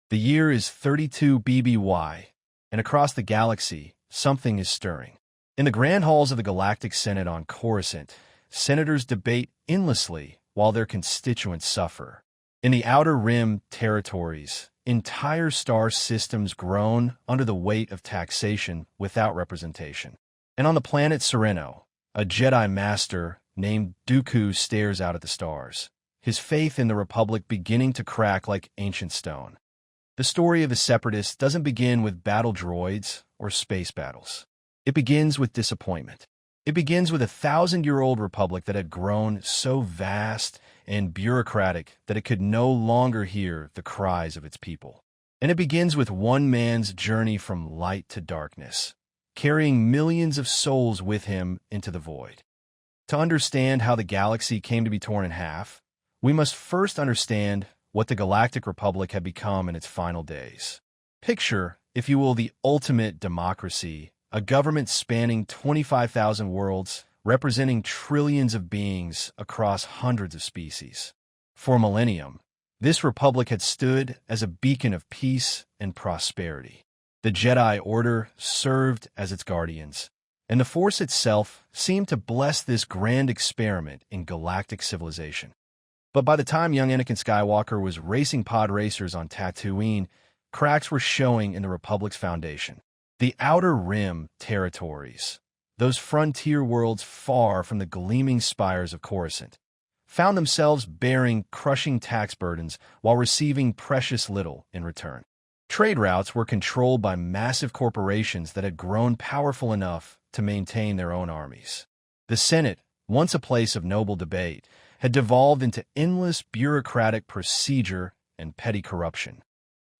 The year is 32 BBY, and across the galaxy, something is stirring. In the grand halls of the Galactic Senate on Corusont, senators debate endlessly while their constituents suffer. In the Outer Rim territories, entire star systems groan under the weight of taxation without representation. And on the planet Serenno, a Jedi Master named Dooku stares out at the stars, his faith in the Republic beginning to crack like ancient stone. The story of the Separatists doesn't begin with battle droids or space battles. It begins with disappointment. It begins with a 1,000-year-old republic that had grown so vast and bureaucratic that it could no longer hear the cries of its people. And it begins with one man's journey from light to darkness, carrying millions of souls with him into the void. To understand how the galaxy came to be torn in half, we must first understand what the Galactic Republic had become in its final days. Picture, if you will, the ultimate democracy, a government spanning 25,000 worlds, representing trillions of beings across hundreds of species. For a millennium, this republic had stood as a beacon of peace and prosperity. The Jedi Order served as its guardians, and the Force itself seemed to bless this grand experiment in galactic civilization. But by the time young Anakin Skywalker was racing pod racers on Tatooine, cracks were showing in the Republic's foundation. The Outer Rim territories, those frontier worlds far from the gleaming spires of Corusont, found themselves bearing crushing tax burdens while receiving precious little in return. Trade routes were controlled by massive corporations that had grown powerful enough to maintain their own armies. The Senate, once a place of noble debate, had devolved into endless bureaucratic procedure and petty corruption.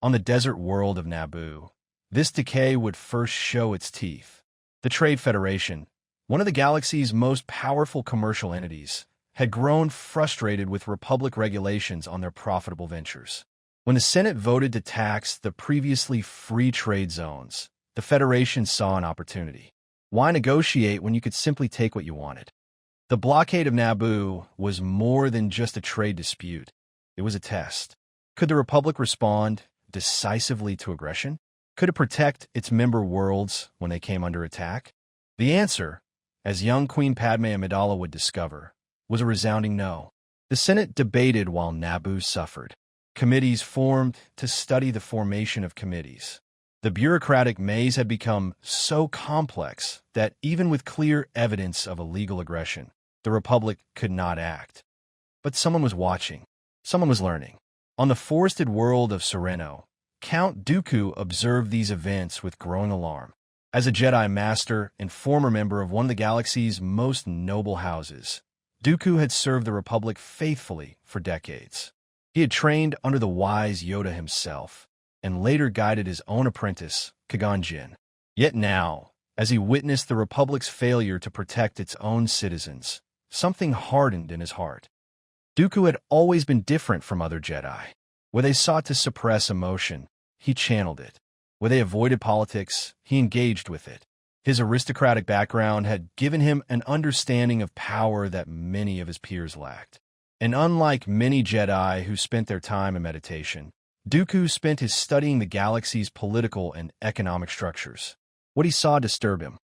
On the desert world of Naboo, this decay would first show its teeth. The Trade Federation, one of the galaxy's most powerful commercial entities, had grown frustrated with Republic regulations on their profitable ventures. When the Senate voted to tax the previously free trade zones, the Federation saw an opportunity. Why negotiate when you could simply take what you wanted? The blockade of Naboo was more than just a trade dispute. It was a test. Could the Republic respond decisively to aggression? Could it protect its member worlds when they came under attack? The answer, as young Queen Padme Amidala would discover, was a resounding no. The Senate debated while Naboo suffered. Committees formed to study the formation of committees. The bureaucratic maze had become so complex that even with clear evidence of illegal aggression, the Republic could not act. But someone was watching. Someone was learning. On the forested world of Serenno, Count Dooku observed these events with growing alarm. As a Jedi Master and former member of one of the galaxy's most noble houses, Dooku had served the Republic faithfully for decades. He had trained under the wise Yoda himself, and later guided his own apprentice, Qui-Gon Jinn. Yet now, as he witnessed the Republic's failure to protect its own citizens, something hardened in his heart. Dooku had always been different from other Jedi. Where they sought to suppress emotion, he channeled it. Where they avoided politics, he engaged with it. His aristocratic background had given him an understanding of power that many of his peers lacked. And unlike many Jedi who spent their time in meditation, Dooku spent his studying the galaxy's political and economic structures. What he saw disturbed him.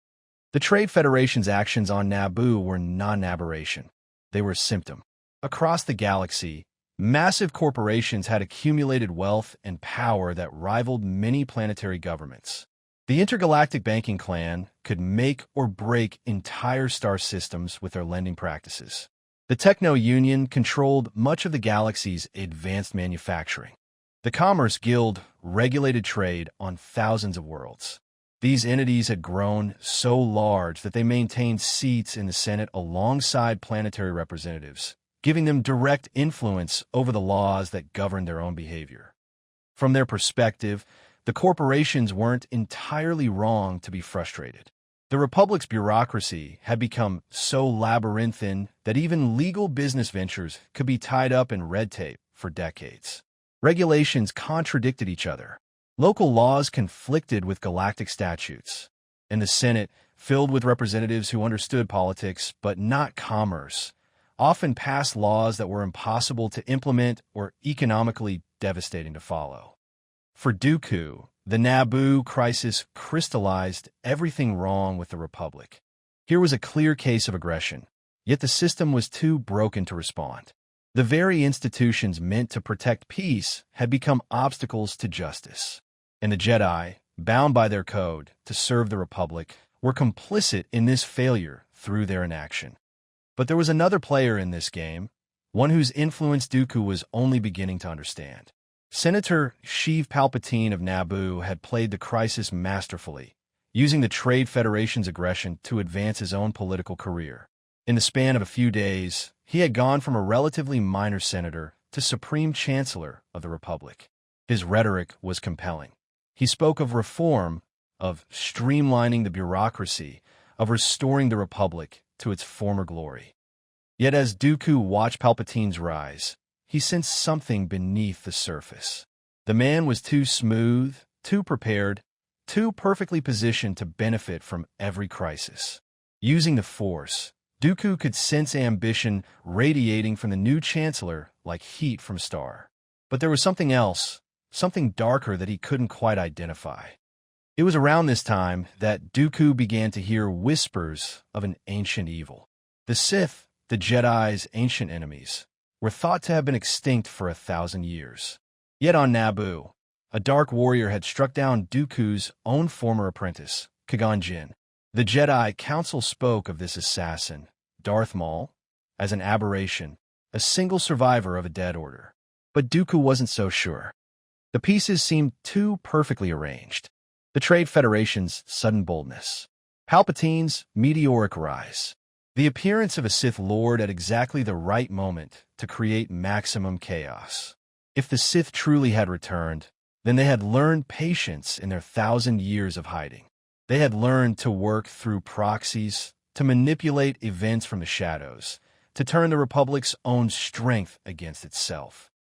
The Trade Federation's actions on Naboo were not an aberration. They were a symptom. Across the galaxy, massive corporations had accumulated wealth and power that rivaled many planetary governments. The intergalactic banking clan could make or break entire star systems with their lending practices. The Techno Union controlled much of the galaxy's advanced manufacturing. The Commerce Guild regulated trade on thousands of worlds. These entities had grown so large that they maintained seats in the Senate alongside planetary representatives, giving them direct influence over the laws that govern their own behavior. From their perspective, the corporations weren't entirely wrong to be frustrated. The Republic's bureaucracy had become so labyrinthine that even legal business ventures could be tied up in red tape for decades. Regulations contradicted each other. Local laws conflicted with galactic statutes. And the Senate, filled with representatives who understood politics but not commerce, often passed laws that were impossible to implement or economically devastating to follow. For Dooku, the Naboo crisis crystallized everything wrong with the Republic. Here was a clear case of aggression, yet the system was too broken to respond. The very institutions meant to protect peace had become obstacles to justice. And the Jedi, bound by their code to serve the Republic, were complicit in this failure through their inaction. But there was another player in this game, one whose influence Dooku was only beginning to understand. Senator Sheev Palpatine of Naboo had played the crisis masterfully, using the Trade Federation's aggression to advance his own political career. In the span of a few days, he had gone from a relatively minor senator to Supreme Chancellor of the Republic. His rhetoric was compelling. He spoke of reform, of streamlining the bureaucracy, of restoring the Republic to its former glory. Yet as Dooku watched Palpatine's rise, he sensed something beneath the surface. The man was too smooth, too prepared, too perfectly positioned to benefit from every crisis. Using the Force, Dooku could sense ambition radiating from the new chancellor like heat from a star. But there was something else, something darker that he couldn't quite identify. It was around this time that Dooku began to hear whispers of an ancient evil. The Sith, the Jedi's ancient enemies, were thought to have been extinct for 1,000 years. Yet on Naboo, a dark warrior had struck down Dooku's own former apprentice, Qui-Gon Jinn. The Jedi Council spoke of this assassin, Darth Maul, as an aberration, a single survivor of a dead order. But Dooku wasn't so sure. The pieces seemed too perfectly arranged. The Trade Federation's sudden boldness, Palpatine's meteoric rise, the appearance of a Sith Lord at exactly the right moment to create maximum chaos. If the Sith truly had returned, then they had learned patience in their 1,000 years of hiding. They had learned to work through proxies, to manipulate events from the shadows, to turn the Republic's own strength against itself.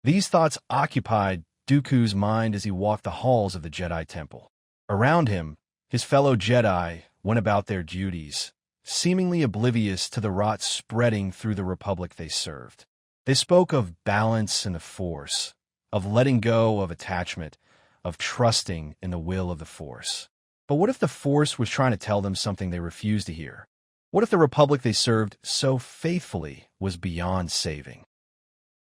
These thoughts occupied Dooku's mind as he walked the halls of the Jedi Temple. Around him, his fellow Jedi went about their duties, seemingly oblivious to the rot spreading through the Republic they served. They spoke of balance in the Force, of letting go of attachment, of trusting in the will of the Force. But what if the Force was trying to tell them something they refused to hear? What if the Republic they served so faithfully was beyond saving?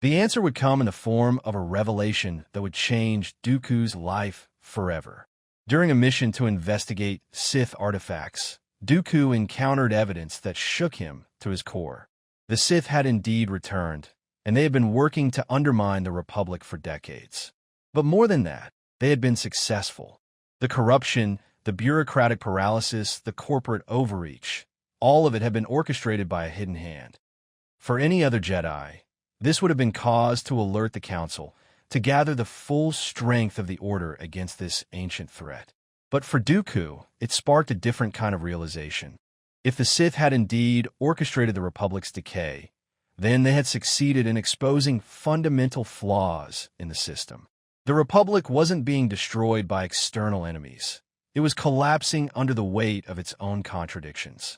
The answer would come in the form of a revelation that would change Dooku's life forever. During a mission to investigate Sith artifacts, Dooku encountered evidence that shook him to his core. The Sith had indeed returned, and they had been working to undermine the Republic for decades. But more than that, they had been successful. The corruption, the bureaucratic paralysis, the corporate overreach, all of it had been orchestrated by a hidden hand. For any other Jedi, this would have been cause to alert the Council, to gather the full strength of the Order against this ancient threat. But for Dooku, it sparked a different kind of realization. If the Sith had indeed orchestrated the Republic's decay, then they had succeeded in exposing fundamental flaws in the system. The Republic wasn't being destroyed by external enemies. It was collapsing under the weight of its own contradictions.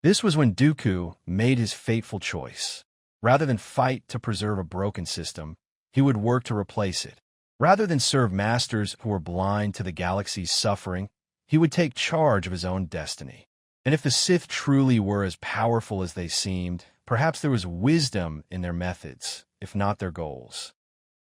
This was when Dooku made his fateful choice. Rather than fight to preserve a broken system, he would work to replace it. Rather than serve masters who were blind to the galaxy's suffering, he would take charge of his own destiny. And if the Sith truly were as powerful as they seemed, perhaps there was wisdom in their methods, if not their goals.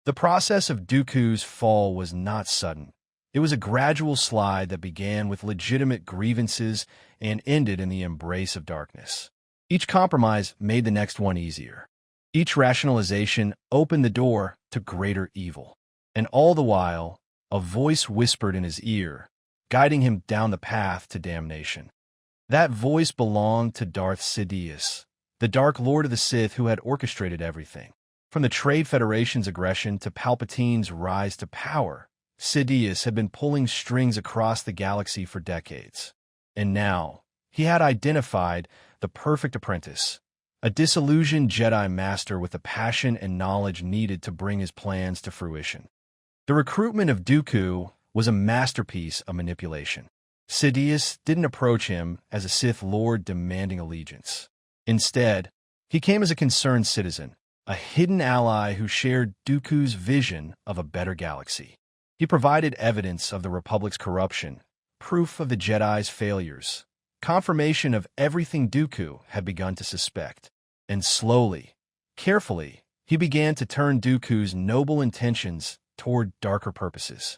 The process of Dooku's fall was not sudden. It was a gradual slide that began with legitimate grievances and ended in the embrace of darkness. Each compromise made the next one easier. Each rationalization opened the door to greater evil. And all the while, a voice whispered in his ear, guiding him down the path to damnation. That voice belonged to Darth Sidious, the Dark Lord of the Sith who had orchestrated everything. From the Trade Federation's aggression to Palpatine's rise to power, Sidious had been pulling strings across the galaxy for decades. And now, he had identified the perfect apprentice, a disillusioned Jedi Master with the passion and knowledge needed to bring his plans to fruition. The recruitment of Dooku was a masterpiece of manipulation. Sidious didn't approach him as a Sith Lord demanding allegiance. Instead, he came as a concerned citizen, a hidden ally who shared Dooku's vision of a better galaxy. He provided evidence of the Republic's corruption, proof of the Jedi's failures, confirmation of everything Dooku had begun to suspect. And slowly, carefully, he began to turn Dooku's noble intentions toward darker purposes.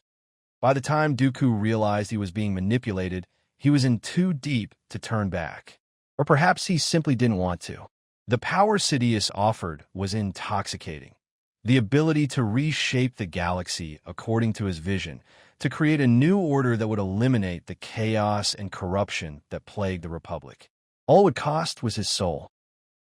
By the time Dooku realized he was being manipulated, he was in too deep to turn back. Or perhaps he simply didn't want to. The power Sidious offered was intoxicating. The ability to reshape the galaxy according to his vision, to create a new order that would eliminate the chaos and corruption that plagued the Republic. All it would cost was his soul.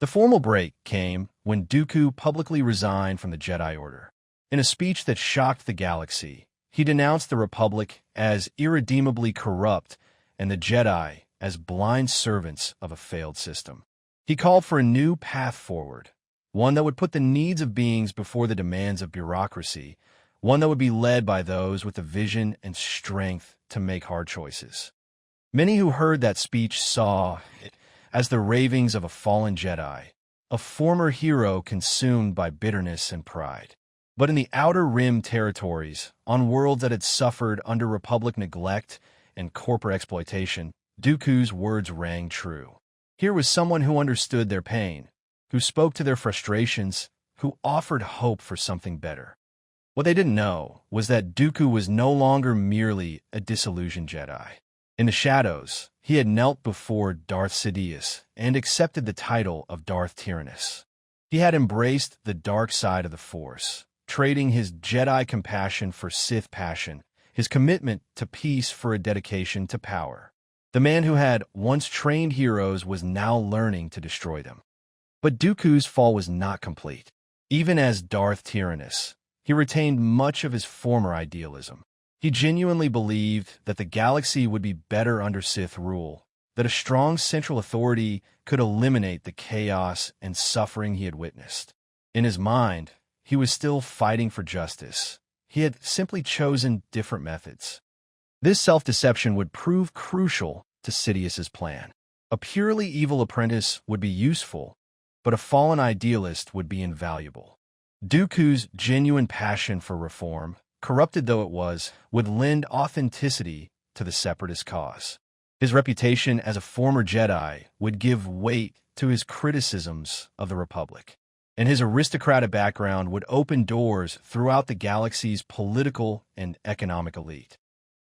The formal break came when Dooku publicly resigned from the Jedi Order. In a speech that shocked the galaxy, he denounced the Republic as irredeemably corrupt and the Jedi as blind servants of a failed system. He called for a new path forward, one that would put the needs of beings before the demands of bureaucracy, one that would be led by those with the vision and strength to make hard choices. Many who heard that speech saw it as the ravings of a fallen Jedi, a former hero consumed by bitterness and pride. But in the Outer Rim territories, on worlds that had suffered under Republic neglect and corporate exploitation, Dooku's words rang true. Here was someone who understood their pain, who spoke to their frustrations, who offered hope for something better. What they didn't know was that Dooku was no longer merely a disillusioned Jedi. In the shadows, he had knelt before Darth Sidious and accepted the title of Darth Tyrannus. He had embraced the dark side of the Force, trading his Jedi compassion for Sith passion, his commitment to peace for a dedication to power. The man who had once trained heroes was now learning to destroy them. But Dooku's fall was not complete. Even as Darth Tyrannus, he retained much of his former idealism. He genuinely believed that the galaxy would be better under Sith rule, that a strong central authority could eliminate the chaos and suffering he had witnessed. In his mind, he was still fighting for justice. He had simply chosen different methods. This self-deception would prove crucial to Sidious's plan. A purely evil apprentice would be useful, but a fallen idealist would be invaluable. Dooku's genuine passion for reform, corrupted though it was, would lend authenticity to the Separatist cause. His reputation as a former Jedi would give weight to his criticisms of the Republic, and his aristocratic background would open doors throughout the galaxy's political and economic elite.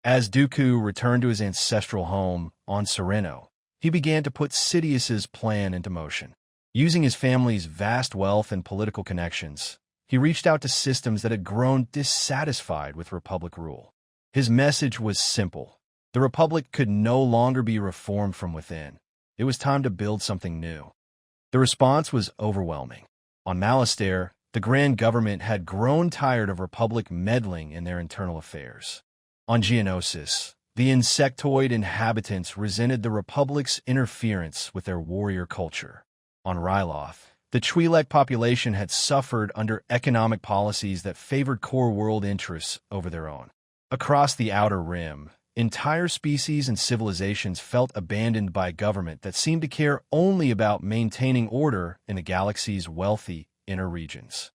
As Dooku returned to his ancestral home on Serenno, he began to put Sidious's plan into motion. Using his family's vast wealth and political connections, he reached out to systems that had grown dissatisfied with Republic rule. His message was simple. The Republic could no longer be reformed from within. It was time to build something new. The response was overwhelming. On Malastare, the Grand Government had grown tired of Republic meddling in their internal affairs. On Geonosis, the insectoid inhabitants resented the Republic's interference with their warrior culture. On Ryloth, the Twi'lek population had suffered under economic policies that favored core world interests over their own. Across the Outer Rim, entire species and civilizations felt abandoned by a government that seemed to care only about maintaining order in the galaxy's wealthy inner regions.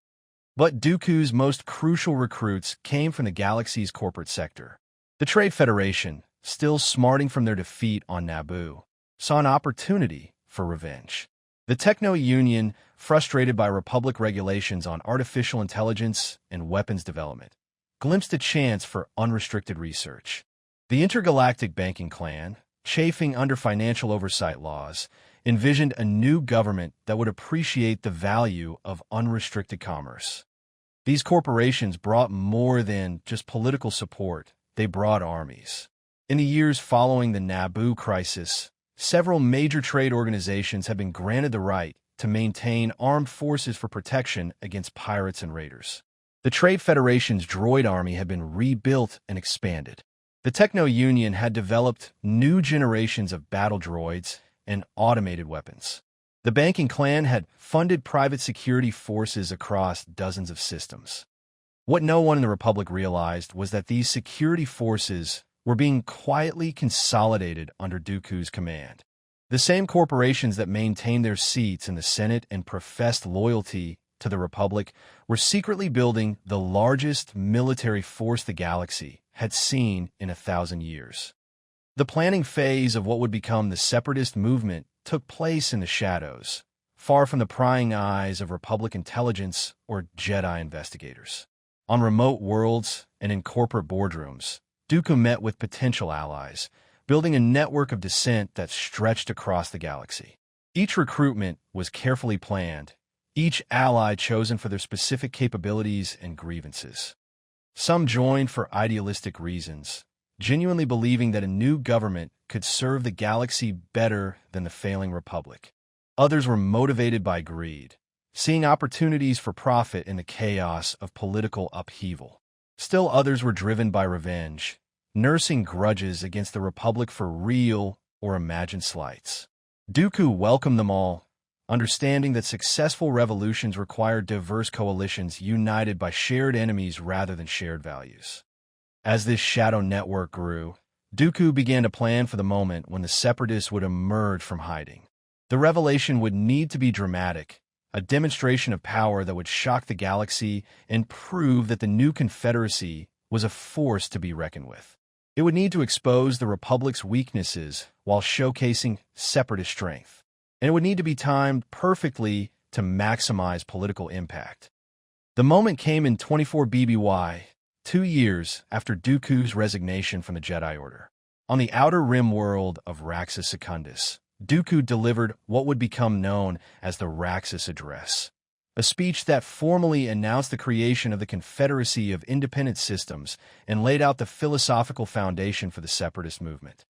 But Dooku's most crucial recruits came from the galaxy's corporate sector. The Trade Federation, still smarting from their defeat on Naboo, saw an opportunity for revenge. The Techno-Union, frustrated by Republic regulations on artificial intelligence and weapons development, glimpsed a chance for unrestricted research. The Intergalactic Banking Clan, chafing under financial oversight laws, envisioned a new government that would appreciate the value of unrestricted commerce. These corporations brought more than just political support. They brought armies. In the years following the Naboo crisis, several major trade organizations have been granted the right to maintain armed forces for protection against pirates and raiders. The Trade Federation's droid army had been rebuilt and expanded. The Techno-Union had developed new generations of battle droids and automated weapons. The Banking Clan had funded private security forces across dozens of systems. What no one in the Republic realized was that these security forces were being quietly consolidated under Dooku's command. The same corporations that maintained their seats in the Senate and professed loyalty to the Republic were secretly building the largest military force the galaxy had seen in 1,000 years. The planning phase of what would become the Separatist movement took place in the shadows, far from the prying eyes of Republic intelligence or Jedi investigators. On remote worlds and in corporate boardrooms, Dooku met with potential allies, building a network of dissent that stretched across the galaxy. Each recruitment was carefully planned, each ally chosen for their specific capabilities and grievances. Some joined for idealistic reasons, genuinely believing that a new government could serve the galaxy better than the failing Republic. Others were motivated by greed, seeing opportunities for profit in the chaos of political upheaval. Still others were driven by revenge, nursing grudges against the Republic for real or imagined slights. Dooku welcomed them all, understanding that successful revolutions require diverse coalitions united by shared enemies rather than shared values. As this shadow network grew, Dooku began to plan for the moment when the Separatists would emerge from hiding. The revelation would need to be dramatic, a demonstration of power that would shock the galaxy and prove that the new Confederacy was a force to be reckoned with. It would need to expose the Republic's weaknesses while showcasing Separatist strength, and it would need to be timed perfectly to maximize political impact. The moment came in 24 BBY, 2 years after Dooku's resignation from the Jedi Order. On the outer rim world of Raxus Secundus, Dooku delivered what would become known as the Raxus Address, a speech that formally announced the creation of the Confederacy of Independent Systems and laid out the philosophical foundation for the Separatist movement.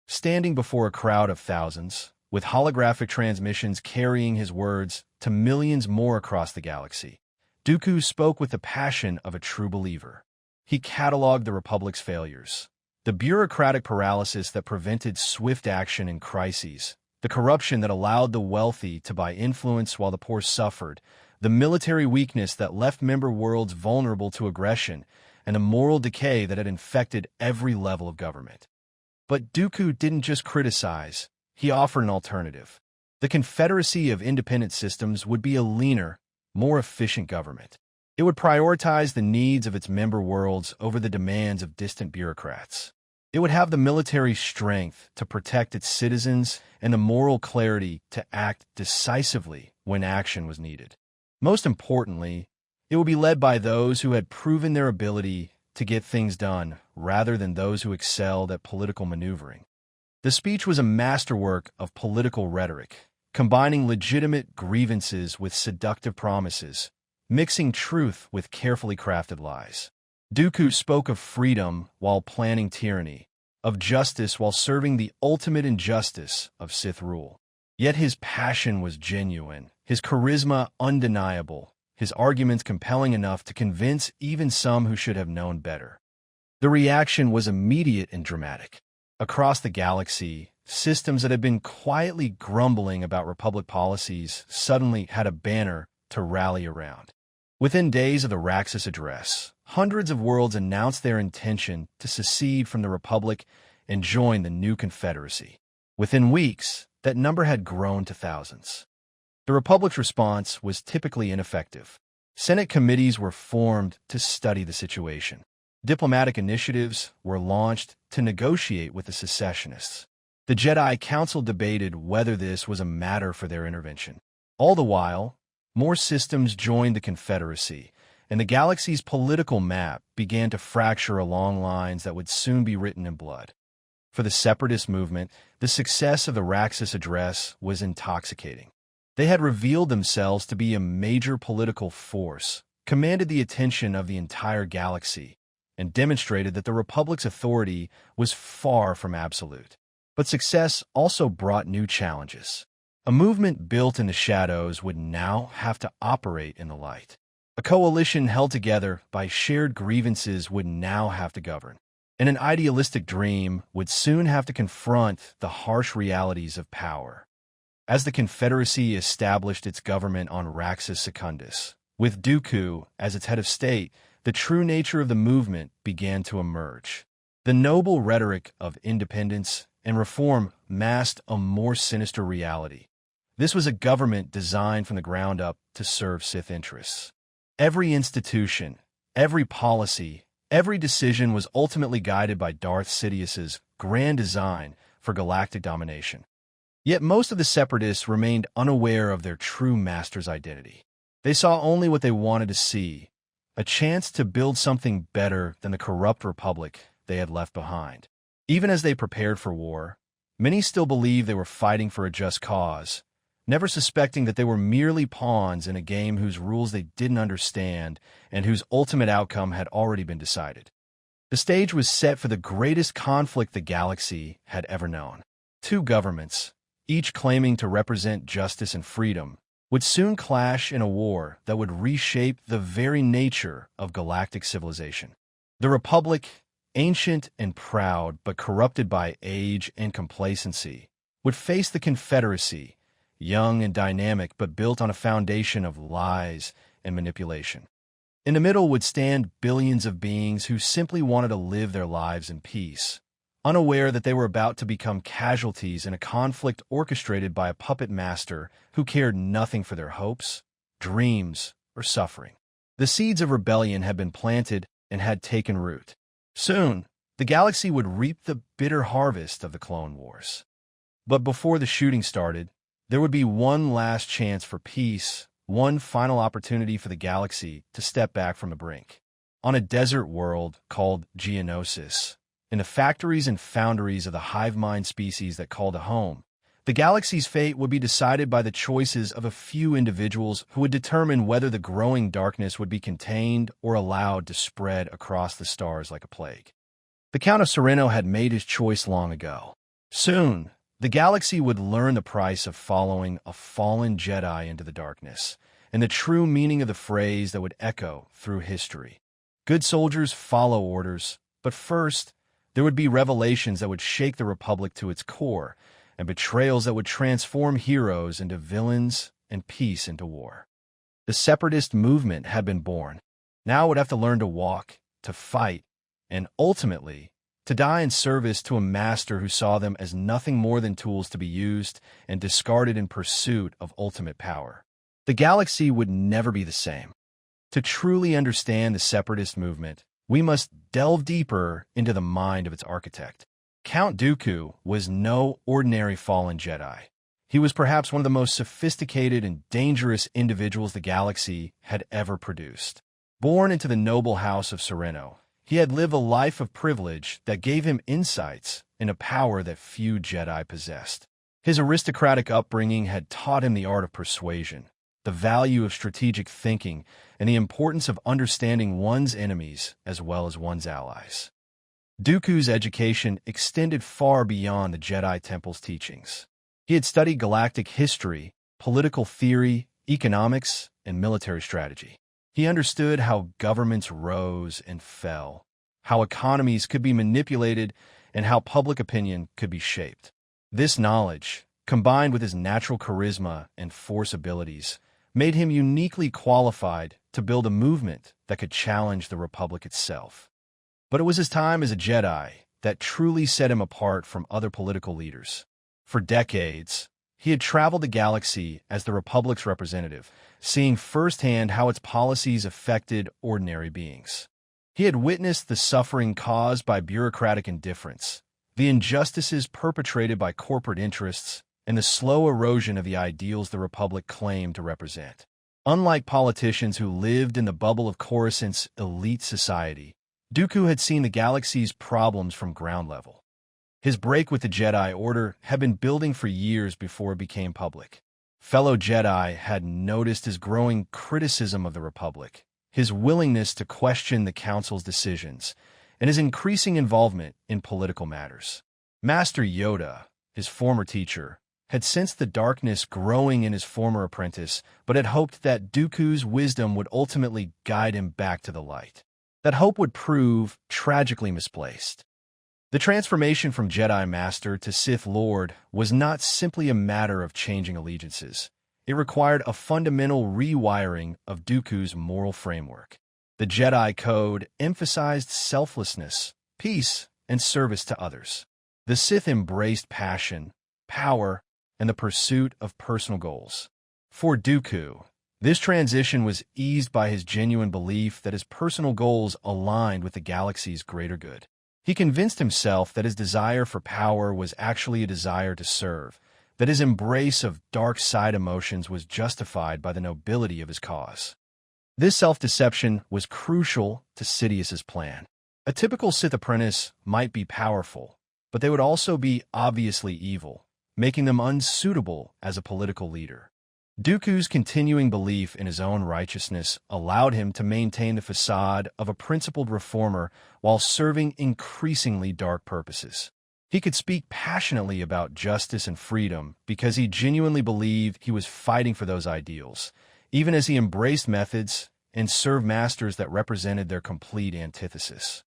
Standing before a crowd of thousands, with holographic transmissions carrying his words to millions more across the galaxy, Dooku spoke with the passion of a true believer. He cataloged the Republic's failures, the bureaucratic paralysis that prevented swift action in crises, the corruption that allowed the wealthy to buy influence while the poor suffered, the military weakness that left member worlds vulnerable to aggression, and the moral decay that had infected every level of government. But Dooku didn't just criticize, he offered an alternative. The Confederacy of Independent Systems would be a leaner, more efficient government. It would prioritize the needs of its member worlds over the demands of distant bureaucrats. It would have the military strength to protect its citizens and the moral clarity to act decisively when action was needed. Most importantly, it would be led by those who had proven their ability to get things done rather than those who excelled at political maneuvering. The speech was a masterwork of political rhetoric, combining legitimate grievances with seductive promises, mixing truth with carefully crafted lies. Dooku spoke of freedom while planning tyranny, of justice while serving the ultimate injustice of Sith rule. Yet his passion was genuine, his charisma undeniable, his arguments compelling enough to convince even some who should have known better. The reaction was immediate and dramatic. Across the galaxy, systems that had been quietly grumbling about Republic policies suddenly had a banner to rally around. Within days of the Raxus Address, hundreds of worlds announced their intention to secede from the Republic and join the new Confederacy. Within weeks, that number had grown to thousands. The Republic's response was typically ineffective. Senate committees were formed to study the situation. Diplomatic initiatives were launched to negotiate with the secessionists. The Jedi Council debated whether this was a matter for their intervention. All the while, more systems joined the Confederacy, and the galaxy's political map began to fracture along lines that would soon be written in blood. For the Separatist movement, the success of the Raxus Address was intoxicating. They had revealed themselves to be a major political force, commanded the attention of the entire galaxy, and demonstrated that the Republic's authority was far from absolute. But success also brought new challenges. A movement built in the shadows would now have to operate in the light. A coalition held together by shared grievances would now have to govern. And an idealistic dream would soon have to confront the harsh realities of power. As the Confederacy established its government on Raxus Secundus, with Dooku as its head of state, the true nature of the movement began to emerge. The noble rhetoric of independence and reform masked a more sinister reality. This was a government designed from the ground up to serve Sith interests. Every institution, every policy, every decision was ultimately guided by Darth Sidious's grand design for galactic domination. Yet most of the Separatists remained unaware of their true master's identity. They saw only what they wanted to see, a chance to build something better than the corrupt republic they had left behind. Even as they prepared for war, many still believed they were fighting for a just cause, never suspecting that they were merely pawns in a game whose rules they didn't understand and whose ultimate outcome had already been decided. The stage was set for the greatest conflict the galaxy had ever known. Two governments, each claiming to represent justice and freedom, would soon clash in a war that would reshape the very nature of galactic civilization. The Republic, ancient and proud but corrupted by age and complacency, would face the Confederacy, young and dynamic but built on a foundation of lies and manipulation. In the middle would stand billions of beings who simply wanted to live their lives in peace, unaware that they were about to become casualties in a conflict orchestrated by a puppet master who cared nothing for their hopes, dreams, or suffering. The seeds of rebellion had been planted and had taken root. Soon, the galaxy would reap the bitter harvest of the Clone Wars. But before the shooting started, there would be one last chance for peace, one final opportunity for the galaxy to step back from the brink. On a desert world called Geonosis, in the factories and foundries of the hive mind species that called it home, the galaxy's fate would be decided by the choices of a few individuals who would determine whether the growing darkness would be contained or allowed to spread across the stars like a plague. The Count of Serenno had made his choice long ago. Soon, the galaxy would learn the price of following a fallen Jedi into the darkness, and the true meaning of the phrase that would echo through history. Good soldiers follow orders, but first, there would be revelations that would shake the Republic to its core, and betrayals that would transform heroes into villains and peace into war. The Separatist movement had been born. Now it would have to learn to walk, to fight, and ultimately, to die in service to a master who saw them as nothing more than tools to be used and discarded in pursuit of ultimate power. The galaxy would never be the same. To truly understand the Separatist movement, we must delve deeper into the mind of its architect. Count Dooku was no ordinary fallen Jedi. He was perhaps one of the most sophisticated and dangerous individuals the galaxy had ever produced. Born into the noble house of Serenno, he had lived a life of privilege that gave him insights into power that few Jedi possessed. His aristocratic upbringing had taught him the art of persuasion, the value of strategic thinking, and the importance of understanding one's enemies as well as one's allies. Dooku's education extended far beyond the Jedi Temple's teachings. He had studied galactic history, political theory, economics, and military strategy. He understood how governments rose and fell, how economies could be manipulated, and how public opinion could be shaped. This knowledge, combined with his natural charisma and force abilities, made him uniquely qualified to build a movement that could challenge the Republic itself. But it was his time as a Jedi that truly set him apart from other political leaders. For decades, he had traveled the galaxy as the Republic's representative, seeing firsthand how its policies affected ordinary beings. He had witnessed the suffering caused by bureaucratic indifference, the injustices perpetrated by corporate interests, and the slow erosion of the ideals the Republic claimed to represent. Unlike politicians who lived in the bubble of Coruscant's elite society, Dooku had seen the galaxy's problems from ground level. His break with the Jedi Order had been building for years before it became public. Fellow Jedi had noticed his growing criticism of the Republic, his willingness to question the Council's decisions, and his increasing involvement in political matters. Master Yoda, his former teacher, had sensed the darkness growing in his former apprentice, but had hoped that Dooku's wisdom would ultimately guide him back to the light. That hope would prove tragically misplaced. The transformation from Jedi Master to Sith Lord was not simply a matter of changing allegiances. It required a fundamental rewiring of Dooku's moral framework. The Jedi Code emphasized selflessness, peace, and service to others. The Sith embraced passion, power, and the pursuit of personal goals. For Dooku, this transition was eased by his genuine belief that his personal goals aligned with the galaxy's greater good. He convinced himself that his desire for power was actually a desire to serve, that his embrace of dark side emotions was justified by the nobility of his cause. This self-deception was crucial to Sidious's plan. A typical Sith apprentice might be powerful, but they would also be obviously evil, making them unsuitable as a political leader. Dooku's continuing belief in his own righteousness allowed him to maintain the facade of a principled reformer while serving increasingly dark purposes. He could speak passionately about justice and freedom because he genuinely believed he was fighting for those ideals, even as he embraced methods and served masters that represented their complete antithesis.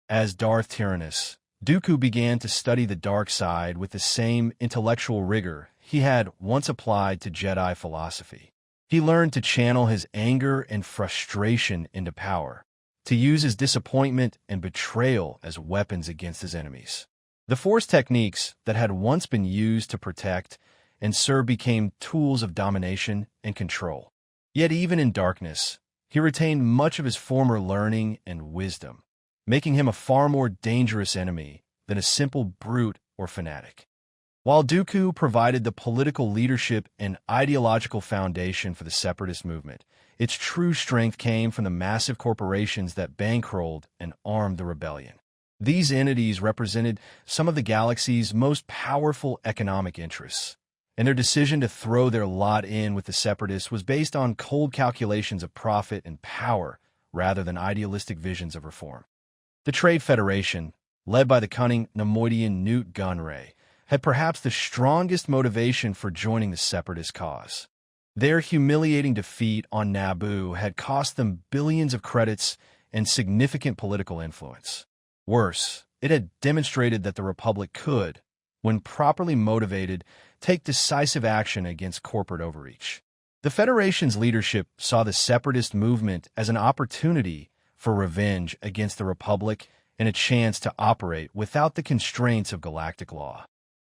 As Darth Tyrannus, Dooku began to study the dark side with the same intellectual rigor he had once applied to Jedi philosophy. He learned to channel his anger and frustration into power, to use his disappointment and betrayal as weapons against his enemies. The Force techniques that had once been used to protect and serve became tools of domination and control. Yet even in darkness, he retained much of his former learning and wisdom, making him a far more dangerous enemy than a simple brute or fanatic. While Dooku provided the political leadership and ideological foundation for the Separatist movement, its true strength came from the massive corporations that bankrolled and armed the rebellion. These entities represented some of the galaxy's most powerful economic interests, and their decision to throw their lot in with the Separatists was based on cold calculations of profit and power rather than idealistic visions of reform. The Trade Federation, led by the cunning Neimoidian Newt Gunray, had perhaps the strongest motivation for joining the Separatist cause. Their humiliating defeat on Naboo had cost them billions of credits and significant political influence. Worse, it had demonstrated that the Republic could, when properly motivated, take decisive action against corporate overreach. The Federation's leadership saw the Separatist movement as an opportunity for revenge against the Republic and a chance to operate without the constraints of galactic law.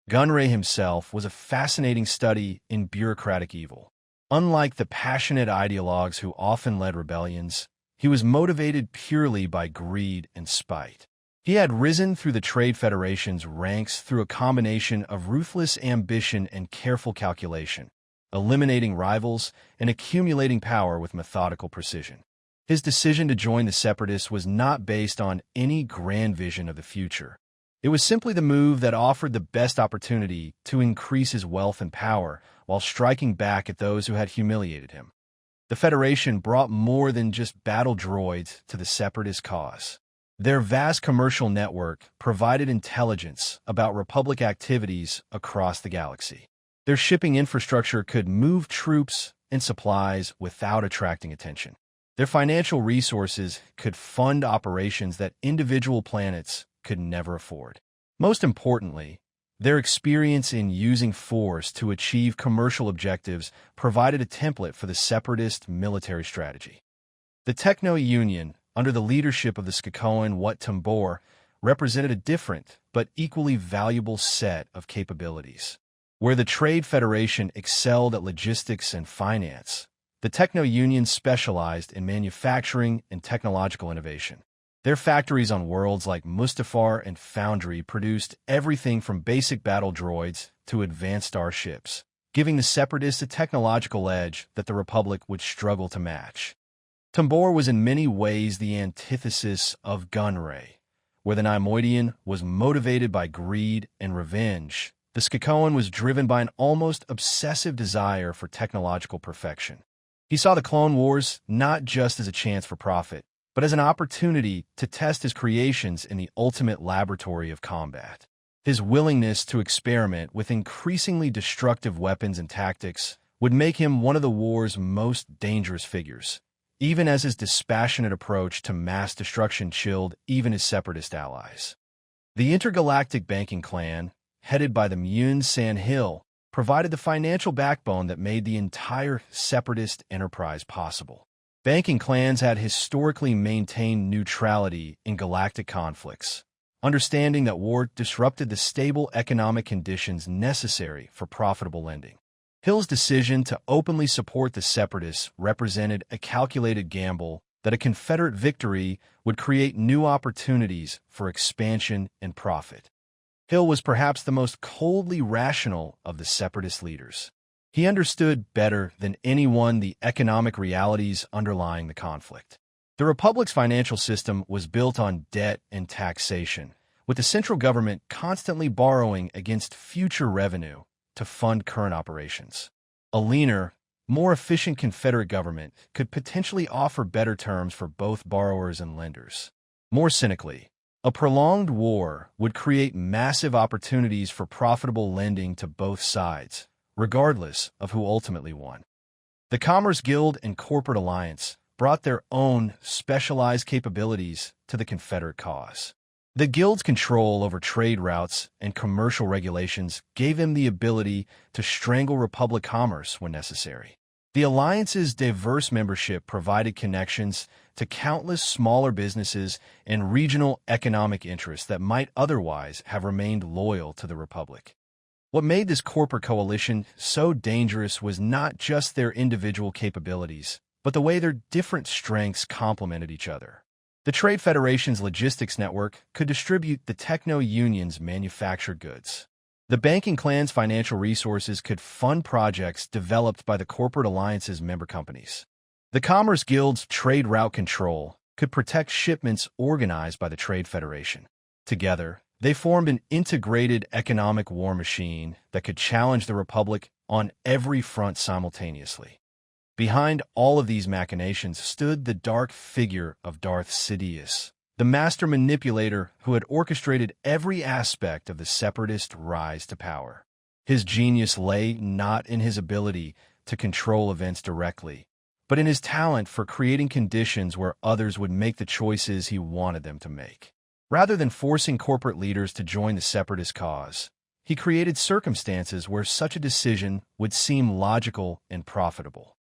Gunray himself was a fascinating study in bureaucratic evil. Unlike the passionate ideologues who often led rebellions, he was motivated purely by greed and spite. He had risen through the Trade Federation's ranks through a combination of ruthless ambition and careful calculation, eliminating rivals and accumulating power with methodical precision. His decision to join the Separatists was not based on any grand vision of the future. It was simply the move that offered the best opportunity to increase his wealth and power while striking back at those who had humiliated him. The Federation brought more than just battle droids to the Separatist cause. Their vast commercial network provided intelligence about Republic activities across the galaxy. Their shipping infrastructure could move troops and supplies without attracting attention. Their financial resources could fund operations that individual planets could never afford. Most importantly, their experience in using force to achieve commercial objectives provided a template for the Separatist military strategy. The Techno-Union, under the leadership of the Skakoan Wat Tambor, represented a different but equally valuable set of capabilities. Where the Trade Federation excelled at logistics and finance, the Techno-Union specialized in manufacturing and technological innovation. Their factories on worlds like Mustafar and Foundry produced everything from basic battle droids to advanced starships, giving the Separatists a technological edge that the Republic would struggle to match. Tambor was in many ways the antithesis of Gunray. Where the Neimoidian was motivated by greed and revenge, the Skakoan was driven by an almost obsessive desire for technological perfection. He saw the Clone Wars not just as a chance for profit, but as an opportunity to test his creations in the ultimate laboratory of combat. His willingness to experiment with increasingly destructive weapons and tactics would make him one of the war's most dangerous figures, even as his dispassionate approach to mass destruction chilled even his Separatist allies. The intergalactic banking clan, headed by the Myun San Hill, provided the financial backbone that made the entire Separatist enterprise possible. Banking clans had historically maintained neutrality in galactic conflicts, understanding that war disrupted the stable economic conditions necessary for profitable lending. Hill's decision to openly support the Separatists represented a calculated gamble that a Confederate victory would create new opportunities for expansion and profit. Hill was perhaps the most coldly rational of the Separatist leaders. He understood better than anyone the economic realities underlying the conflict. The Republic's financial system was built on debt and taxation, with the central government constantly borrowing against future revenue to fund current operations. A leaner, more efficient Confederate government could potentially offer better terms for both borrowers and lenders. More cynically, a prolonged war would create massive opportunities for profitable lending to both sides, regardless of who ultimately won. The Commerce Guild and Corporate Alliance brought their own specialized capabilities to the Confederate cause. The Guild's control over trade routes and commercial regulations gave them the ability to strangle Republic commerce when necessary. The Alliance's diverse membership provided connections to countless smaller businesses and regional economic interests that might otherwise have remained loyal to the Republic. What made this corporate coalition so dangerous was not just their individual capabilities, but the way their different strengths complemented each other. The Trade Federation's logistics network could distribute the techno-union's manufactured goods. The banking clan's financial resources could fund projects developed by the corporate alliance's member companies. The Commerce Guild's trade route control could protect shipments organized by the Trade Federation. Together, they formed an integrated economic war machine that could challenge the Republic on every front simultaneously. Behind all of these machinations stood the dark figure of Darth Sidious, the master manipulator who had orchestrated every aspect of the Separatist rise to power. His genius lay not in his ability to control events directly, but in his talent for creating conditions where others would make the choices he wanted them to make. Rather than forcing corporate leaders to join the Separatist cause, he created circumstances where such a decision would seem logical and profitable.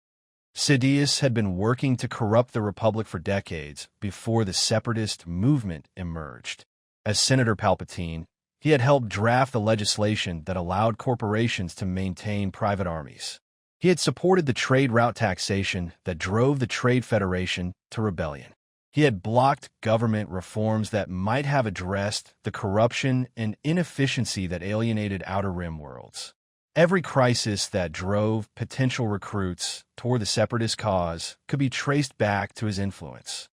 Sidious had been working to corrupt the Republic for decades before the Separatist movement emerged. As Senator Palpatine, he had helped draft the legislation that allowed corporations to maintain private armies. He had supported the trade route taxation that drove the Trade Federation to rebellion. He had blocked government reforms that might have addressed the corruption and inefficiency that alienated Outer Rim worlds. Every crisis that drove potential recruits toward the Separatist cause could be traced back to his influence.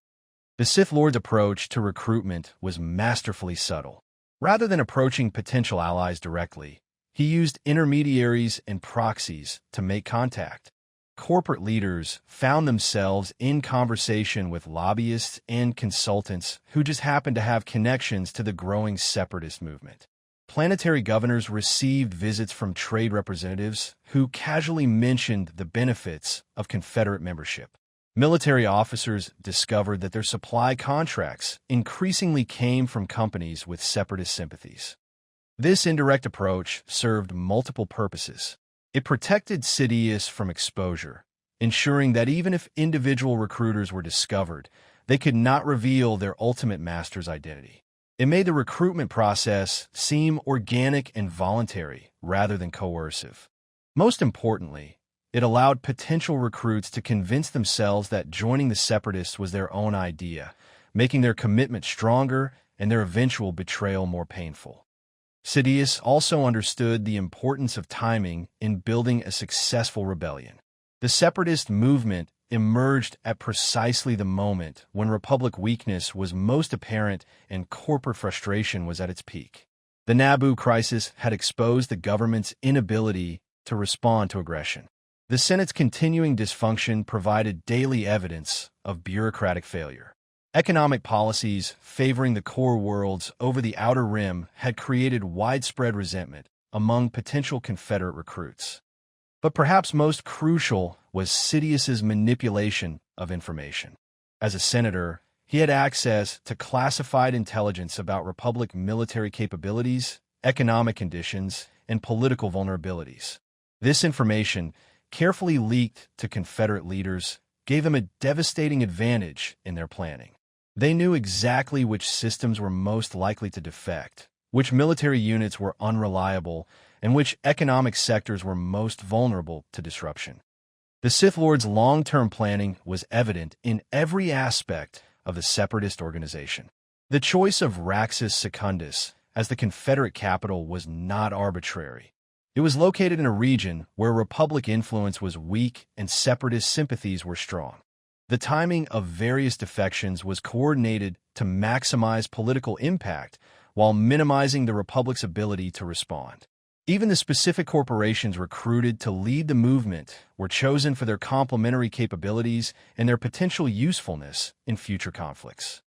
The Sith Lord's approach to recruitment was masterfully subtle. Rather than approaching potential allies directly, he used intermediaries and proxies to make contact. Corporate leaders found themselves in conversation with lobbyists and consultants who just happened to have connections to the growing Separatist movement. Planetary governors received visits from trade representatives who casually mentioned the benefits of Confederate membership. Military officers discovered that their supply contracts increasingly came from companies with Separatist sympathies. This indirect approach served multiple purposes. It protected Sidious from exposure, ensuring that even if individual recruiters were discovered, they could not reveal their ultimate master's identity. It made the recruitment process seem organic and voluntary rather than coercive. Most importantly, it allowed potential recruits to convince themselves that joining the Separatists was their own idea, making their commitment stronger and their eventual betrayal more painful. Sidious also understood the importance of timing in building a successful rebellion. The Separatist movement emerged at precisely the moment when Republic weakness was most apparent and corporate frustration was at its peak. The Naboo crisis had exposed the government's inability to respond to aggression. The Senate's continuing dysfunction provided daily evidence of bureaucratic failure. Economic policies favoring the core worlds over the Outer Rim had created widespread resentment among potential Confederate recruits. But perhaps most crucial was Sidious's manipulation of information. As a senator, he had access to classified intelligence about Republic military capabilities, economic conditions, and political vulnerabilities. This information, carefully leaked to Confederate leaders, gave them a devastating advantage in their planning. They knew exactly which systems were most likely to defect, which military units were unreliable, and which economic sectors were most vulnerable to disruption. The Sith Lord's long-term planning was evident in every aspect of the Separatist organization. The choice of Raxus Secundus as the Confederate capital was not arbitrary. It was located in a region where Republic influence was weak and Separatist sympathies were strong. The timing of various defections was coordinated to maximize political impact while minimizing the Republic's ability to respond. Even the specific corporations recruited to lead the movement were chosen for their complementary capabilities and their potential usefulness in future conflicts.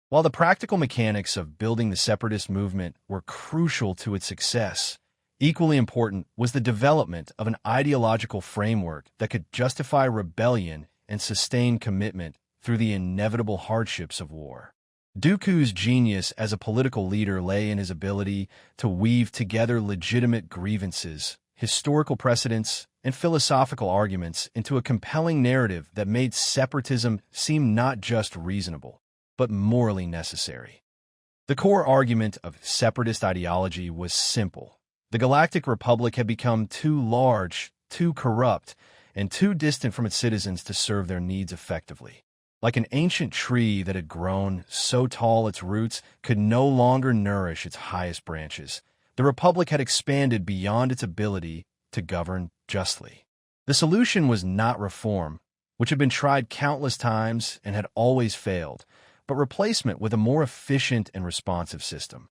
While the practical mechanics of building the Separatist movement were crucial to its success, equally important was the development of an ideological framework that could justify rebellion and sustain commitment through the inevitable hardships of war. Dooku's genius as a political leader lay in his ability to weave together legitimate grievances, historical precedents, and philosophical arguments into a compelling narrative that made separatism seem not just reasonable, but morally necessary. The core argument of separatist ideology was simple. The Galactic Republic had become too large, too corrupt, and too distant from its citizens to serve their needs effectively. Like an ancient tree that had grown so tall its roots could no longer nourish its highest branches, the Republic had expanded beyond its ability to govern justly. The solution was not reform, which had been tried countless times and had always failed, but replacement with a more efficient and responsive system.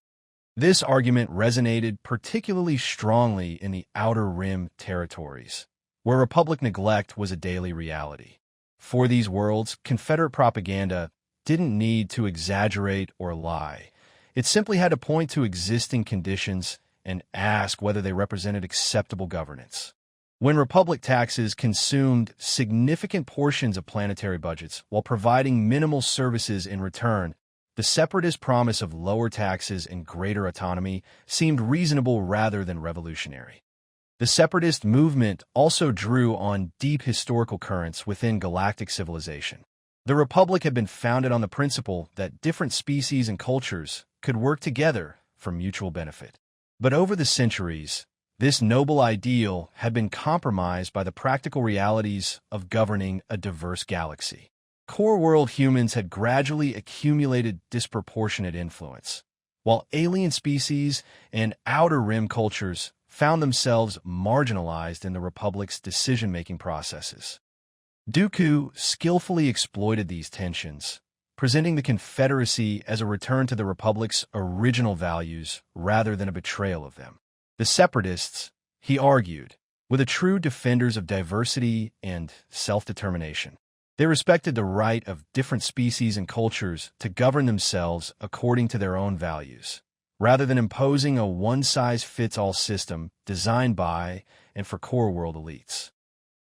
This argument resonated particularly strongly in the Outer Rim territories, where Republic neglect was a daily reality. For these worlds, Confederate propaganda didn't need to exaggerate or lie. It simply had to point to existing conditions and ask whether they represented acceptable governance. When Republic taxes consumed significant portions of planetary budgets while providing minimal services in return, the Separatist promise of lower taxes and greater autonomy seemed reasonable rather than revolutionary. The Separatist movement also drew on deep historical currents within galactic civilization. The Republic had been founded on the principle that different species and cultures could work together for mutual benefit. But over the centuries, this noble ideal had been compromised by the practical realities of governing a diverse galaxy. Core world humans had gradually accumulated disproportionate influence, while alien species and outer rim cultures found themselves marginalized in the Republic's decision-making processes. Dooku skillfully exploited these tensions, presenting the Confederacy as a return to the Republic's original values rather than a betrayal of them. The Separatists, he argued, were the true defenders of diversity and self-determination. They respected the right of different species and cultures to govern themselves according to their own values, rather than imposing a one-size-fits-all system designed by and for core world elites.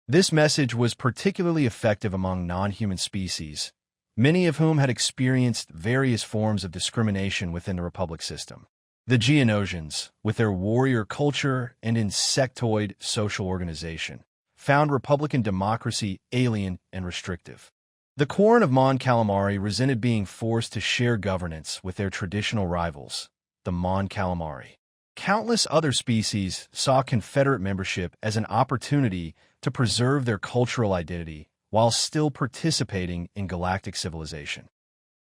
This message was particularly effective among non-human species, many of whom had experienced various forms of discrimination within the Republic system. The Geonosians, with their warrior culture and insectoid social organization, found Republican democracy alien and restrictive. The Quarren of Mon Calamari resented being forced to share governance with their traditional rivals, the Mon Calamari. Countless other species saw Confederate membership as an opportunity to preserve their cultural identity while still participating in galactic civilization.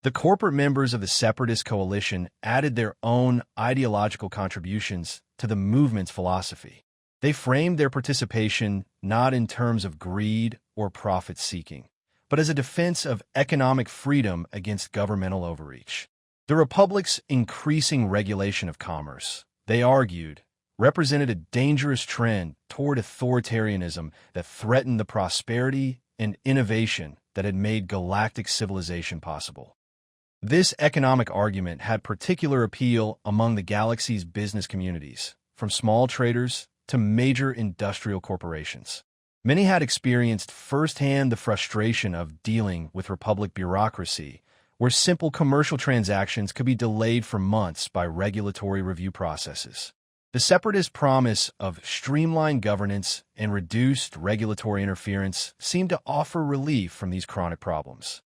The corporate members of the Separatist coalition added their own ideological contributions to the movement's philosophy. They framed their participation not in terms of greed or profit-seeking, but as a defense of economic freedom against governmental overreach. The Republic's increasing regulation of commerce, they argued, represented a dangerous trend toward authoritarianism that threatened the prosperity and innovation that had made galactic civilization possible. This economic argument had particular appeal among the galaxy's business communities, from small traders to major industrial corporations. Many had experienced firsthand the frustration of dealing with Republic bureaucracy, where simple commercial transactions could be delayed for months by regulatory review processes. The Separatist promise of streamlined governance and reduced regulatory interference seemed to offer relief from these chronic problems.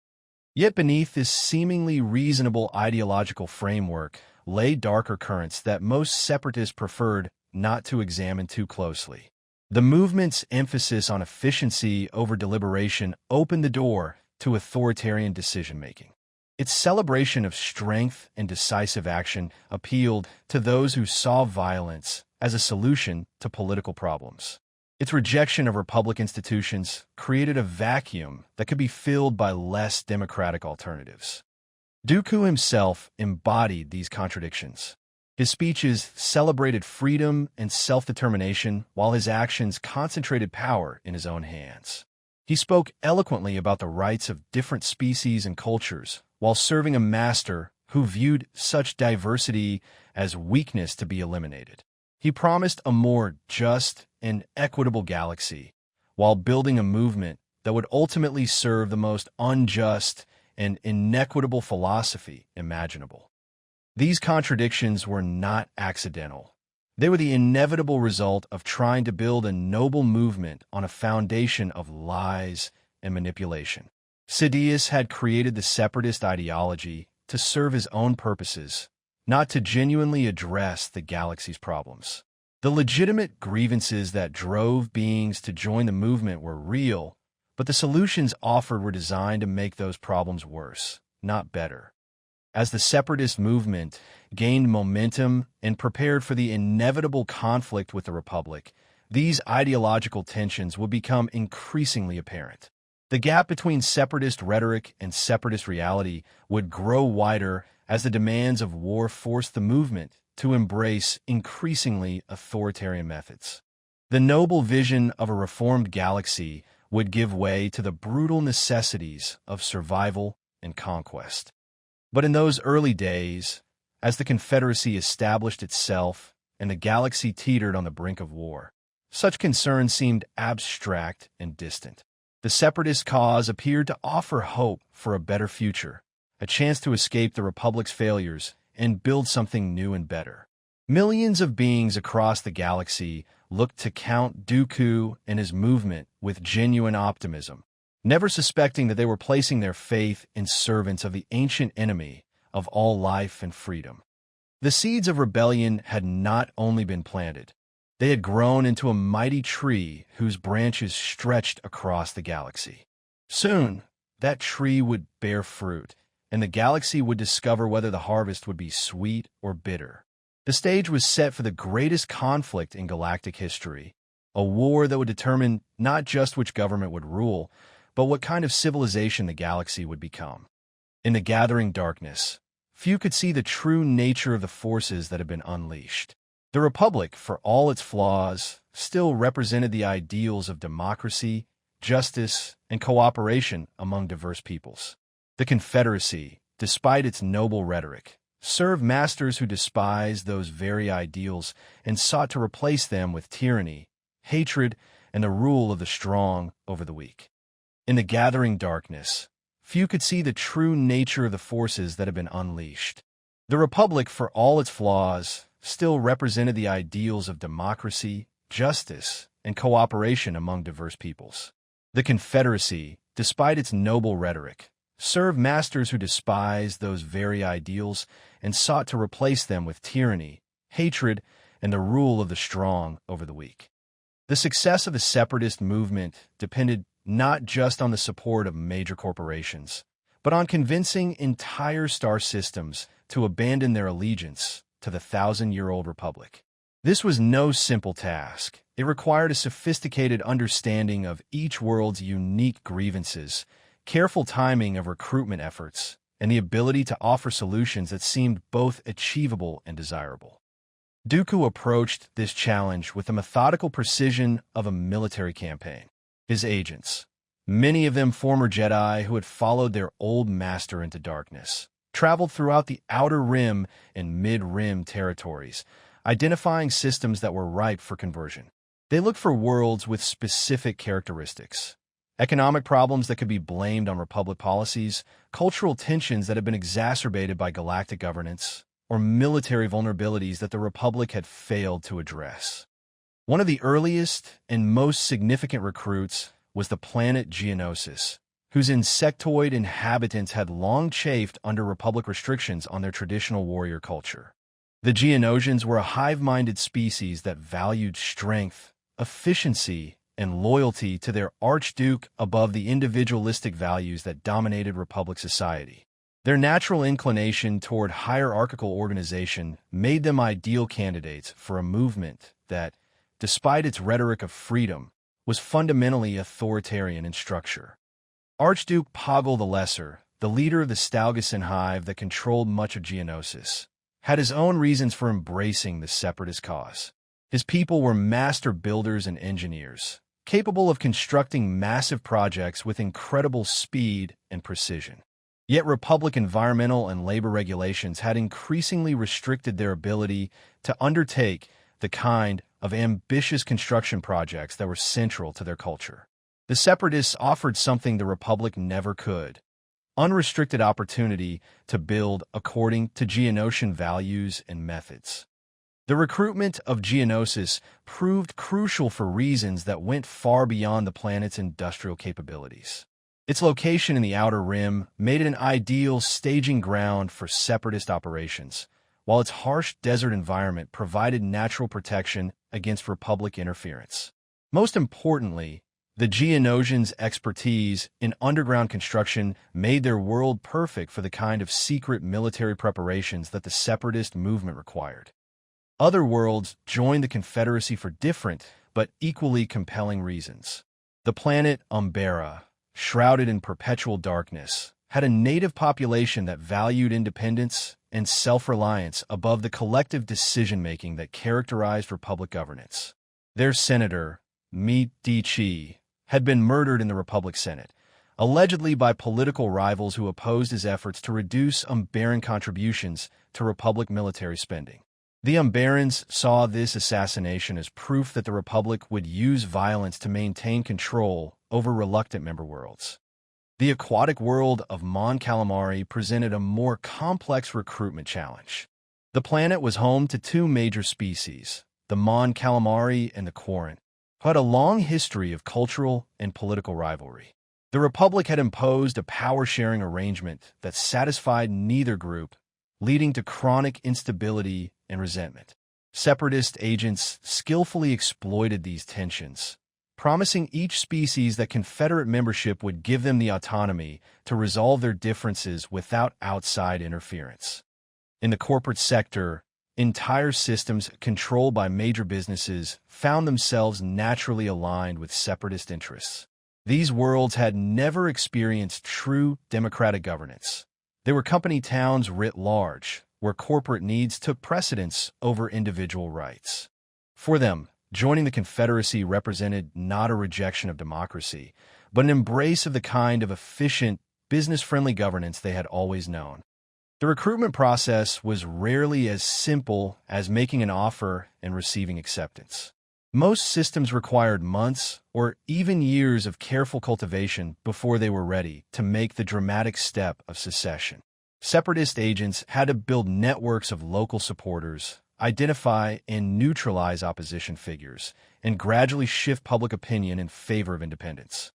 Yet beneath this seemingly reasonable ideological framework lay darker currents that most separatists preferred not to examine too closely. The movement's emphasis on efficiency over deliberation opened the door to authoritarian decision-making. Its celebration of strength and decisive action appealed to those who saw violence as a solution to political problems. Its rejection of republic institutions created a vacuum that could be filled by less democratic alternatives. Dooku himself embodied these contradictions. His speeches celebrated freedom and self-determination, while his actions concentrated power in his own hands. He spoke eloquently about the rights of different species and cultures, while serving a master who viewed such diversity as weakness to be eliminated. He promised a more just and equitable galaxy, while building a movement that would ultimately serve the most unjust and inequitable philosophy imaginable. These contradictions were not accidental. They were the inevitable result of trying to build a noble movement on a foundation of lies and manipulation. Sidious had created the separatist ideology to serve his own purposes, not to genuinely address the galaxy's problems. The legitimate grievances that drove beings to join the movement were real, but the solutions offered were designed to make those problems worse, not better. As the separatist movement gained momentum and prepared for the inevitable conflict with the Republic, these ideological tensions would become increasingly apparent. The gap between separatist rhetoric and separatist reality would grow wider as the demands of war forced the movement to embrace increasingly authoritarian methods. The noble vision of a reformed galaxy would give way to the brutal necessities of survival and conquest. But in those early days, as the Confederacy established itself and the galaxy teetered on the brink of war, such concerns seemed abstract and distant. The separatist cause appeared to offer hope for a better future, a chance to escape the Republic's failures and build something new and better. Millions of beings across the galaxy looked to Count Dooku and his movement with genuine optimism, never suspecting that they were placing their faith in servants of the ancient enemy of all life and freedom. The seeds of rebellion had not only been planted, they had grown into a mighty tree whose branches stretched across the galaxy. Soon, that tree would bear fruit, and the galaxy would discover whether the harvest would be sweet or bitter. The stage was set for the greatest conflict in galactic history, a war that would determine not just which government would rule, but what kind of civilization the galaxy would become. In the gathering darkness, few could see the true nature of the forces that had been unleashed. The Republic, for all its flaws, still represented the ideals of democracy, justice, and cooperation among diverse peoples. The Confederacy, despite its noble rhetoric, served masters who despised those very ideals and sought to replace them with tyranny, hatred, and the rule of the strong over the weak. In the gathering darkness, few could see the true nature of the forces that had been unleashed. The Republic, for all its flaws, still represented the ideals of democracy, justice, and cooperation among diverse peoples. The Confederacy, despite its noble rhetoric, served masters who despised those very ideals and sought to replace them with tyranny, hatred, and the rule of the strong over the weak. The success of the separatist movement depended not just on the support of major corporations, but on convincing entire star systems to abandon their allegiance to the 1,000-year-old Republic. This was no simple task. It required a sophisticated understanding of each world's unique grievances, careful timing of recruitment efforts, and the ability to offer solutions that seemed both achievable and desirable. Dooku approached this challenge with the methodical precision of a military campaign. His agents, many of them former Jedi who had followed their old master into darkness, traveled throughout the Outer Rim and Mid-Rim territories, identifying systems that were ripe for conversion. They looked for worlds with specific characteristics, economic problems that could be blamed on Republic policies, cultural tensions that had been exacerbated by galactic governance, or military vulnerabilities that the Republic had failed to address. One of the earliest and most significant recruits was the planet Geonosis, whose insectoid inhabitants had long chafed under Republic restrictions on their traditional warrior culture. The Geonosians were a hive-minded species that valued strength, efficiency, and loyalty to their archduke above the individualistic values that dominated Republic society. Their natural inclination toward hierarchical organization made them ideal candidates for a movement that, despite its rhetoric of freedom, was fundamentally authoritarian in structure. Archduke Poggle the Lesser, the leader of the Stalgusan hive that controlled much of Geonosis, had his own reasons for embracing the Separatist cause. His people were master builders and engineers, capable of constructing massive projects with incredible speed and precision. Yet Republic environmental and labor regulations had increasingly restricted their ability to undertake the kind of ambitious construction projects that were central to their culture. The Separatists offered something the Republic never could: unrestricted opportunity to build according to Geonosian values and methods. The recruitment of Geonosis proved crucial for reasons that went far beyond the planet's industrial capabilities. Its location in the Outer Rim made it an ideal staging ground for Separatist operations, while its harsh desert environment provided natural protection against Republic interference. Most importantly, the Geonosians' expertise in underground construction made their world perfect for the kind of secret military preparations that the Separatist movement required. Other worlds joined the Confederacy for different but equally compelling reasons. The planet Umbera, shrouded in perpetual darkness, had a native population that valued independence and self-reliance above the collective decision-making that characterized Republic governance. Their senator, Meet Chi, had been murdered in the Republic Senate, allegedly by political rivals who opposed his efforts to reduce Umbaran contributions to Republic military spending. The Umbarans saw this assassination as proof that the Republic would use violence to maintain control over reluctant member worlds. The aquatic world of Mon Calamari presented a more complex recruitment challenge. The planet was home to two major species, the Mon Calamari and the Corusont, who had a long history of cultural and political rivalry. The Republic had imposed a power-sharing arrangement that satisfied neither group, leading to chronic instability and resentment. Separatist agents skillfully exploited these tensions, promising each species that Confederate membership would give them the autonomy to resolve their differences without outside interference. In the corporate sector, entire systems controlled by major businesses found themselves naturally aligned with Separatist interests. These worlds had never experienced true democratic governance. They were company towns writ large, where corporate needs took precedence over individual rights. For them, joining the Confederacy represented not a rejection of democracy, but an embrace of the kind of efficient, business-friendly governance they had always known. The recruitment process was rarely as simple as making an offer and receiving acceptance. Most systems required months or even years of careful cultivation before they were ready to make the dramatic step of secession. Separatist agents had to build networks of local supporters, identify and neutralize opposition figures, and gradually shift public opinion in favor of independence.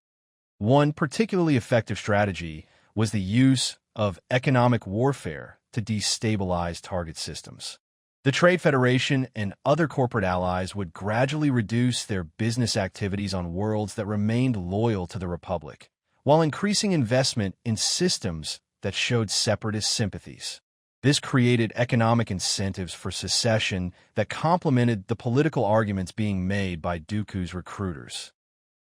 One particularly effective strategy was the use of economic warfare to destabilize target systems. The Trade Federation and other corporate allies would gradually reduce their business activities on worlds that remained loyal to the Republic, while increasing investment in systems that showed Separatist sympathies. This created economic incentives for secession that complemented the political arguments being made by Dooku's recruiters.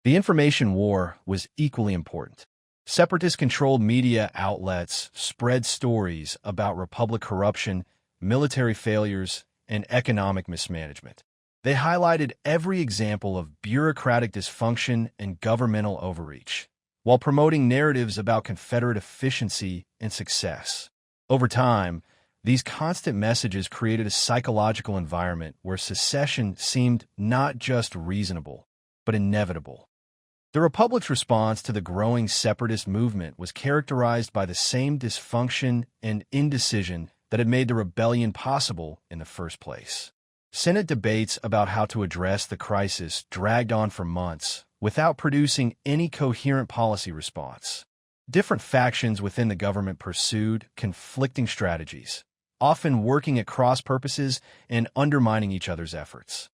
The information war was equally important. Separatist-controlled media outlets spread stories about Republic corruption, military failures, and economic mismanagement. They highlighted every example of bureaucratic dysfunction and governmental overreach, while promoting narratives about Confederate efficiency and success. Over time, these constant messages created a psychological environment where secession seemed not just reasonable, but inevitable. The Republic's response to the growing separatist movement was characterized by the same dysfunction and indecision that had made the rebellion possible in the first place. Senate debates about how to address the crisis dragged on for months without producing any coherent policy response. Different factions within the government pursued conflicting strategies, often working at cross purposes and undermining each other's efforts.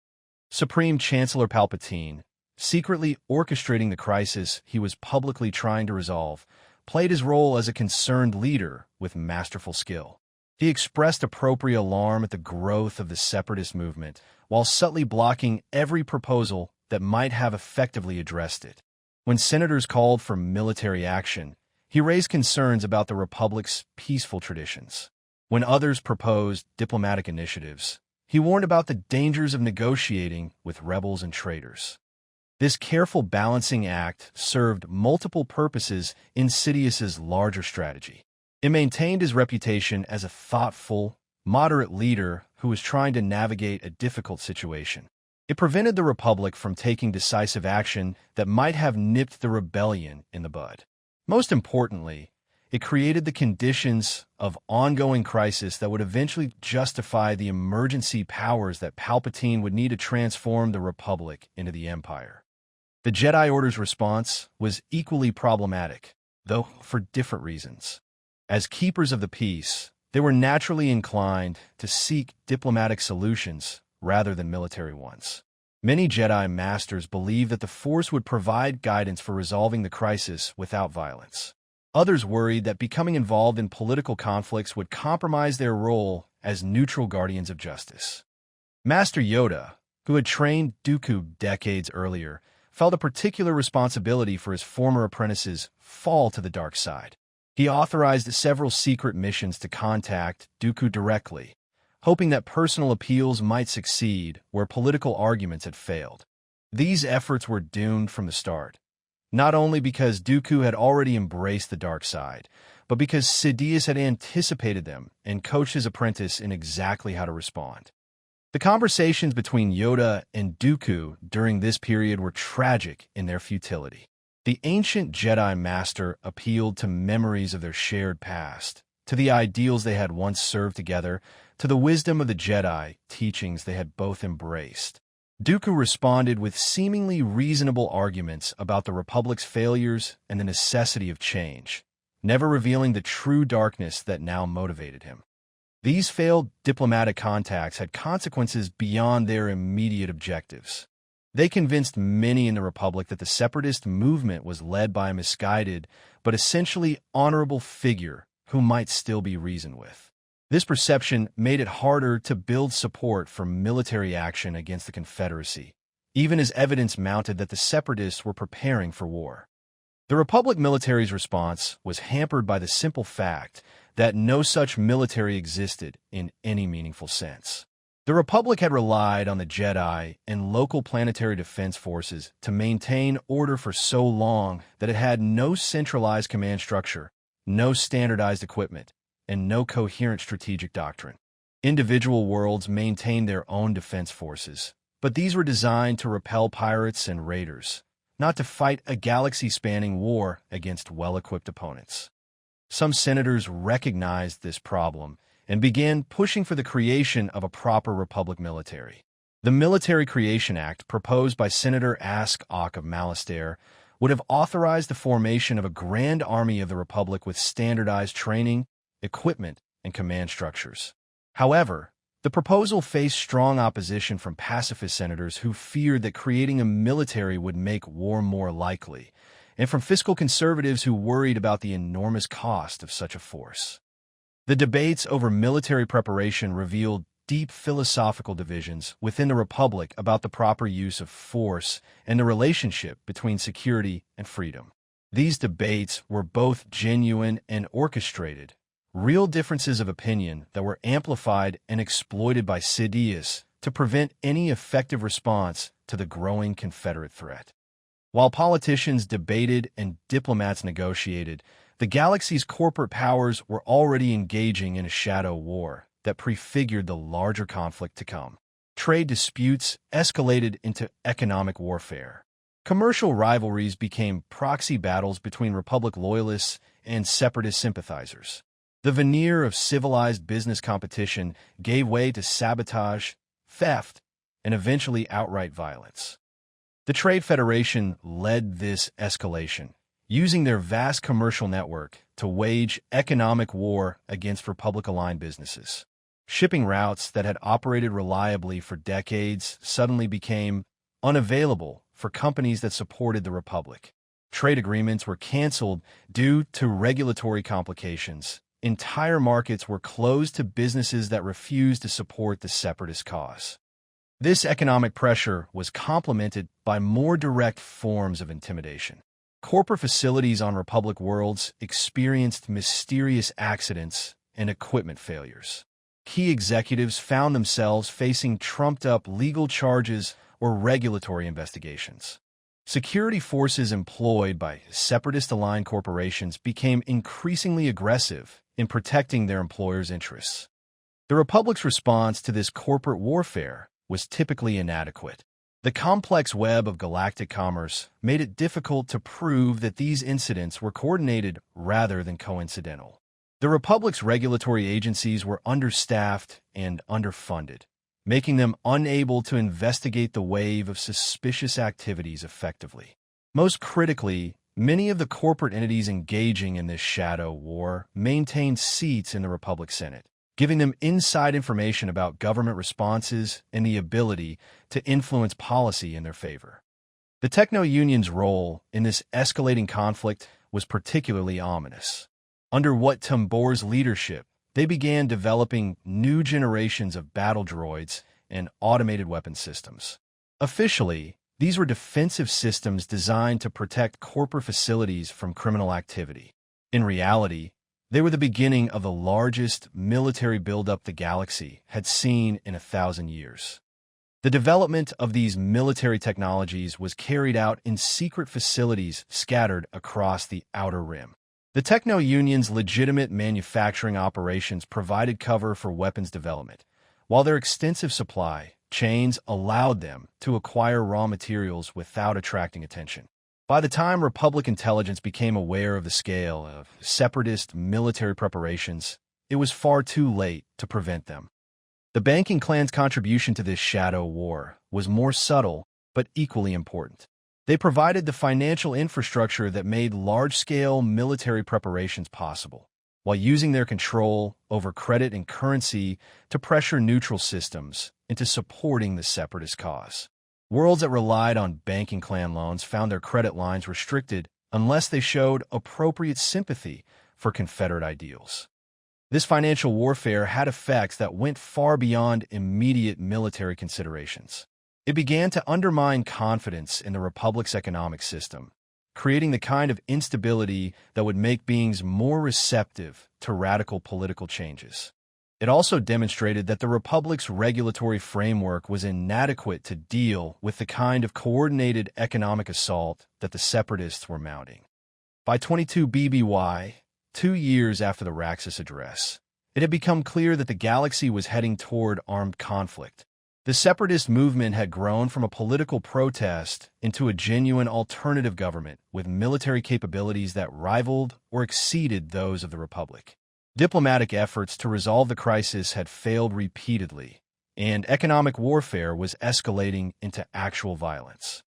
Supreme Chancellor Palpatine, secretly orchestrating the crisis he was publicly trying to resolve, played his role as a concerned leader with masterful skill. He expressed appropriate alarm at the growth of the separatist movement, while subtly blocking every proposal that might have effectively addressed it. When senators called for military action, he raised concerns about the Republic's peaceful traditions. When others proposed diplomatic initiatives, he warned about the dangers of negotiating with rebels and traitors. This careful balancing act served multiple purposes in Sidious's larger strategy. It maintained his reputation as a thoughtful, moderate leader who was trying to navigate a difficult situation. It prevented the Republic from taking decisive action that might have nipped the rebellion in the bud. Most importantly, it created the conditions of ongoing crisis that would eventually justify the emergency powers that Palpatine would need to transform the Republic into the Empire. The Jedi Order's response was equally problematic, though for different reasons. As keepers of the peace, they were naturally inclined to seek diplomatic solutions rather than military ones. Many Jedi Masters believed that the Force would provide guidance for resolving the crisis without violence. Others worried that becoming involved in political conflicts would compromise their role as neutral guardians of justice. Master Yoda, who had trained Dooku decades earlier, felt a particular responsibility for his former apprentice's fall to the dark side. He authorized several secret missions to contact Dooku directly, hoping that personal appeals might succeed where political arguments had failed. These efforts were doomed from the start, not only because Dooku had already embraced the dark side, but because Sidious had anticipated them and coached his apprentice in exactly how to respond. The conversations between Yoda and Dooku during this period were tragic in their futility. The ancient Jedi Master appealed to memories of their shared past, to the ideals they had once served together, to the wisdom of the Jedi teachings they had both embraced. Dooku responded with seemingly reasonable arguments about the Republic's failures and the necessity of change, never revealing the true darkness that now motivated him. These failed diplomatic contacts had consequences beyond their immediate objectives. They convinced many in the Republic that the Separatist movement was led by a misguided, but essentially honorable figure who might still be reasoned with. This perception made it harder to build support for military action against the Confederacy, even as evidence mounted that the Separatists were preparing for war. The Republic military's response was hampered by the simple fact that no such military existed in any meaningful sense. The Republic had relied on the Jedi and local planetary defense forces to maintain order for so long that it had no centralized command structure, no standardized equipment, and no coherent strategic doctrine. Individual worlds maintained their own defense forces, but these were designed to repel pirates and raiders, not to fight a galaxy-spanning war against well-equipped opponents. Some senators recognized this problem and began pushing for the creation of a proper Republic military. The Military Creation Act, proposed by Senator Ask-Ok of Malastare, would have authorized the formation of a grand army of the Republic with standardized training, equipment, and command structures. However, the proposal faced strong opposition from pacifist senators who feared that creating a military would make war more likely, and from fiscal conservatives who worried about the enormous cost of such a force. The debates over military preparation revealed deep philosophical divisions within the Republic about the proper use of force and the relationship between security and freedom. These debates were both genuine and orchestrated, real differences of opinion that were amplified and exploited by Sidious to prevent any effective response to the growing Confederate threat. While politicians debated and diplomats negotiated, the galaxy's corporate powers were already engaging in a shadow war that prefigured the larger conflict to come. Trade disputes escalated into economic warfare. Commercial rivalries became proxy battles between Republic loyalists and Separatist sympathizers. The veneer of civilized business competition gave way to sabotage, theft, and eventually outright violence. The Trade Federation led this escalation, using their vast commercial network to wage economic war against Republic-aligned businesses. Shipping routes that had operated reliably for decades suddenly became unavailable for companies that supported the Republic. Trade agreements were canceled due to regulatory complications. Entire markets were closed to businesses that refused to support the Separatist cause. This economic pressure was complemented by more direct forms of intimidation. Corporate facilities on Republic worlds experienced mysterious accidents and equipment failures. Key executives found themselves facing trumped-up legal charges or regulatory investigations. Security forces employed by Separatist-aligned corporations became increasingly aggressive in protecting their employers' interests. The Republic's response to this corporate warfare was typically inadequate. The complex web of galactic commerce made it difficult to prove that these incidents were coordinated rather than coincidental. The Republic's regulatory agencies were understaffed and underfunded, making them unable to investigate the wave of suspicious activities effectively. Most critically, many of the corporate entities engaging in this shadow war maintained seats in the Republic Senate, giving them inside information about government responses and the ability to influence policy in their favor. The Techno-Union's role in this escalating conflict was particularly ominous. Under Wat Tambor's leadership, they began developing new generations of battle droids and automated weapon systems. Officially, these were defensive systems designed to protect corporate facilities from criminal activity. In reality, they were the beginning of the largest military buildup the galaxy had seen in 1,000 years. The development of these military technologies was carried out in secret facilities scattered across the Outer Rim. The Techno-Union's legitimate manufacturing operations provided cover for weapons development, while their extensive supply chains allowed them to acquire raw materials without attracting attention. By the time Republic intelligence became aware of the scale of Separatist military preparations, it was far too late to prevent them. The banking clan's contribution to this shadow war was more subtle but equally important. They provided the financial infrastructure that made large-scale military preparations possible, while using their control over credit and currency to pressure neutral systems into supporting the Separatist cause. Worlds that relied on banking clan loans found their credit lines restricted unless they showed appropriate sympathy for Confederate ideals. This financial warfare had effects that went far beyond immediate military considerations. It began to undermine confidence in the Republic's economic system, creating the kind of instability that would make beings more receptive to radical political changes. It also demonstrated that the Republic's regulatory framework was inadequate to deal with the kind of coordinated economic assault that the Separatists were mounting. By 22 BBY, 2 years after the Raxus Address, it had become clear that the galaxy was heading toward armed conflict. The Separatist movement had grown from a political protest into a genuine alternative government with military capabilities that rivaled or exceeded those of the Republic. Diplomatic efforts to resolve the crisis had failed repeatedly, and economic warfare was escalating into actual violence.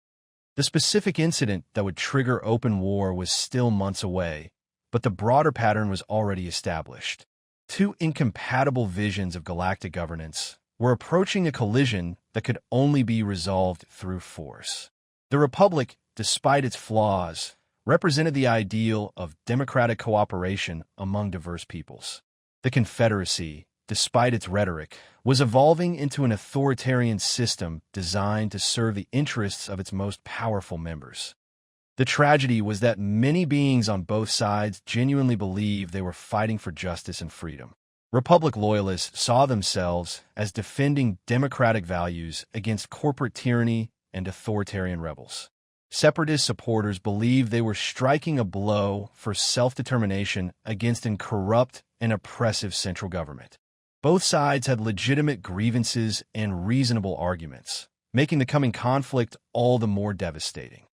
The specific incident that would trigger open war was still months away, but the broader pattern was already established. Two incompatible visions of galactic governance were approaching a collision that could only be resolved through force. The Republic, despite its flaws, represented the ideal of democratic cooperation among diverse peoples. The Confederacy, despite its rhetoric, was evolving into an authoritarian system designed to serve the interests of its most powerful members. The tragedy was that many beings on both sides genuinely believed they were fighting for justice and freedom. Republic loyalists saw themselves as defending democratic values against corporate tyranny and authoritarian rebels. Separatist supporters believed they were striking a blow for self-determination against a corrupt and oppressive central government. Both sides had legitimate grievances and reasonable arguments, making the coming conflict all the more devastating.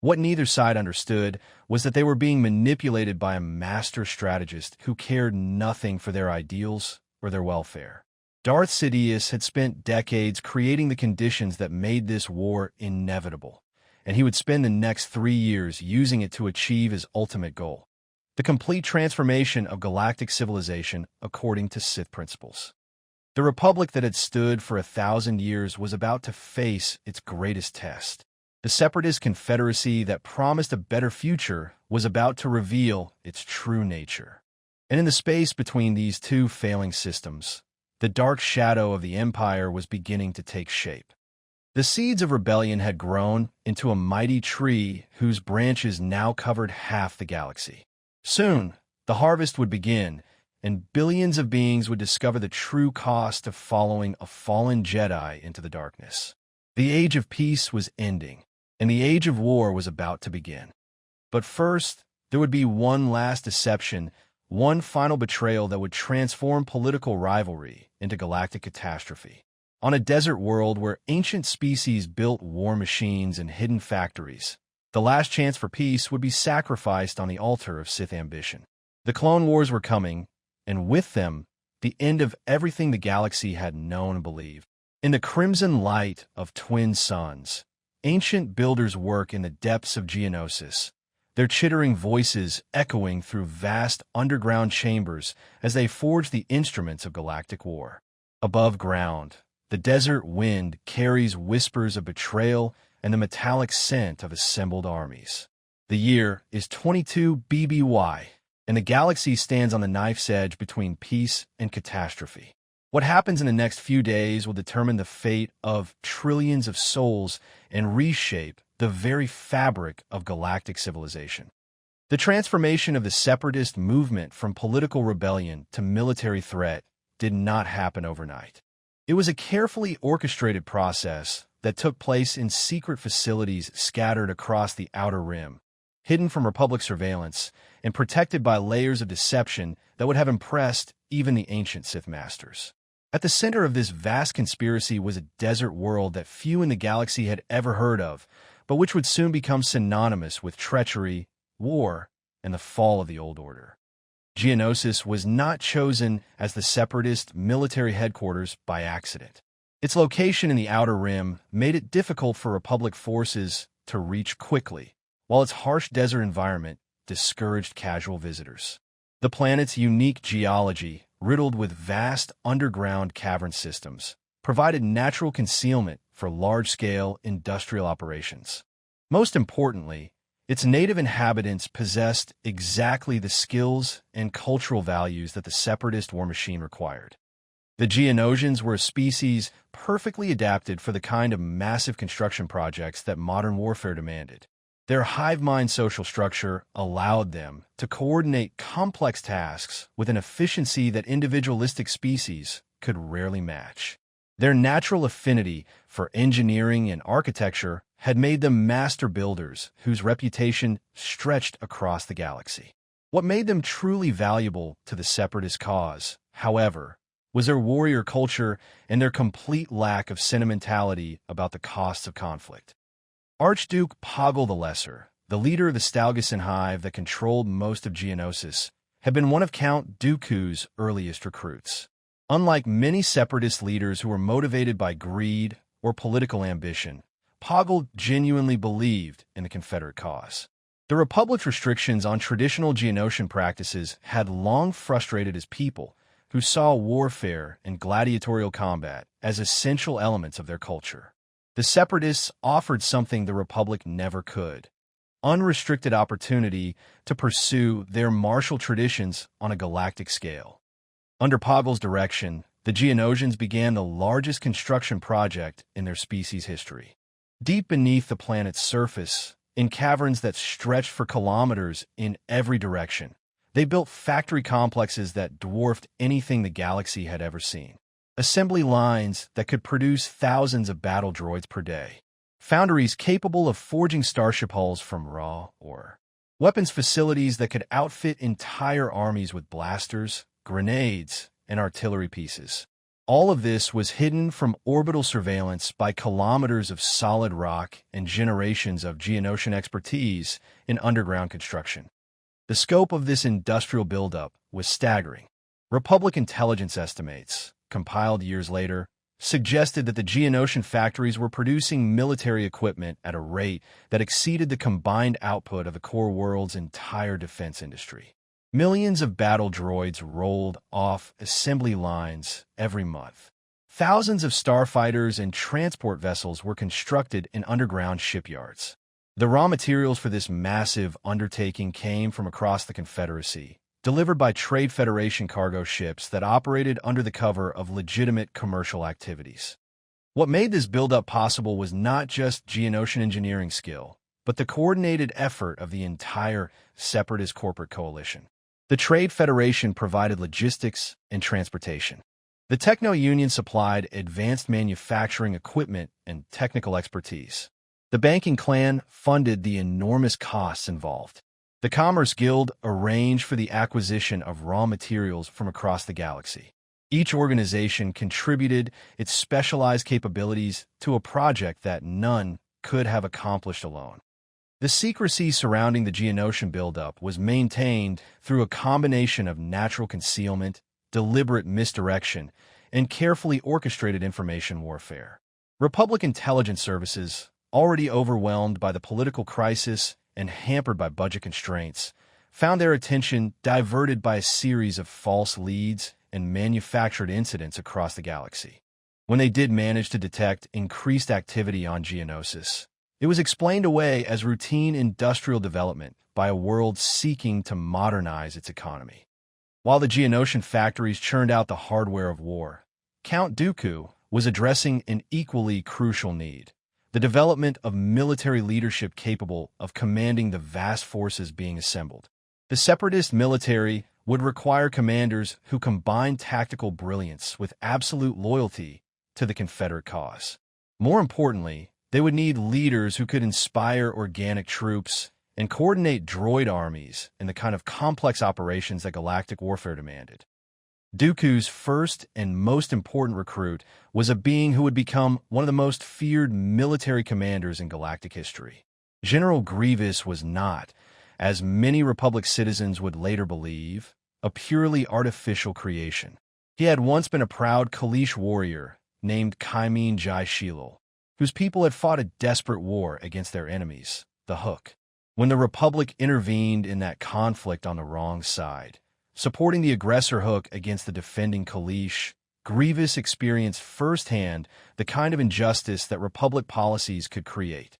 What neither side understood was that they were being manipulated by a master strategist who cared nothing for their ideals or their welfare. Darth Sidious had spent decades creating the conditions that made this war inevitable, and he would spend the next 3 years using it to achieve his ultimate goal: the complete transformation of galactic civilization according to Sith principles. The Republic that had stood for 1,000 years was about to face its greatest test. The Separatist Confederacy that promised a better future was about to reveal its true nature. And in the space between these two failing systems, the dark shadow of the Empire was beginning to take shape. The seeds of rebellion had grown into a mighty tree whose branches now covered half the galaxy. Soon, the harvest would begin, and billions of beings would discover the true cost of following a fallen Jedi into the darkness. The Age of Peace was ending, and the Age of War was about to begin. But first, there would be one last deception, one final betrayal that would transform political rivalry into galactic catastrophe. On a desert world where ancient species built war machines and hidden factories, the last chance for peace would be sacrificed on the altar of Sith ambition. The Clone Wars were coming, and with them, the end of everything the galaxy had known and believed. In the crimson light of twin suns, ancient builders work in the depths of Geonosis, their chittering voices echoing through vast underground chambers as they forge the instruments of galactic war. Above ground, the desert wind carries whispers of betrayal and the metallic scent of assembled armies. The year is 22 BBY, and the galaxy stands on the knife's edge between peace and catastrophe. What happens in the next few days will determine the fate of trillions of souls and reshape the very fabric of galactic civilization. The transformation of the separatist movement from political rebellion to military threat did not happen overnight. It was a carefully orchestrated process that took place in secret facilities scattered across the Outer Rim, hidden from Republic surveillance and protected by layers of deception that would have impressed even the ancient Sith Masters. At the center of this vast conspiracy was a desert world that few in the galaxy had ever heard of, but which would soon become synonymous with treachery, war, and the fall of the Old Order. Geonosis was not chosen as the Separatist military headquarters by accident. Its location in the Outer Rim made it difficult for Republic forces to reach quickly, while its harsh desert environment discouraged casual visitors. The planet's unique geology, riddled with vast underground cavern systems, provided natural concealment for large-scale industrial operations. Most importantly, its native inhabitants possessed exactly the skills and cultural values that the Separatist war machine required. The Geonosians were a species perfectly adapted for the kind of massive construction projects that modern warfare demanded. Their hive-mind social structure allowed them to coordinate complex tasks with an efficiency that individualistic species could rarely match. Their natural affinity for engineering and architecture had made them master builders whose reputation stretched across the galaxy. What made them truly valuable to the Separatist cause, however, was their warrior culture and their complete lack of sentimentality about the costs of conflict. Archduke Poggle the Lesser, the leader of the Stalgusan hive that controlled most of Geonosis, had been one of Count Dooku's earliest recruits. Unlike many Separatist leaders who were motivated by greed or political ambition, Poggle genuinely believed in the Confederate cause. The Republic's restrictions on traditional Geonosian practices had long frustrated his people, who saw warfare and gladiatorial combat as essential elements of their culture. The Separatists offered something the Republic never could: unrestricted opportunity to pursue their martial traditions on a galactic scale. Under Poggle's direction, the Geonosians began the largest construction project in their species' history. Deep beneath the planet's surface, in caverns that stretched for kilometers in every direction, they built factory complexes that dwarfed anything the galaxy had ever seen. Assembly lines that could produce thousands of battle droids per day. Foundries capable of forging starship hulls from raw ore. Weapons facilities that could outfit entire armies with blasters, grenades, and artillery pieces. All of this was hidden from orbital surveillance by kilometers of solid rock and generations of Geonosian expertise in underground construction. The scope of this industrial buildup was staggering. Republic intelligence estimates, compiled years later, suggested that the Geonosian factories were producing military equipment at a rate that exceeded the combined output of the core world's entire defense industry. Millions of battle droids rolled off assembly lines every month. Thousands of starfighters and transport vessels were constructed in underground shipyards. The raw materials for this massive undertaking came from across the Confederacy, delivered by Trade Federation cargo ships that operated under the cover of legitimate commercial activities. What made this buildup possible was not just Geonosian engineering skill, but the coordinated effort of the entire Separatist corporate coalition. The Trade Federation provided logistics and transportation. The Techno-Union supplied advanced manufacturing equipment and technical expertise. The banking clan funded the enormous costs involved. The Commerce Guild arranged for the acquisition of raw materials from across the galaxy. Each organization contributed its specialized capabilities to a project that none could have accomplished alone. The secrecy surrounding the Geonosian buildup was maintained through a combination of natural concealment, deliberate misdirection, and carefully orchestrated information warfare. Republic intelligence services, already overwhelmed by the political crisis and hampered by budget constraints, found their attention diverted by a series of false leads and manufactured incidents across the galaxy. When they did manage to detect increased activity on Geonosis, it was explained away as routine industrial development by a world seeking to modernize its economy. While the Geonosian factories churned out the hardware of war, Count Dooku was addressing an equally crucial need: the development of military leadership capable of commanding the vast forces being assembled. The Separatist military would require commanders who combined tactical brilliance with absolute loyalty to the Confederate cause. More importantly, they would need leaders who could inspire organic troops and coordinate droid armies in the kind of complex operations that galactic warfare demanded. Dooku's first and most important recruit was a being who would become one of the most feared military commanders in galactic history. General Grievous was not, as many Republic citizens would later believe, a purely artificial creation. He had once been a proud Kaleesh warrior named Kaimin Jai Shilal, whose people had fought a desperate war against their enemies, the Hook. When the Republic intervened in that conflict on the wrong side, supporting the aggressor Hook against the defending Kaleesh, Grievous experienced firsthand the kind of injustice that Republic policies could create.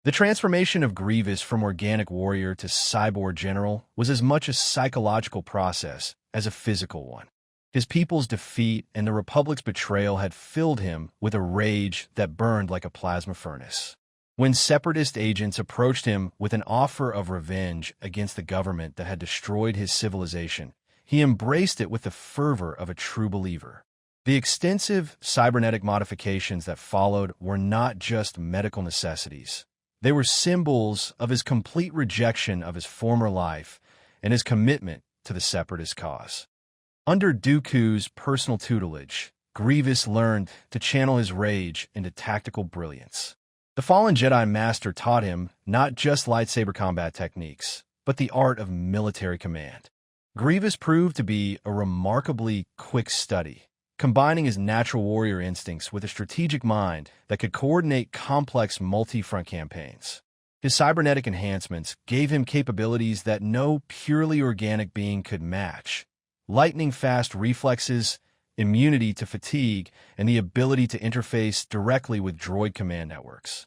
The transformation of Grievous from organic warrior to cyborg general was as much a psychological process as a physical one. His people's defeat and the Republic's betrayal had filled him with a rage that burned like a plasma furnace. When Separatist agents approached him with an offer of revenge against the government that had destroyed his civilization, he embraced it with the fervor of a true believer. The extensive cybernetic modifications that followed were not just medical necessities. They were symbols of his complete rejection of his former life and his commitment to the Separatist cause. Under Dooku's personal tutelage, Grievous learned to channel his rage into tactical brilliance. The fallen Jedi Master taught him not just lightsaber combat techniques, but the art of military command. Grievous proved to be a remarkably quick study, combining his natural warrior instincts with a strategic mind that could coordinate complex multi-front campaigns. His cybernetic enhancements gave him capabilities that no purely organic being could match: lightning-fast reflexes, immunity to fatigue, and the ability to interface directly with droid command networks.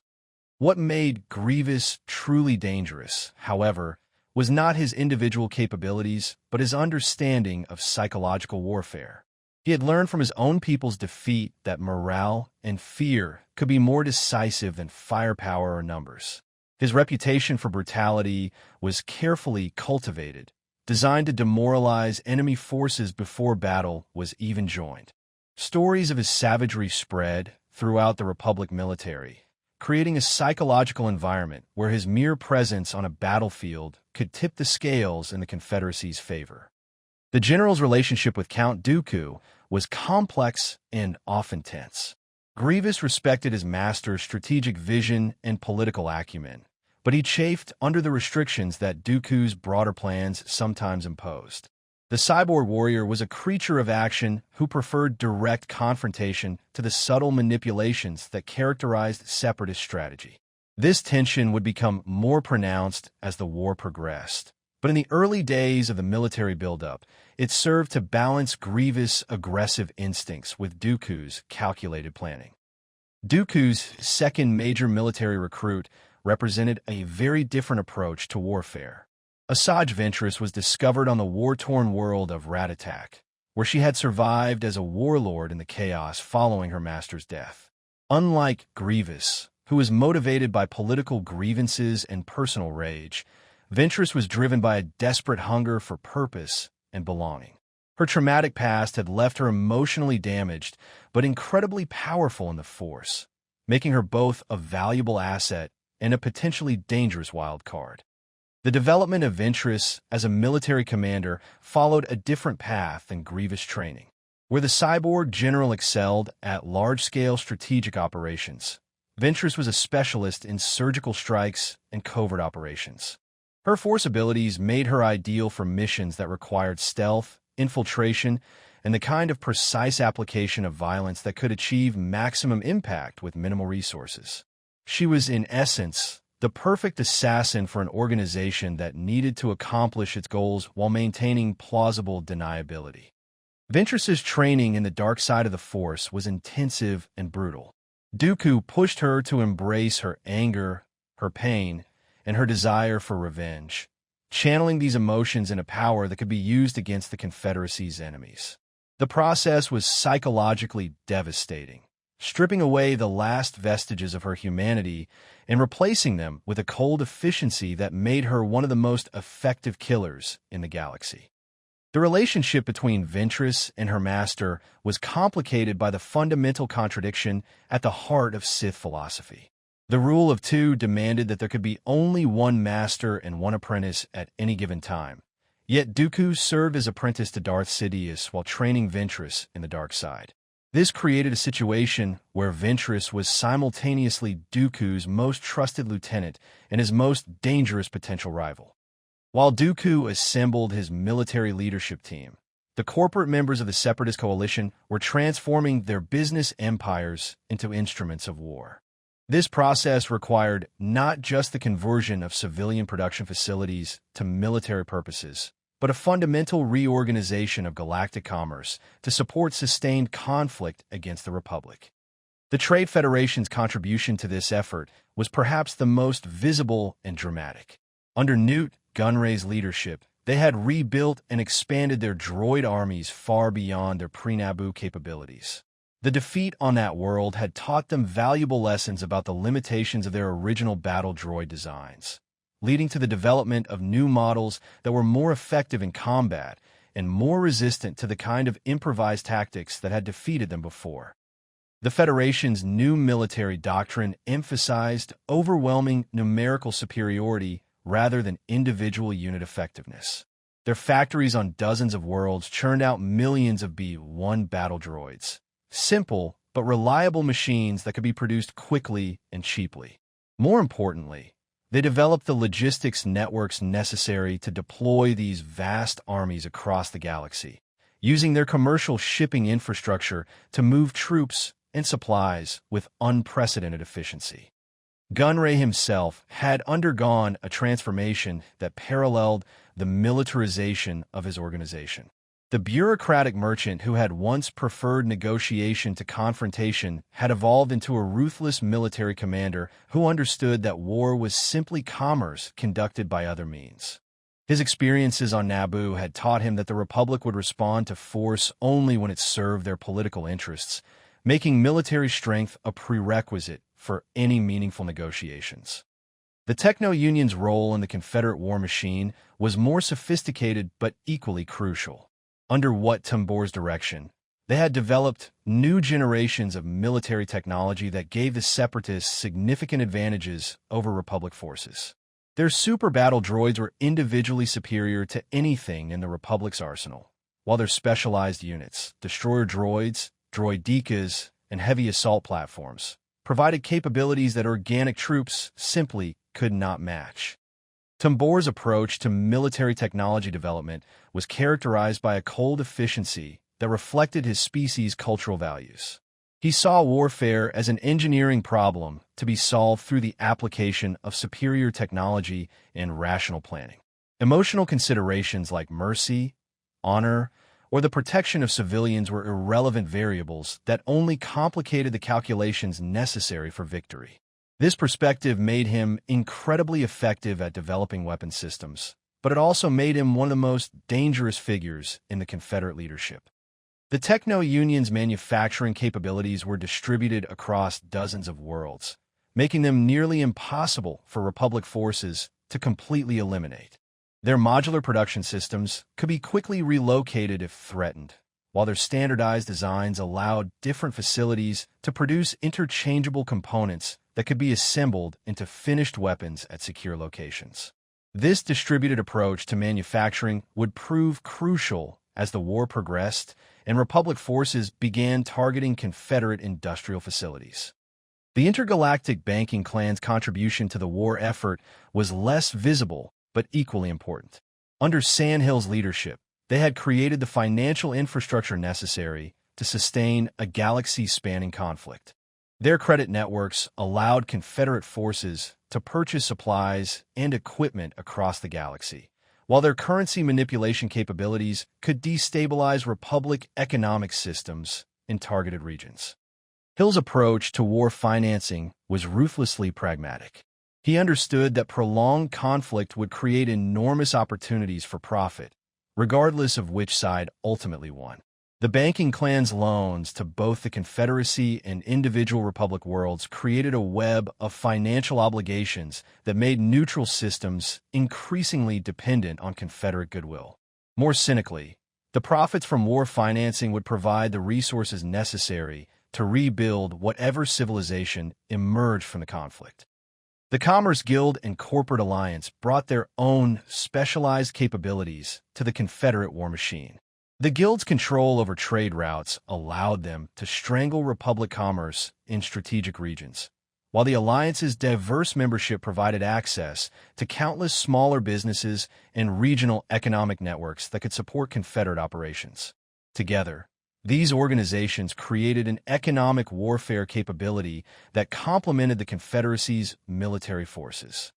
What made Grievous truly dangerous, however, was not his individual capabilities, but his understanding of psychological warfare. He had learned from his own people's defeat that morale and fear could be more decisive than firepower or numbers. His reputation for brutality was carefully cultivated, designed to demoralize enemy forces before battle was even joined. Stories of his savagery spread throughout the Republic military, creating a psychological environment where his mere presence on a battlefield could tip the scales in the Confederacy's favor. The general's relationship with Count Dooku was complex and often tense. Grievous respected his master's strategic vision and political acumen, but he chafed under the restrictions that Dooku's broader plans sometimes imposed. The cyborg warrior was a creature of action who preferred direct confrontation to the subtle manipulations that characterized Separatist strategy. This tension would become more pronounced as the war progressed. But in the early days of the military buildup, it served to balance Grievous' aggressive instincts with Dooku's calculated planning. Dooku's second major military recruit represented a very different approach to warfare. Asajj Ventress was discovered on the war-torn world of Ratatak, where she had survived as a warlord in the chaos following her master's death. Unlike Grievous, who was motivated by political grievances and personal rage, Ventress was driven by a desperate hunger for purpose and belonging. Her traumatic past had left her emotionally damaged, but incredibly powerful in the Force, making her both a valuable asset and a potentially dangerous wild card. The development of Ventress as a military commander followed a different path than Grievous training, where the cyborg general excelled at large-scale strategic operations. Ventress was a specialist in surgical strikes and covert operations. Her Force abilities made her ideal for missions that required stealth, infiltration, and the kind of precise application of violence that could achieve maximum impact with minimal resources. She was, in essence, the perfect assassin for an organization that needed to accomplish its goals while maintaining plausible deniability. Ventress's training in the dark side of the Force was intensive and brutal. Dooku pushed her to embrace her anger, her pain, and her desire for revenge, channeling these emotions in a power that could be used against the Confederacy's enemies. The process was psychologically devastating, stripping away the last vestiges of her humanity and replacing them with a cold efficiency that made her one of the most effective killers in the galaxy. The relationship between Ventress and her master was complicated by the fundamental contradiction at the heart of Sith philosophy. The rule of two demanded that there could be only one master and one apprentice at any given time. Yet Dooku served as apprentice to Darth Sidious while training Ventress in the dark side. This created a situation where Ventress was simultaneously Dooku's most trusted lieutenant and his most dangerous potential rival. While Dooku assembled his military leadership team, the corporate members of the Separatist coalition were transforming their business empires into instruments of war. This process required not just the conversion of civilian production facilities to military purposes, but a fundamental reorganization of galactic commerce to support sustained conflict against the Republic. The Trade Federation's contribution to this effort was perhaps the most visible and dramatic. Under Newt Gunray's leadership, they had rebuilt and expanded their droid armies far beyond their pre-Naboo capabilities. The defeat on that world had taught them valuable lessons about the limitations of their original battle droid designs, leading to the development of new models that were more effective in combat and more resistant to the kind of improvised tactics that had defeated them before. The Federation's new military doctrine emphasized overwhelming numerical superiority rather than individual unit effectiveness. Their factories on dozens of worlds churned out millions of B-1 battle droids, simple but reliable machines that could be produced quickly and cheaply. More importantly, they developed the logistics networks necessary to deploy these vast armies across the galaxy, using their commercial shipping infrastructure to move troops and supplies with unprecedented efficiency. Gunray himself had undergone a transformation that paralleled the militarization of his organization. The bureaucratic merchant who had once preferred negotiation to confrontation had evolved into a ruthless military commander who understood that war was simply commerce conducted by other means. His experiences on Naboo had taught him that the Republic would respond to force only when it served their political interests, making military strength a prerequisite for any meaningful negotiations. The Techno-Union's role in the Confederate war machine was more sophisticated but equally crucial. Under Wat Tambor's direction, they had developed new generations of military technology that gave the Separatists significant advantages over Republic forces. Their super battle droids were individually superior to anything in the Republic's arsenal, while their specialized units, destroyer droids, droidekas, and heavy assault platforms, provided capabilities that organic troops simply could not match. Tambor's approach to military technology development was characterized by a cold efficiency that reflected his species' cultural values. He saw warfare as an engineering problem to be solved through the application of superior technology and rational planning. Emotional considerations like mercy, honor, or the protection of civilians were irrelevant variables that only complicated the calculations necessary for victory. This perspective made him incredibly effective at developing weapon systems, but it also made him one of the most dangerous figures in the Confederate leadership. The Techno-Union's manufacturing capabilities were distributed across dozens of worlds, making them nearly impossible for Republic forces to completely eliminate. Their modular production systems could be quickly relocated if threatened, while their standardized designs allowed different facilities to produce interchangeable components that could be assembled into finished weapons at secure locations. This distributed approach to manufacturing would prove crucial as the war progressed and Republic forces began targeting Confederate industrial facilities. The intergalactic banking clan's contribution to the war effort was less visible but equally important. Under Sandhill's leadership, they had created the financial infrastructure necessary to sustain a galaxy-spanning conflict. Their credit networks allowed Confederate forces to purchase supplies and equipment across the galaxy, while their currency manipulation capabilities could destabilize Republic economic systems in targeted regions. Hill's approach to war financing was ruthlessly pragmatic. He understood that prolonged conflict would create enormous opportunities for profit, regardless of which side ultimately won. The banking clan's loans to both the Confederacy and individual Republic worlds created a web of financial obligations that made neutral systems increasingly dependent on Confederate goodwill. More cynically, the profits from war financing would provide the resources necessary to rebuild whatever civilization emerged from the conflict. The Commerce Guild and Corporate Alliance brought their own specialized capabilities to the Confederate war machine. The Guild's control over trade routes allowed them to strangle Republic commerce in strategic regions, while the Alliance's diverse membership provided access to countless smaller businesses and regional economic networks that could support Confederate operations. Together, these organizations created an economic warfare capability that complemented the Confederacy's military forces.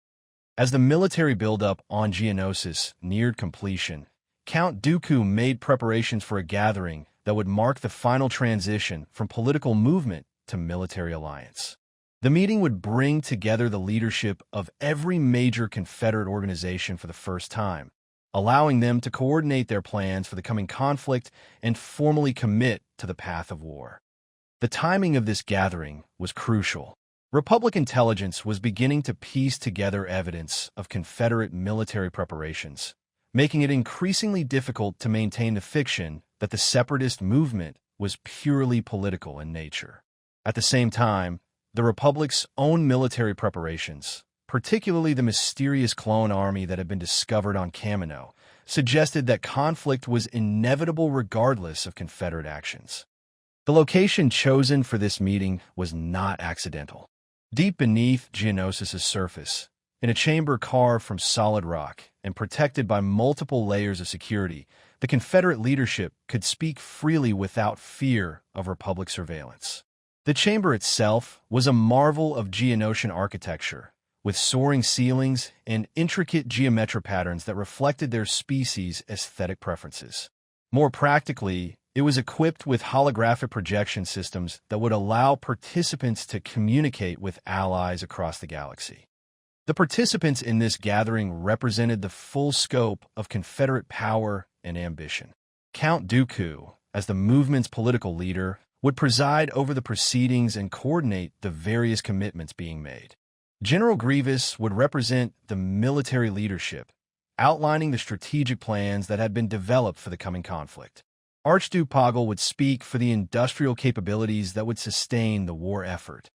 As the military buildup on Geonosis neared completion, Count Dooku made preparations for a gathering that would mark the final transition from political movement to military alliance. The meeting would bring together the leadership of every major Confederate organization for the first time, allowing them to coordinate their plans for the coming conflict and formally commit to the path of war. The timing of this gathering was crucial. Republic intelligence was beginning to piece together evidence of Confederate military preparations, making it increasingly difficult to maintain the fiction that the Separatist movement was purely political in nature. At the same time, the Republic's own military preparations, particularly the mysterious clone army that had been discovered on Kamino, suggested that conflict was inevitable regardless of Confederate actions. The location chosen for this meeting was not accidental. Deep beneath Geonosis' surface, in a chamber carved from solid rock and protected by multiple layers of security, the Confederate leadership could speak freely without fear of Republic surveillance. The chamber itself was a marvel of Geonosian architecture, with soaring ceilings and intricate geometric patterns that reflected their species' aesthetic preferences. More practically, it was equipped with holographic projection systems that would allow participants to communicate with allies across the galaxy. The participants in this gathering represented the full scope of Confederate power and ambition. Count Dooku, as the movement's political leader, would preside over the proceedings and coordinate the various commitments being made. General Grievous would represent the military leadership, outlining the strategic plans that had been developed for the coming conflict. Archduke Poggle would speak for the industrial capabilities that would sustain the war effort.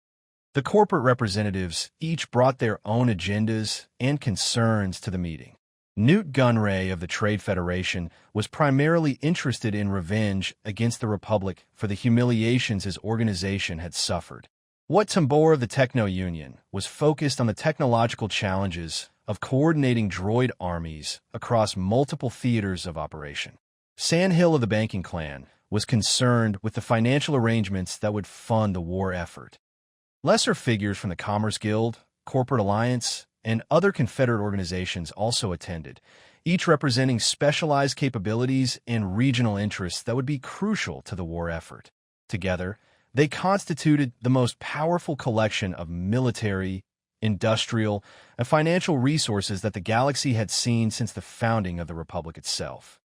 The corporate representatives each brought their own agendas and concerns to the meeting. Newt Gunray of the Trade Federation was primarily interested in revenge against the Republic for the humiliations his organization had suffered. Wat Tambor of the Techno-Union was focused on the technological challenges of coordinating droid armies across multiple theaters of operation. Sandhill of the banking clan was concerned with the financial arrangements that would fund the war effort. Lesser figures from the Commerce Guild, Corporate Alliance, and other Confederate organizations also attended, each representing specialized capabilities and regional interests that would be crucial to the war effort. Together, they constituted the most powerful collection of military, industrial, and financial resources that the galaxy had seen since the founding of the Republic itself.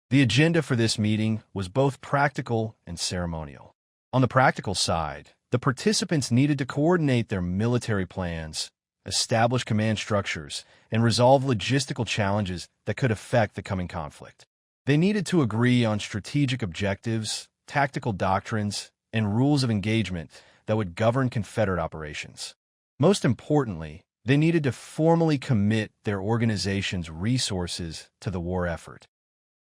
The agenda for this meeting was both practical and ceremonial. On the practical side, the participants needed to coordinate their military plans, establish command structures, and resolve logistical challenges that could affect the coming conflict. They needed to agree on strategic objectives, tactical doctrines, and rules of engagement that would govern Confederate operations. Most importantly, they needed to formally commit their organization's resources to the war effort.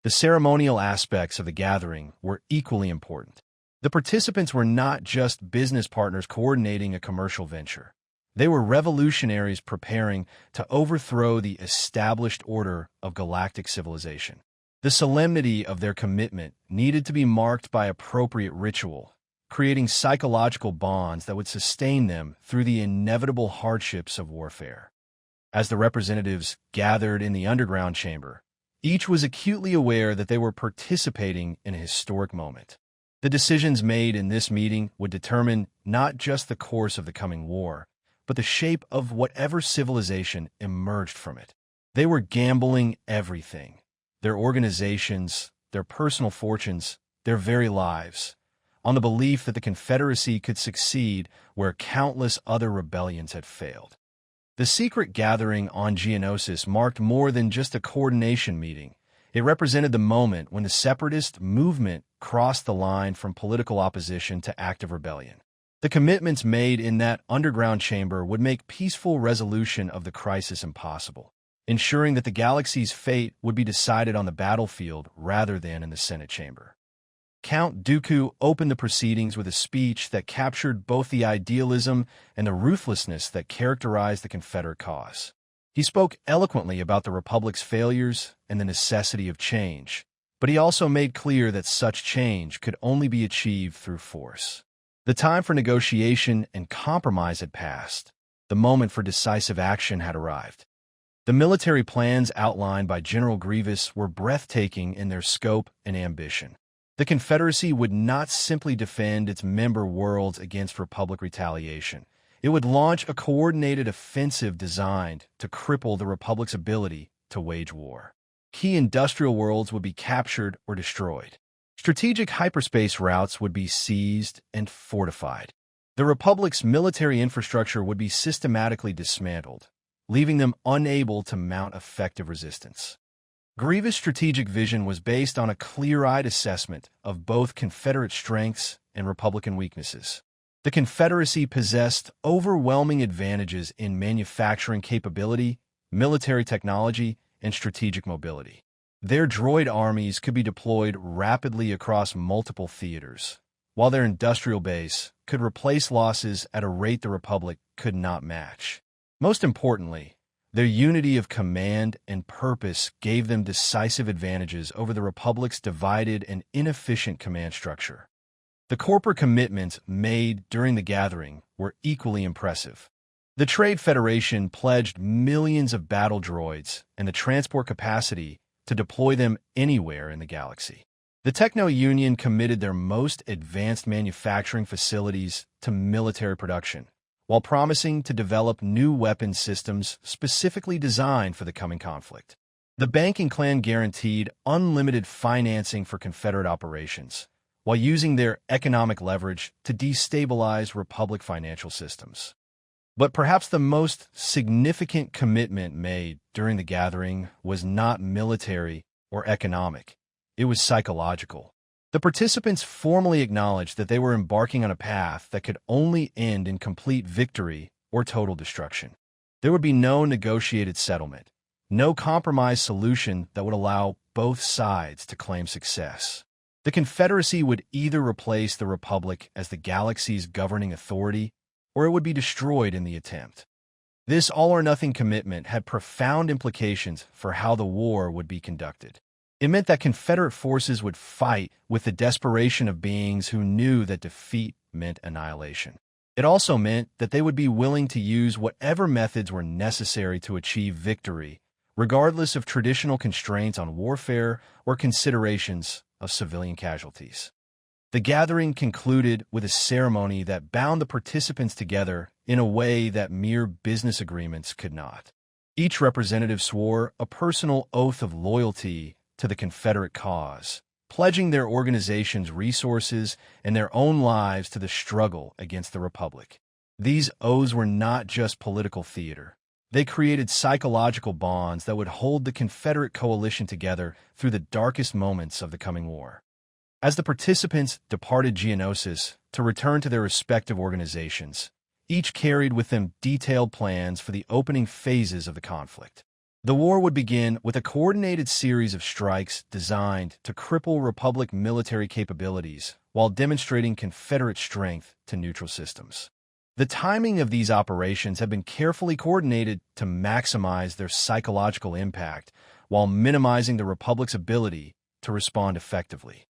The ceremonial aspects of the gathering were equally important. The participants were not just business partners coordinating a commercial venture. They were revolutionaries preparing to overthrow the established order of galactic civilization. The solemnity of their commitment needed to be marked by appropriate ritual, creating psychological bonds that would sustain them through the inevitable hardships of warfare. As the representatives gathered in the underground chamber, each was acutely aware that they were participating in a historic moment. The decisions made in this meeting would determine not just the course of the coming war, but the shape of whatever civilization emerged from it. They were gambling everything: their organizations, their personal fortunes, their very lives, on the belief that the Confederacy could succeed where countless other rebellions had failed. The secret gathering on Geonosis marked more than just a coordination meeting. It represented the moment when the Separatist movement crossed the line from political opposition to active rebellion. The commitments made in that underground chamber would make peaceful resolution of the crisis impossible, ensuring that the galaxy's fate would be decided on the battlefield rather than in the Senate chamber. Count Dooku opened the proceedings with a speech that captured both the idealism and the ruthlessness that characterized the Confederate cause. He spoke eloquently about the Republic's failures and the necessity of change, but he also made clear that such change could only be achieved through force. The time for negotiation and compromise had passed. The moment for decisive action had arrived. The military plans outlined by General Grievous were breathtaking in their scope and ambition. The Confederacy would not simply defend its member worlds against Republic retaliation. It would launch a coordinated offensive designed to cripple the Republic's ability to wage war. Key industrial worlds would be captured or destroyed. Strategic hyperspace routes would be seized and fortified. The Republic's military infrastructure would be systematically dismantled, leaving them unable to mount effective resistance. Grievous' strategic vision was based on a clear-eyed assessment of both Confederate strengths and Republican weaknesses. The Confederacy possessed overwhelming advantages in manufacturing capability, military technology, and strategic mobility. Their droid armies could be deployed rapidly across multiple theaters, while their industrial base could replace losses at a rate the Republic could not match. Most importantly, their unity of command and purpose gave them decisive advantages over the Republic's divided and inefficient command structure. The corporate commitments made during the gathering were equally impressive. The Trade Federation pledged millions of battle droids and the transport capacity to deploy them anywhere in the galaxy. The Techno Union committed their most advanced manufacturing facilities to military production, while promising to develop new weapon systems specifically designed for the coming conflict. The banking clan guaranteed unlimited financing for Confederate operations, while using their economic leverage to destabilize Republic financial systems. But perhaps the most significant commitment made during the gathering was not military or economic. It was psychological. The participants formally acknowledged that they were embarking on a path that could only end in complete victory or total destruction. There would be no negotiated settlement, no compromise solution that would allow both sides to claim success. The Confederacy would either replace the Republic as the galaxy's governing authority, or it would be destroyed in the attempt. This all-or-nothing commitment had profound implications for how the war would be conducted. It meant that Confederate forces would fight with the desperation of beings who knew that defeat meant annihilation. It also meant that they would be willing to use whatever methods were necessary to achieve victory, regardless of traditional constraints on warfare or considerations of civilian casualties. The gathering concluded with a ceremony that bound the participants together in a way that mere business agreements could not. Each representative swore a personal oath of loyalty to the Confederate cause, pledging their organization's resources and their own lives to the struggle against the Republic. These oaths were not just political theater. They created psychological bonds that would hold the Confederate coalition together through the darkest moments of the coming war. As the participants departed Geonosis to return to their respective organizations, each carried with them detailed plans for the opening phases of the conflict. The war would begin with a coordinated series of strikes designed to cripple Republic military capabilities while demonstrating Confederate strength to neutral systems. The timing of these operations had been carefully coordinated to maximize their psychological impact while minimizing the Republic's ability to respond effectively.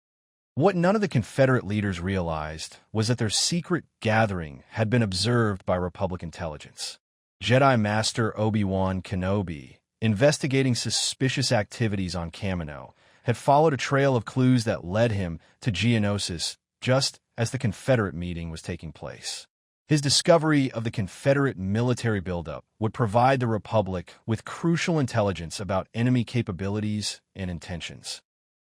What none of the Confederate leaders realized was that their secret gathering had been observed by Republic intelligence. Jedi Master Obi-Wan Kenobi, investigating suspicious activities on Kamino, had followed a trail of clues that led him to Geonosis just as the Confederate meeting was taking place. His discovery of the Confederate military buildup would provide the Republic with crucial intelligence about enemy capabilities and intentions.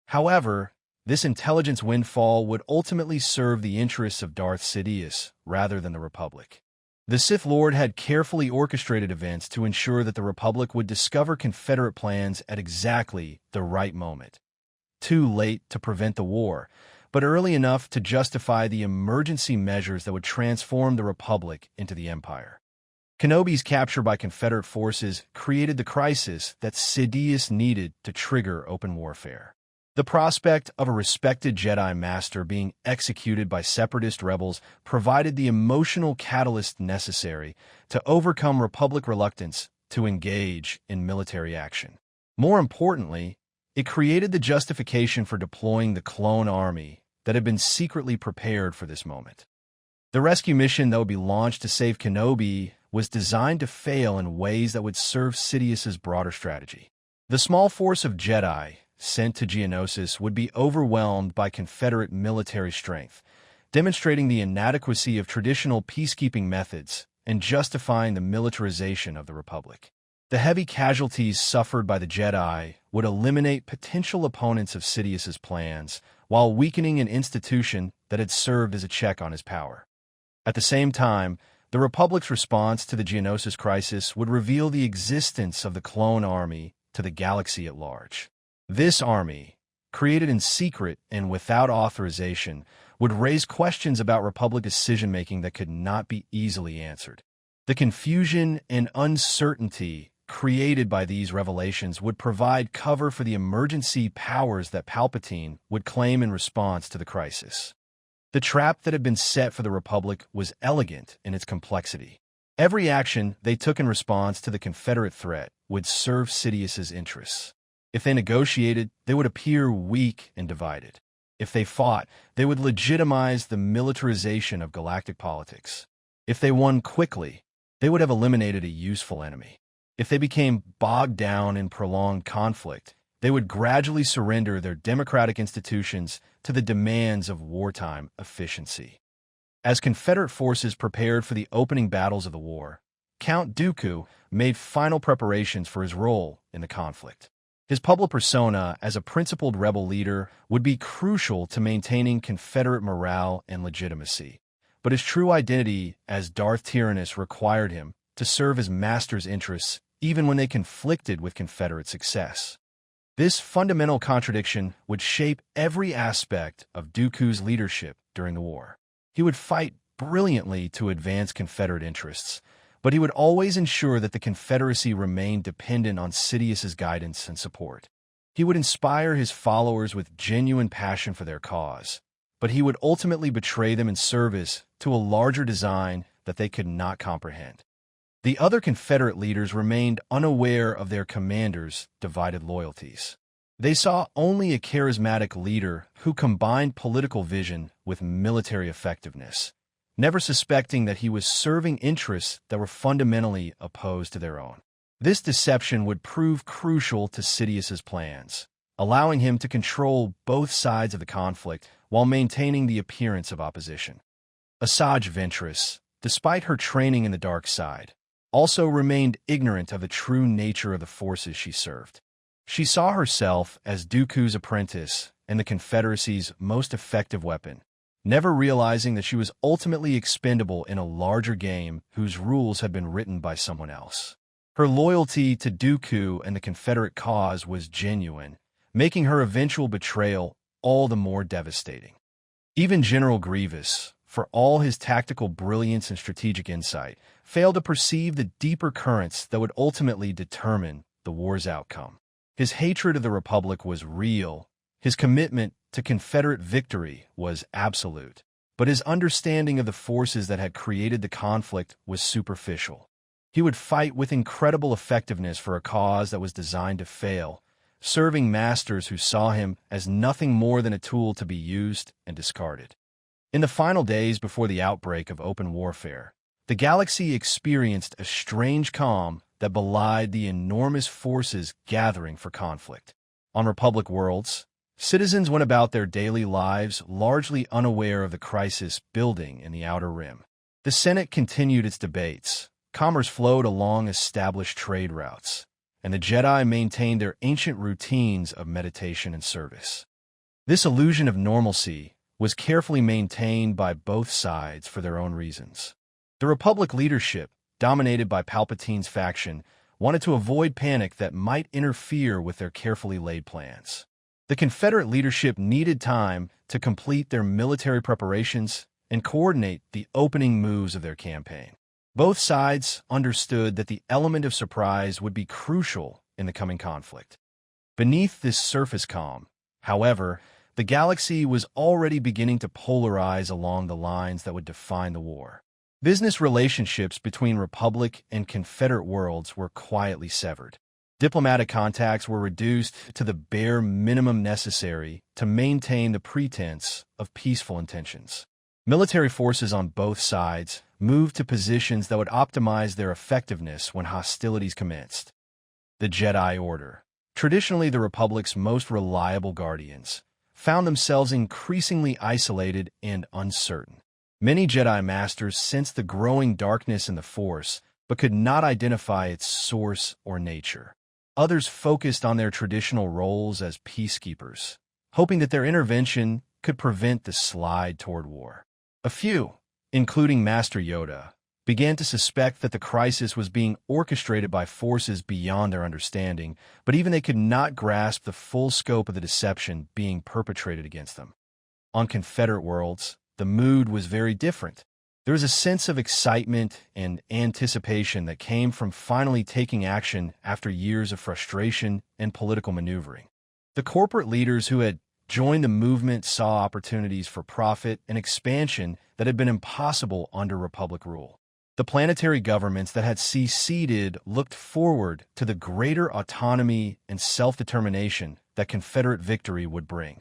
However, this intelligence windfall would ultimately serve the interests of Darth Sidious rather than the Republic. The Sith Lord had carefully orchestrated events to ensure that the Republic would discover Confederate plans at exactly the right moment. Too late to prevent the war, but early enough to justify the emergency measures that would transform the Republic into the Empire. Kenobi's capture by Confederate forces created the crisis that Sidious needed to trigger open warfare. The prospect of a respected Jedi Master being executed by Separatist rebels provided the emotional catalyst necessary to overcome Republic reluctance to engage in military action. More importantly, it created the justification for deploying the clone army that had been secretly prepared for this moment. The rescue mission that would be launched to save Kenobi was designed to fail in ways that would serve Sidious's broader strategy. The small force of Jedi sent to Geonosis would be overwhelmed by Confederate military strength, demonstrating the inadequacy of traditional peacekeeping methods and justifying the militarization of the Republic. The heavy casualties suffered by the Jedi would eliminate potential opponents of Sidious's plans while weakening an institution that had served as a check on his power. At the same time, the Republic's response to the Geonosis crisis would reveal the existence of the clone army to the galaxy at large. This army, created in secret and without authorization, would raise questions about Republic decision-making that could not be easily answered. The confusion and uncertainty created by these revelations would provide cover for the emergency powers that Palpatine would claim in response to the crisis. The trap that had been set for the Republic was elegant in its complexity. Every action they took in response to the Confederate threat would serve Sidious's interests. If they negotiated, they would appear weak and divided. If they fought, they would legitimize the militarization of galactic politics. If they won quickly, they would have eliminated a useful enemy. If they became bogged down in prolonged conflict, they would gradually surrender their democratic institutions to the demands of wartime efficiency. As Confederate forces prepared for the opening battles of the war, Count Dooku made final preparations for his role in the conflict. His public persona as a principled rebel leader would be crucial to maintaining Confederate morale and legitimacy, but his true identity as Darth Tyrannus required him to serve his master's interests even when they conflicted with Confederate success. This fundamental contradiction would shape every aspect of Dooku's leadership during the war. He would fight brilliantly to advance Confederate interests, but he would always ensure that the Confederacy remained dependent on Sidious's guidance and support. He would inspire his followers with genuine passion for their cause, but he would ultimately betray them in service to a larger design that they could not comprehend. The other Confederate leaders remained unaware of their commanders' divided loyalties. They saw only a charismatic leader who combined political vision with military effectiveness, never suspecting that he was serving interests that were fundamentally opposed to their own. This deception would prove crucial to Sidious's plans, allowing him to control both sides of the conflict while maintaining the appearance of opposition. Asajj Ventress, despite her training in the dark side, also remained ignorant of the true nature of the forces she served. She saw herself as Dooku's apprentice and the Confederacy's most effective weapon, never realizing that she was ultimately expendable in a larger game whose rules had been written by someone else. Her loyalty to Dooku and the Confederate cause was genuine, making her eventual betrayal all the more devastating. Even General Grievous, for all his tactical brilliance and strategic insight, failed to perceive the deeper currents that would ultimately determine the war's outcome. His hatred of the Republic was real, his commitment to Confederate victory was absolute, but his understanding of the forces that had created the conflict was superficial. He would fight with incredible effectiveness for a cause that was designed to fail, serving masters who saw him as nothing more than a tool to be used and discarded. In the final days before the outbreak of open warfare, the galaxy experienced a strange calm that belied the enormous forces gathering for conflict. On Republic worlds, citizens went about their daily lives largely unaware of the crisis building in the Outer Rim. The Senate continued its debates, commerce flowed along established trade routes, and the Jedi maintained their ancient routines of meditation and service. This illusion of normalcy was carefully maintained by both sides for their own reasons. The Republic leadership, dominated by Palpatine's faction, wanted to avoid panic that might interfere with their carefully laid plans. The Confederate leadership needed time to complete their military preparations and coordinate the opening moves of their campaign. Both sides understood that the element of surprise would be crucial in the coming conflict. Beneath this surface calm, however, the galaxy was already beginning to polarize along the lines that would define the war. Business relationships between Republic and Confederate worlds were quietly severed. Diplomatic contacts were reduced to the bare minimum necessary to maintain the pretense of peaceful intentions. Military forces on both sides moved to positions that would optimize their effectiveness when hostilities commenced. The Jedi Order, traditionally the Republic's most reliable guardians, found themselves increasingly isolated and uncertain. Many Jedi Masters sensed the growing darkness in the Force, but could not identify its source or nature. Others focused on their traditional roles as peacekeepers, hoping that their intervention could prevent the slide toward war. A few, including Master Yoda, began to suspect that the crisis was being orchestrated by forces beyond their understanding, but even they could not grasp the full scope of the deception being perpetrated against them. On Confederate worlds, the mood was very different. There was a sense of excitement and anticipation that came from finally taking action after years of frustration and political maneuvering. The corporate leaders who had joined the movement saw opportunities for profit and expansion that had been impossible under Republic rule. The planetary governments that had seceded looked forward to the greater autonomy and self-determination that Confederate victory would bring.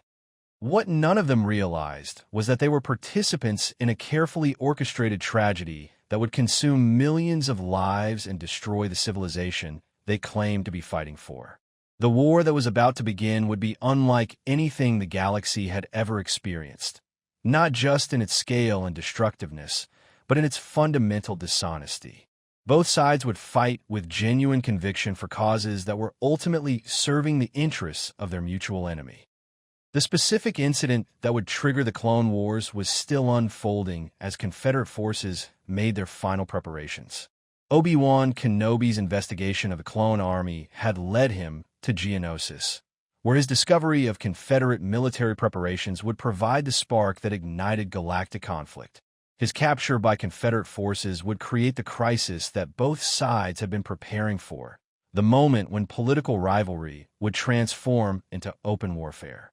What none of them realized was that they were participants in a carefully orchestrated tragedy that would consume millions of lives and destroy the civilization they claimed to be fighting for. The war that was about to begin would be unlike anything the galaxy had ever experienced, not just in its scale and destructiveness, but in its fundamental dishonesty. Both sides would fight with genuine conviction for causes that were ultimately serving the interests of their mutual enemy. The specific incident that would trigger the Clone Wars was still unfolding as Confederate forces made their final preparations. Obi-Wan Kenobi's investigation of the clone army had led him to Geonosis, where his discovery of Confederate military preparations would provide the spark that ignited galactic conflict. His capture by Confederate forces would create the crisis that both sides had been preparing for, the moment when political rivalry would transform into open warfare.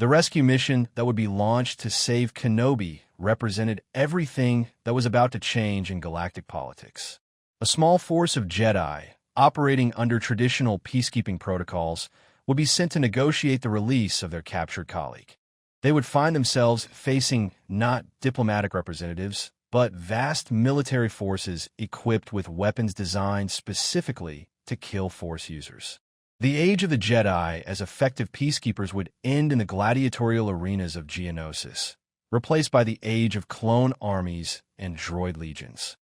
The rescue mission that would be launched to save Kenobi represented everything that was about to change in galactic politics. A small force of Jedi, operating under traditional peacekeeping protocols, would be sent to negotiate the release of their captured colleague. They would find themselves facing not diplomatic representatives, but vast military forces equipped with weapons designed specifically to kill Force users. The age of the Jedi as effective peacekeepers would end in the gladiatorial arenas of Geonosis, replaced by the age of clone armies and droid legions.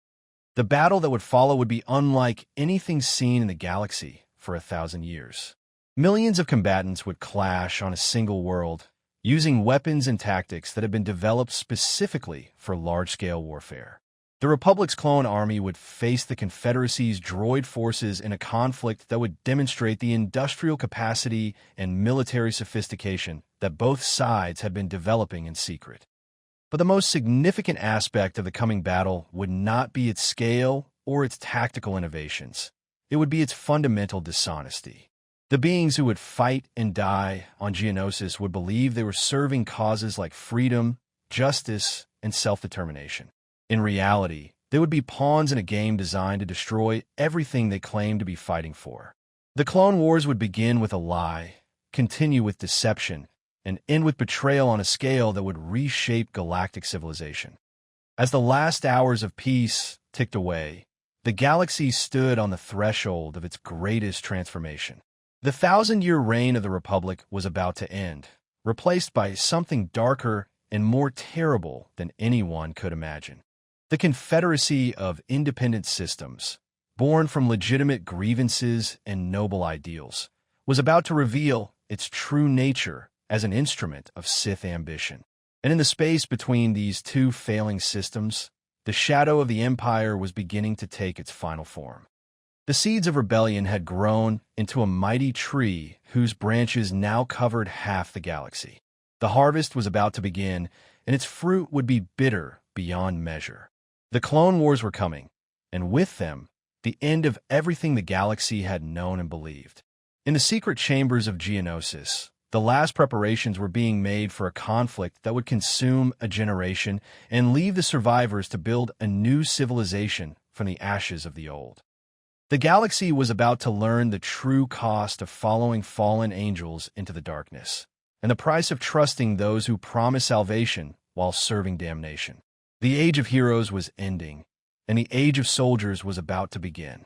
The battle that would follow would be unlike anything seen in the galaxy for 1,000 years. Millions of combatants would clash on a single world, using weapons and tactics that had been developed specifically for large-scale warfare. The Republic's clone army would face the Confederacy's droid forces in a conflict that would demonstrate the industrial capacity and military sophistication that both sides had been developing in secret. But the most significant aspect of the coming battle would not be its scale or its tactical innovations. It would be its fundamental dishonesty. The beings who would fight and die on Geonosis would believe they were serving causes like freedom, justice, and self-determination. In reality, they would be pawns in a game designed to destroy everything they claimed to be fighting for. The Clone Wars would begin with a lie, continue with deception, and end with betrayal on a scale that would reshape galactic civilization. As the last hours of peace ticked away, the galaxy stood on the threshold of its greatest transformation. The 1,000-year reign of the Republic was about to end, replaced by something darker and more terrible than anyone could imagine. The Confederacy of Independent Systems, born from legitimate grievances and noble ideals, was about to reveal its true nature as an instrument of Sith ambition. And in the space between these two failing systems, the shadow of the Empire was beginning to take its final form. The seeds of rebellion had grown into a mighty tree whose branches now covered half the galaxy. The harvest was about to begin, and its fruit would be bitter beyond measure. The Clone Wars were coming, and with them, the end of everything the galaxy had known and believed. In the secret chambers of Geonosis, the last preparations were being made for a conflict that would consume a generation and leave the survivors to build a new civilization from the ashes of the old. The galaxy was about to learn the true cost of following fallen angels into the darkness, and the price of trusting those who promise salvation while serving damnation. The age of heroes was ending, and the age of soldiers was about to begin.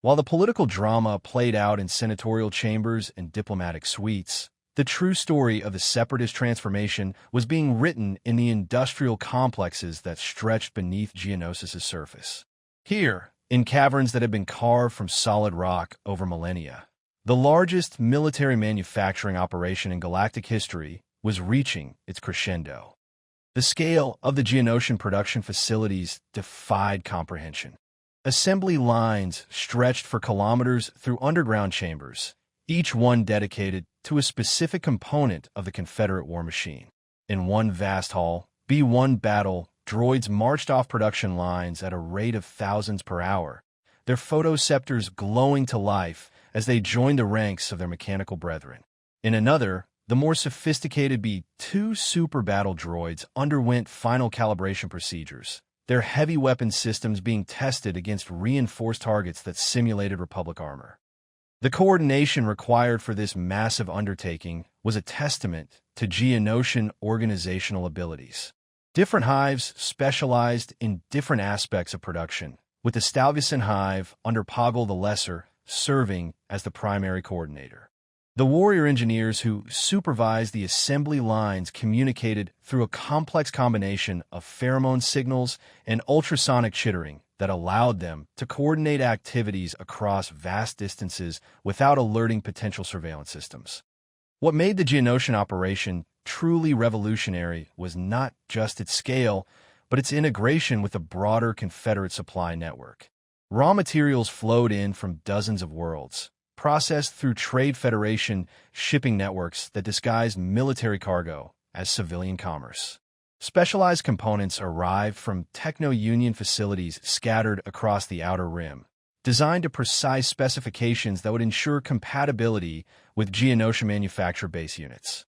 While the political drama played out in senatorial chambers and diplomatic suites, the true story of the Separatist transformation was being written in the industrial complexes that stretched beneath Geonosis' surface. Here, in caverns that had been carved from solid rock over millennia, the largest military manufacturing operation in galactic history was reaching its crescendo. The scale of the Geonosian production facilities defied comprehension. Assembly lines stretched for kilometers through underground chambers, each one dedicated to a specific component of the Confederate war machine. In one vast hall, B-1 battle, droids marched off production lines at a rate of thousands per hour, their photoceptors glowing to life as they joined the ranks of their mechanical brethren. In another, the more sophisticated B-2 super battle droids underwent final calibration procedures, their heavy weapon systems being tested against reinforced targets that simulated Republic armor. The coordination required for this massive undertaking was a testament to Geonosian organizational abilities. Different hives specialized in different aspects of production, with the Stalvison hive under Poggle the Lesser serving as the primary coordinator. The warrior engineers who supervised the assembly lines communicated through a complex combination of pheromone signals and ultrasonic chittering that allowed them to coordinate activities across vast distances without alerting potential surveillance systems. What made the Geonosian operation truly revolutionary was not just its scale, but its integration with the broader Confederate supply network. Raw materials flowed in from dozens of worlds, processed through Trade Federation shipping networks that disguised military cargo as civilian commerce. Specialized components arrived from techno-union facilities scattered across the Outer Rim, designed to precise specifications that would ensure compatibility with Geonosian manufacture base units.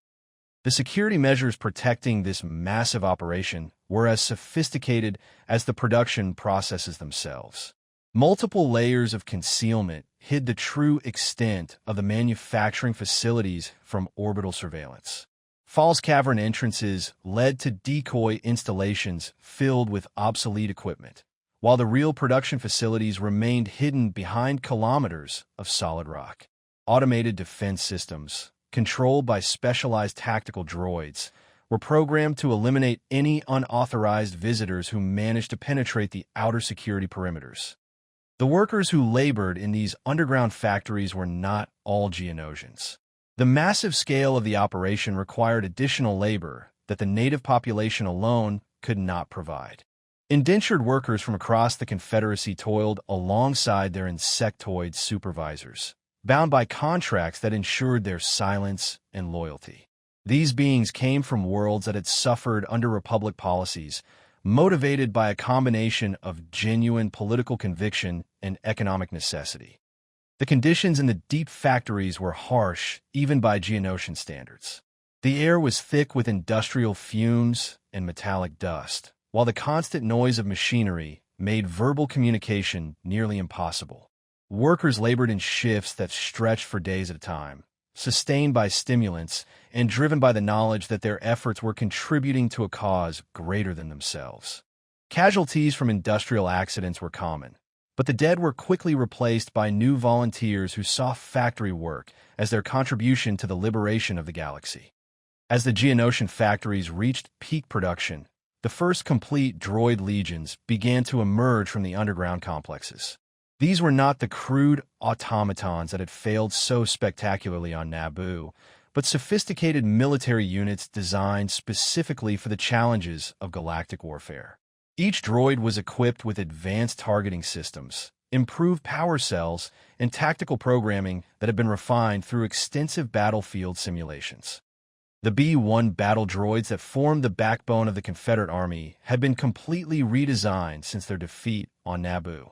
The security measures protecting this massive operation were as sophisticated as the production processes themselves. Multiple layers of concealment hid the true extent of the manufacturing facilities from orbital surveillance. False cavern entrances led to decoy installations filled with obsolete equipment, while the real production facilities remained hidden behind kilometers of solid rock. Automated defense systems, controlled by specialized tactical droids, were programmed to eliminate any unauthorized visitors who managed to penetrate the outer security perimeters. The workers who labored in these underground factories were not all Geonosians. The massive scale of the operation required additional labor that the native population alone could not provide. Indentured workers from across the Confederacy toiled alongside their insectoid supervisors, bound by contracts that ensured their silence and loyalty. These beings came from worlds that had suffered under Republic policies, motivated by a combination of genuine political conviction and economic necessity. The conditions in the deep factories were harsh, even by Geonosian standards. The air was thick with industrial fumes and metallic dust, while the constant noise of machinery made verbal communication nearly impossible. Workers labored in shifts that stretched for days at a time, sustained by stimulants and driven by the knowledge that their efforts were contributing to a cause greater than themselves. Casualties from industrial accidents were common, but the dead were quickly replaced by new volunteers who saw factory work as their contribution to the liberation of the galaxy. As the Geonosian factories reached peak production, the first complete droid legions began to emerge from the underground complexes. These were not the crude automatons that had failed so spectacularly on Naboo, but sophisticated military units designed specifically for the challenges of galactic warfare. Each droid was equipped with advanced targeting systems, improved power cells, and tactical programming that had been refined through extensive battlefield simulations. The B-1 battle droids that formed the backbone of the Confederate Army had been completely redesigned since their defeat on Naboo.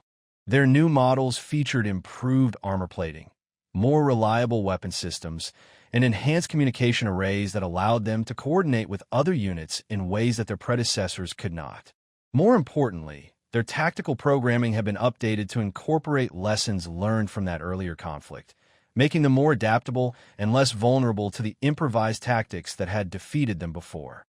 Their new models featured improved armor plating, more reliable weapon systems, and enhanced communication arrays that allowed them to coordinate with other units in ways that their predecessors could not. More importantly, their tactical programming had been updated to incorporate lessons learned from that earlier conflict, making them more adaptable and less vulnerable to the improvised tactics that had defeated them before.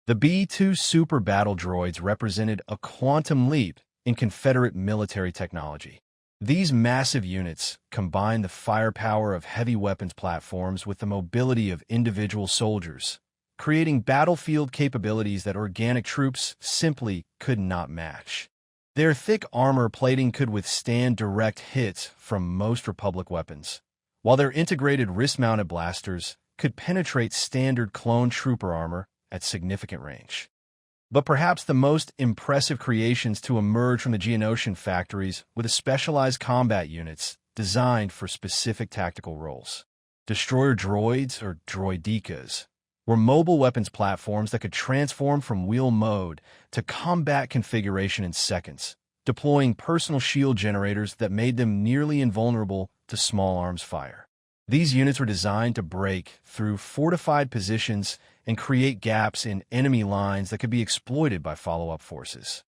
The B-2 super battle droids represented a quantum leap in Confederate military technology. These massive units combined the firepower of heavy weapons platforms with the mobility of individual soldiers, creating battlefield capabilities that organic troops simply could not match. Their thick armor plating could withstand direct hits from most Republic weapons, while their integrated wrist-mounted blasters could penetrate standard clone trooper armor at significant range. But perhaps the most impressive creations to emerge from the Geonosian factories were the specialized combat units designed for specific tactical roles. Destroyer droids, or droidekas, were mobile weapons platforms that could transform from wheel mode to combat configuration in seconds, deploying personal shield generators that made them nearly invulnerable to small arms fire. These units were designed to break through fortified positions and create gaps in enemy lines that could be exploited by follow-up forces.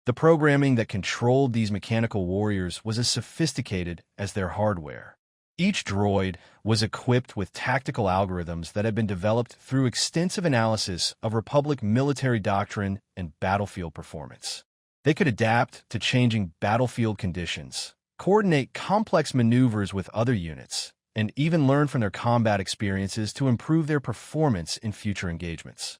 The programming that controlled these mechanical warriors was as sophisticated as their hardware. Each droid was equipped with tactical algorithms that had been developed through extensive analysis of Republic military doctrine and battlefield performance. They could adapt to changing battlefield conditions, coordinate complex maneuvers with other units, and even learn from their combat experiences to improve their performance in future engagements.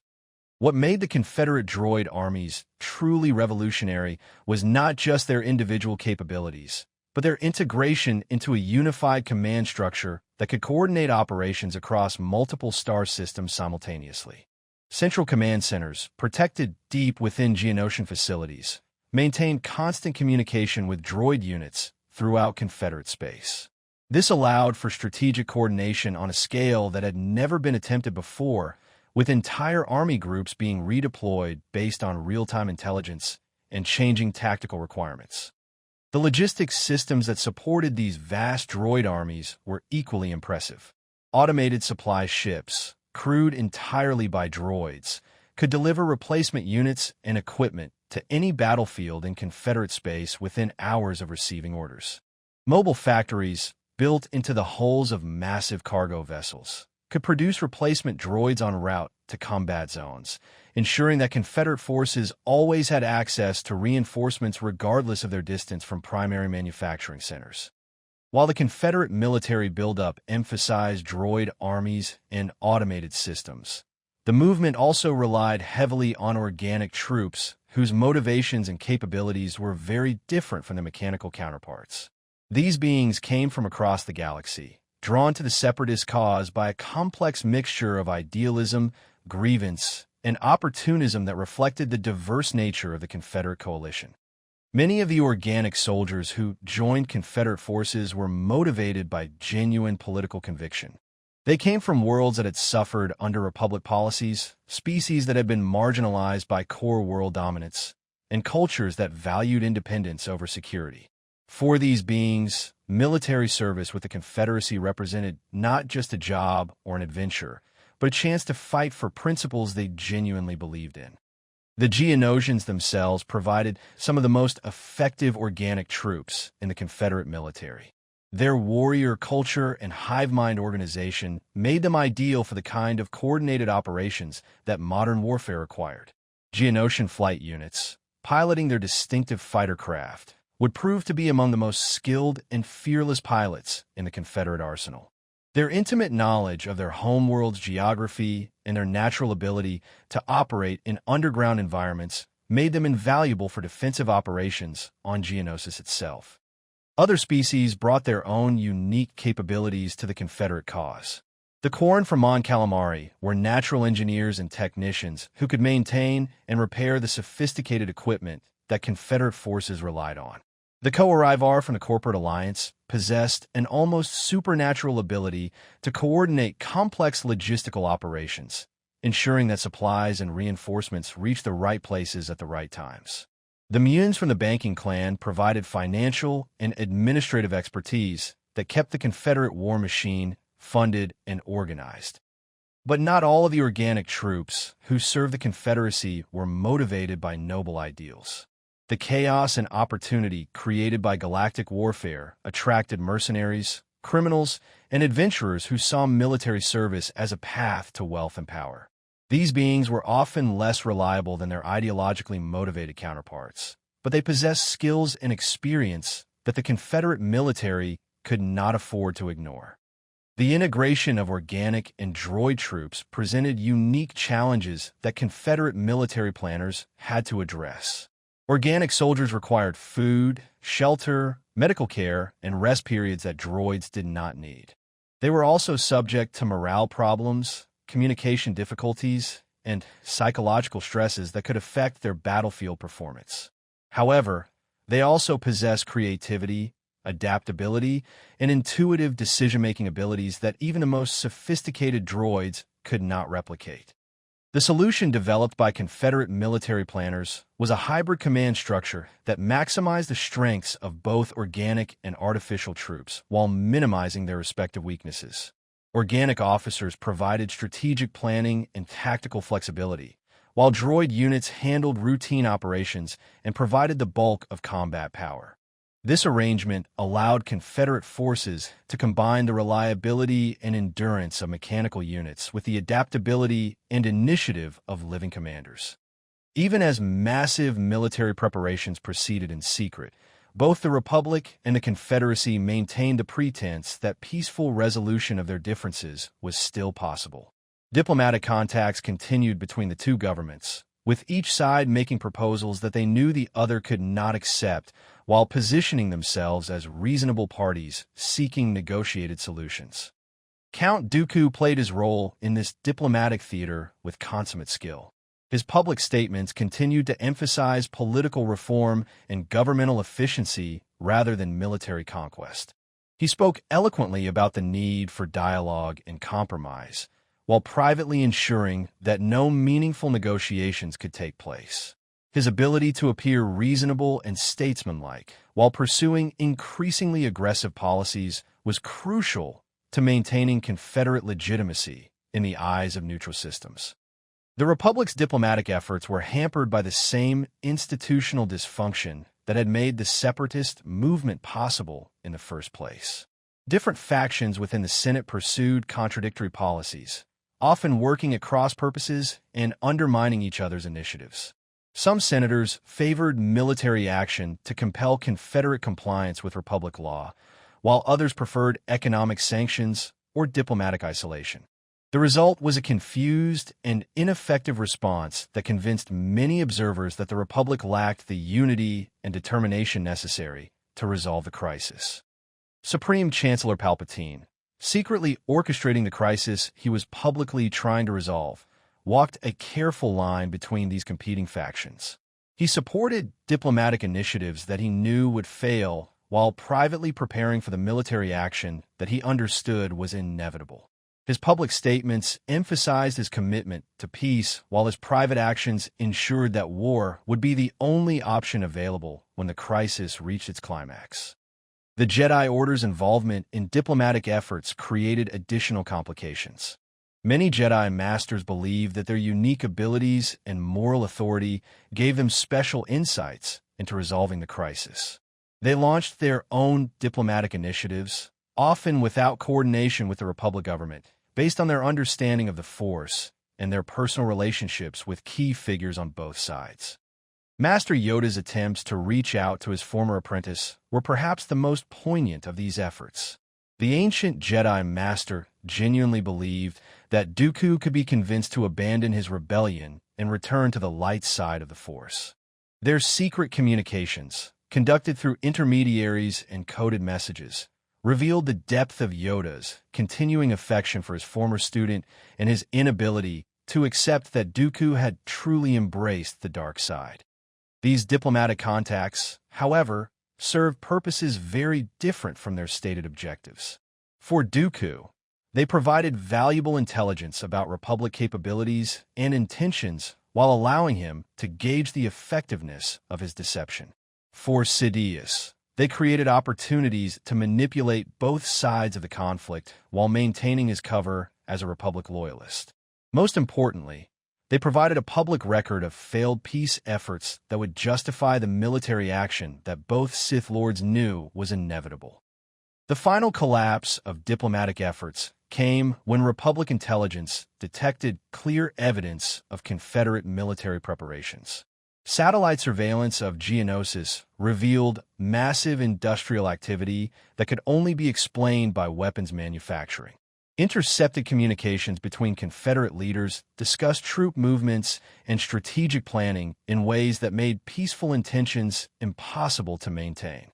What made the Confederate droid armies truly revolutionary was not just their individual capabilities, but their integration into a unified command structure that could coordinate operations across multiple star systems simultaneously. Central command centers, protected deep within Geonosian facilities, maintained constant communication with droid units throughout Confederate space. This allowed for strategic coordination on a scale that had never been attempted before, with entire army groups being redeployed based on real-time intelligence and changing tactical requirements. The logistics systems that supported these vast droid armies were equally impressive. Automated supply ships, crewed entirely by droids, could deliver replacement units and equipment to any battlefield in Confederate space within hours of receiving orders. Mobile factories, built into the hulls of massive cargo vessels, could produce replacement droids en route to combat zones, ensuring that Confederate forces always had access to reinforcements regardless of their distance from primary manufacturing centers. While the Confederate military buildup emphasized droid armies and automated systems, the movement also relied heavily on organic troops whose motivations and capabilities were very different from their mechanical counterparts. These beings came from across the galaxy, drawn to the Separatist cause by a complex mixture of idealism, grievance, and opportunism that reflected the diverse nature of the Confederate coalition. Many of the organic soldiers who joined Confederate forces were motivated by genuine political conviction. They came from worlds that had suffered under Republic policies, species that had been marginalized by core world dominance, and cultures that valued independence over security. For these beings, military service with the Confederacy represented not just a job or an adventure, but a chance to fight for principles they genuinely believed in. The Geonosians themselves provided some of the most effective organic troops in the Confederate military. Their warrior culture and hive mind organization made them ideal for the kind of coordinated operations that modern warfare required. Geonosian flight units, piloting their distinctive fighter craft, would prove to be among the most skilled and fearless pilots in the Confederate arsenal. Their intimate knowledge of their homeworld's geography and their natural ability to operate in underground environments made them invaluable for defensive operations on Geonosis itself. Other species brought their own unique capabilities to the Confederate cause. The Corn from Mon Calamari were natural engineers and technicians who could maintain and repair the sophisticated equipment that Confederate forces relied on. The Co-Arrivar from the Corporate Alliance possessed an almost supernatural ability to coordinate complex logistical operations, ensuring that supplies and reinforcements reached the right places at the right times. The Munes from the Banking Clan provided financial and administrative expertise that kept the Confederate war machine funded and organized. But not all of the organic troops who served the Confederacy were motivated by noble ideals. The chaos and opportunity created by galactic warfare attracted mercenaries, criminals, and adventurers who saw military service as a path to wealth and power. These beings were often less reliable than their ideologically motivated counterparts, but they possessed skills and experience that the Confederate military could not afford to ignore. The integration of organic and droid troops presented unique challenges that Confederate military planners had to address. Organic soldiers required food, shelter, medical care, and rest periods that droids did not need. They were also subject to morale problems, communication difficulties, and psychological stresses that could affect their battlefield performance. However, they also possess creativity, adaptability, and intuitive decision-making abilities that even the most sophisticated droids could not replicate. The solution developed by Confederate military planners was a hybrid command structure that maximized the strengths of both organic and artificial troops while minimizing their respective weaknesses. Organic officers provided strategic planning and tactical flexibility, while droid units handled routine operations and provided the bulk of combat power. This arrangement allowed Confederate forces to combine the reliability and endurance of mechanical units with the adaptability and initiative of living commanders. Even as massive military preparations proceeded in secret, both the Republic and the Confederacy maintained the pretense that peaceful resolution of their differences was still possible. Diplomatic contacts continued between the two governments, with each side making proposals that they knew the other could not accept, while positioning themselves as reasonable parties seeking negotiated solutions. Count Dooku played his role in this diplomatic theater with consummate skill. His public statements continued to emphasize political reform and governmental efficiency rather than military conquest. He spoke eloquently about the need for dialogue and compromise, while privately ensuring that no meaningful negotiations could take place. His ability to appear reasonable and statesmanlike while pursuing increasingly aggressive policies was crucial to maintaining Confederate legitimacy in the eyes of neutral systems. The Republic's diplomatic efforts were hampered by the same institutional dysfunction that had made the separatist movement possible in the first place. Different factions within the Senate pursued contradictory policies, often working at cross purposes and undermining each other's initiatives. Some senators favored military action to compel Confederate compliance with Republic law, while others preferred economic sanctions or diplomatic isolation. The result was a confused and ineffective response that convinced many observers that the Republic lacked the unity and determination necessary to resolve the crisis. Supreme Chancellor Palpatine, secretly orchestrating the crisis he was publicly trying to resolve, walked a careful line between these competing factions. He supported diplomatic initiatives that he knew would fail while privately preparing for the military action that he understood was inevitable. His public statements emphasized his commitment to peace, while his private actions ensured that war would be the only option available when the crisis reached its climax. The Jedi Order's involvement in diplomatic efforts created additional complications. Many Jedi Masters believed that their unique abilities and moral authority gave them special insights into resolving the crisis. They launched their own diplomatic initiatives, often without coordination with the Republic government, based on their understanding of the Force and their personal relationships with key figures on both sides. Master Yoda's attempts to reach out to his former apprentice were perhaps the most poignant of these efforts. The ancient Jedi Master genuinely believed that Dooku could be convinced to abandon his rebellion and return to the light side of the Force. Their secret communications, conducted through intermediaries and coded messages, revealed the depth of Yoda's continuing affection for his former student and his inability to accept that Dooku had truly embraced the dark side. These diplomatic contacts, however, served purposes very different from their stated objectives. For Dooku, they provided valuable intelligence about Republic capabilities and intentions while allowing him to gauge the effectiveness of his deception. For Sidious, they created opportunities to manipulate both sides of the conflict while maintaining his cover as a Republic loyalist. Most importantly, they provided a public record of failed peace efforts that would justify the military action that both Sith Lords knew was inevitable. The final collapse of diplomatic efforts came when Republic intelligence detected clear evidence of Confederate military preparations. Satellite surveillance of Geonosis revealed massive industrial activity that could only be explained by weapons manufacturing. Intercepted communications between Confederate leaders discussed troop movements and strategic planning in ways that made peaceful intentions impossible to maintain.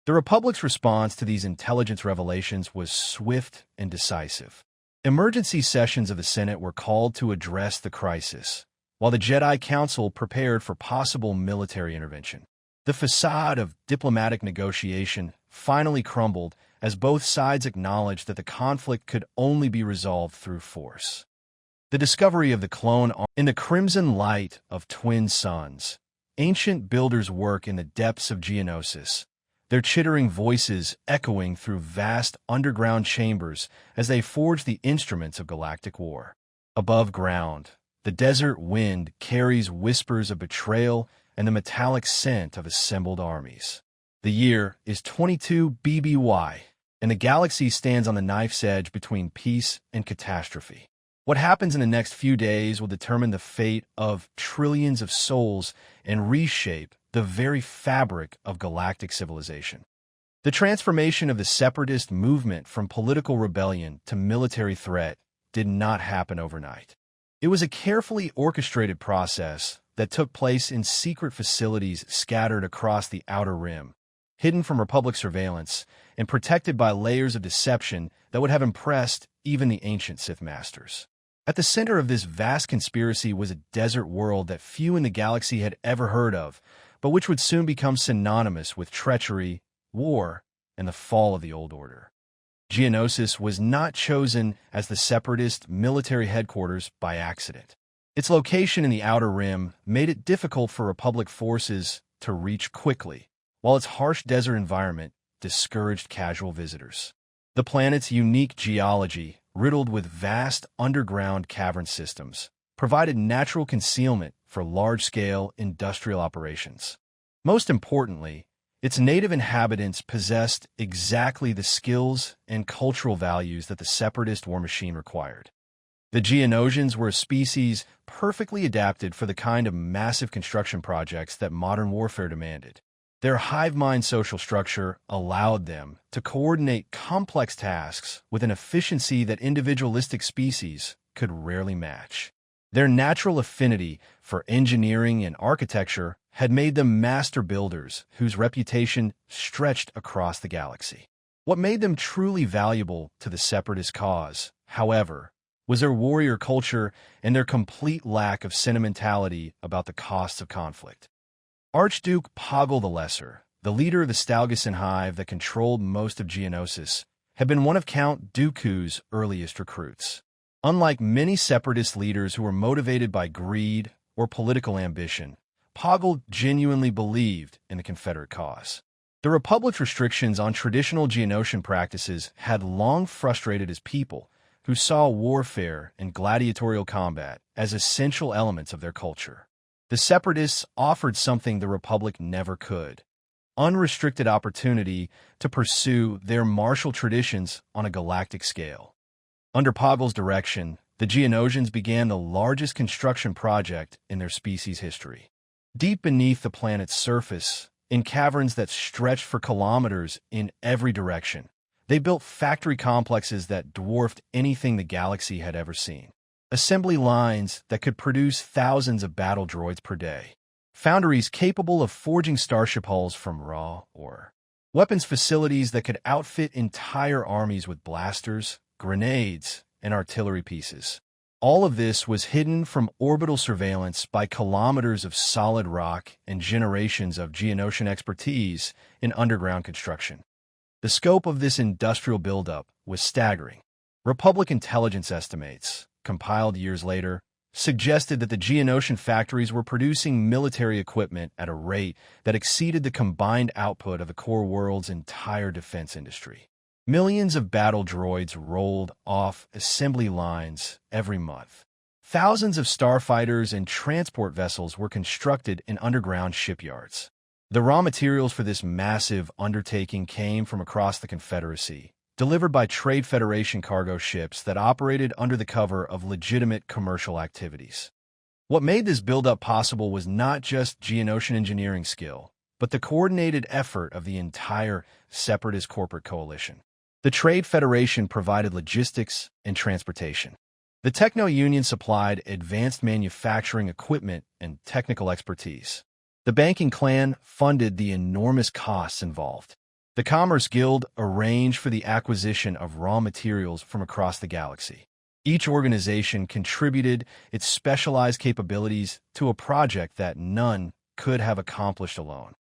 The Republic's response to these intelligence revelations was swift and decisive. Emergency sessions of the Senate were called to address the crisis, while the Jedi Council prepared for possible military intervention. The facade of diplomatic negotiation finally crumbled as both sides acknowledged that the conflict could only be resolved through force. The discovery of the clone army in the crimson light of twin suns, ancient builders' work in the depths of Geonosis, their chittering voices echoing through vast underground chambers as they forged the instruments of galactic war. Above ground, the desert wind carries whispers of betrayal and the metallic scent of assembled armies. The year is 22 BBY, and the galaxy stands on the knife's edge between peace and catastrophe. What happens in the next few days will determine the fate of trillions of souls and reshape the very fabric of galactic civilization. The transformation of the separatist movement from political rebellion to military threat did not happen overnight. It was a carefully orchestrated process that took place in secret facilities scattered across the Outer Rim, hidden from Republic surveillance and protected by layers of deception that would have impressed even the ancient Sith Masters. At the center of this vast conspiracy was a desert world that few in the galaxy had ever heard of, but which would soon become synonymous with treachery, war, and the fall of the Old Order. Geonosis was not chosen as the Separatist military headquarters by accident. Its location in the Outer Rim made it difficult for Republic forces to reach quickly, while its harsh desert environment discouraged casual visitors. The planet's unique geology, riddled with vast underground cavern systems, provided natural concealment for large-scale industrial operations. Most importantly, its native inhabitants possessed exactly the skills and cultural values that the Separatist war machine required. The Geonosians were a species perfectly adapted for the kind of massive construction projects that modern warfare demanded. Their hive-mind social structure allowed them to coordinate complex tasks with an efficiency that individualistic species could rarely match. Their natural affinity for engineering and architecture had made them master builders whose reputation stretched across the galaxy. What made them truly valuable to the Separatist cause, however, was their warrior culture and their complete lack of sentimentality about the costs of conflict. Archduke Poggle the Lesser, the leader of the Stalgusan hive that controlled most of Geonosis, had been one of Count Dooku's earliest recruits. Unlike many Separatist leaders who were motivated by greed or political ambition, Poggle genuinely believed in the Confederate cause. The Republic's restrictions on traditional Geonosian practices had long frustrated his people, who saw warfare and gladiatorial combat as essential elements of their culture. The Separatists offered something the Republic never could: unrestricted opportunity to pursue their martial traditions on a galactic scale. Under Poggle's direction, the Geonosians began the largest construction project in their species' history. Deep beneath the planet's surface, in caverns that stretched for kilometers in every direction, they built factory complexes that dwarfed anything the galaxy had ever seen. Assembly lines that could produce thousands of battle droids per day. Foundries capable of forging starship hulls from raw ore. Weapons facilities that could outfit entire armies with blasters, grenades, and artillery pieces. All of this was hidden from orbital surveillance by kilometers of solid rock and generations of Geonosian expertise in underground construction. The scope of this industrial buildup was staggering. Republic intelligence estimates, compiled years later, suggested that the Geonosian factories were producing military equipment at a rate that exceeded the combined output of the core world's entire defense industry. Millions of battle droids rolled off assembly lines every month. Thousands of starfighters and transport vessels were constructed in underground shipyards. The raw materials for this massive undertaking came from across the Confederacy, delivered by Trade Federation cargo ships that operated under the cover of legitimate commercial activities. What made this buildup possible was not just Geonosian engineering skill, but the coordinated effort of the entire Separatist corporate coalition. The Trade Federation provided logistics and transportation. The Techno-Union supplied advanced manufacturing equipment and technical expertise. The banking clan funded the enormous costs involved. The Commerce Guild arranged for the acquisition of raw materials from across the galaxy. Each organization contributed its specialized capabilities to a project that none could have accomplished alone.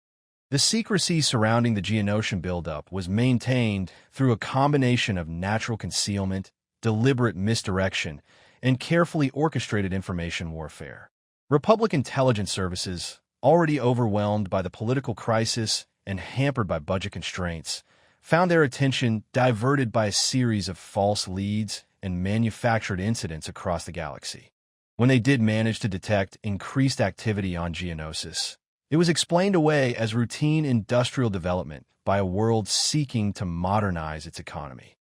The secrecy surrounding the Geonosian buildup was maintained through a combination of natural concealment, deliberate misdirection, and carefully orchestrated information warfare. Republic intelligence services, already overwhelmed by the political crisis and hampered by budget constraints, found their attention diverted by a series of false leads and manufactured incidents across the galaxy. When they did manage to detect increased activity on Geonosis, it was explained away as routine industrial development by a world seeking to modernize its economy.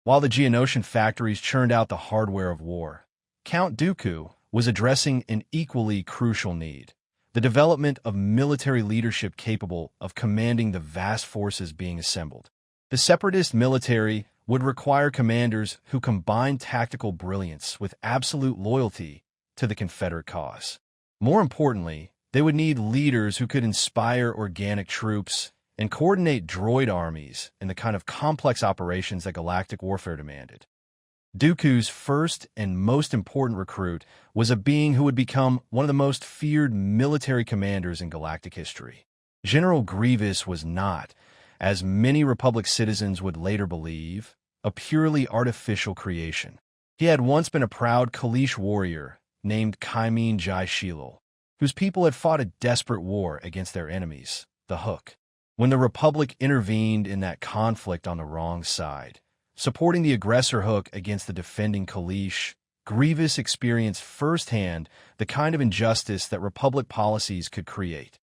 While the Geonosian factories churned out the hardware of war, Count Dooku was addressing an equally crucial need: the development of military leadership capable of commanding the vast forces being assembled. The Separatist military would require commanders who combined tactical brilliance with absolute loyalty to the Confederate cause. More importantly, they would need leaders who could inspire organic troops and coordinate droid armies in the kind of complex operations that galactic warfare demanded. Dooku's first and most important recruit was a being who would become one of the most feared military commanders in galactic history. General Grievous was not, as many Republic citizens would later believe, a purely artificial creation. He had once been a proud Kaleesh warrior named Kaimin Jai Shilal, whose people had fought a desperate war against their enemies, the Hook. When the Republic intervened in that conflict on the wrong side, supporting the aggressor Hook against the defending Kaleesh, Grievous experienced firsthand the kind of injustice that Republic policies could create.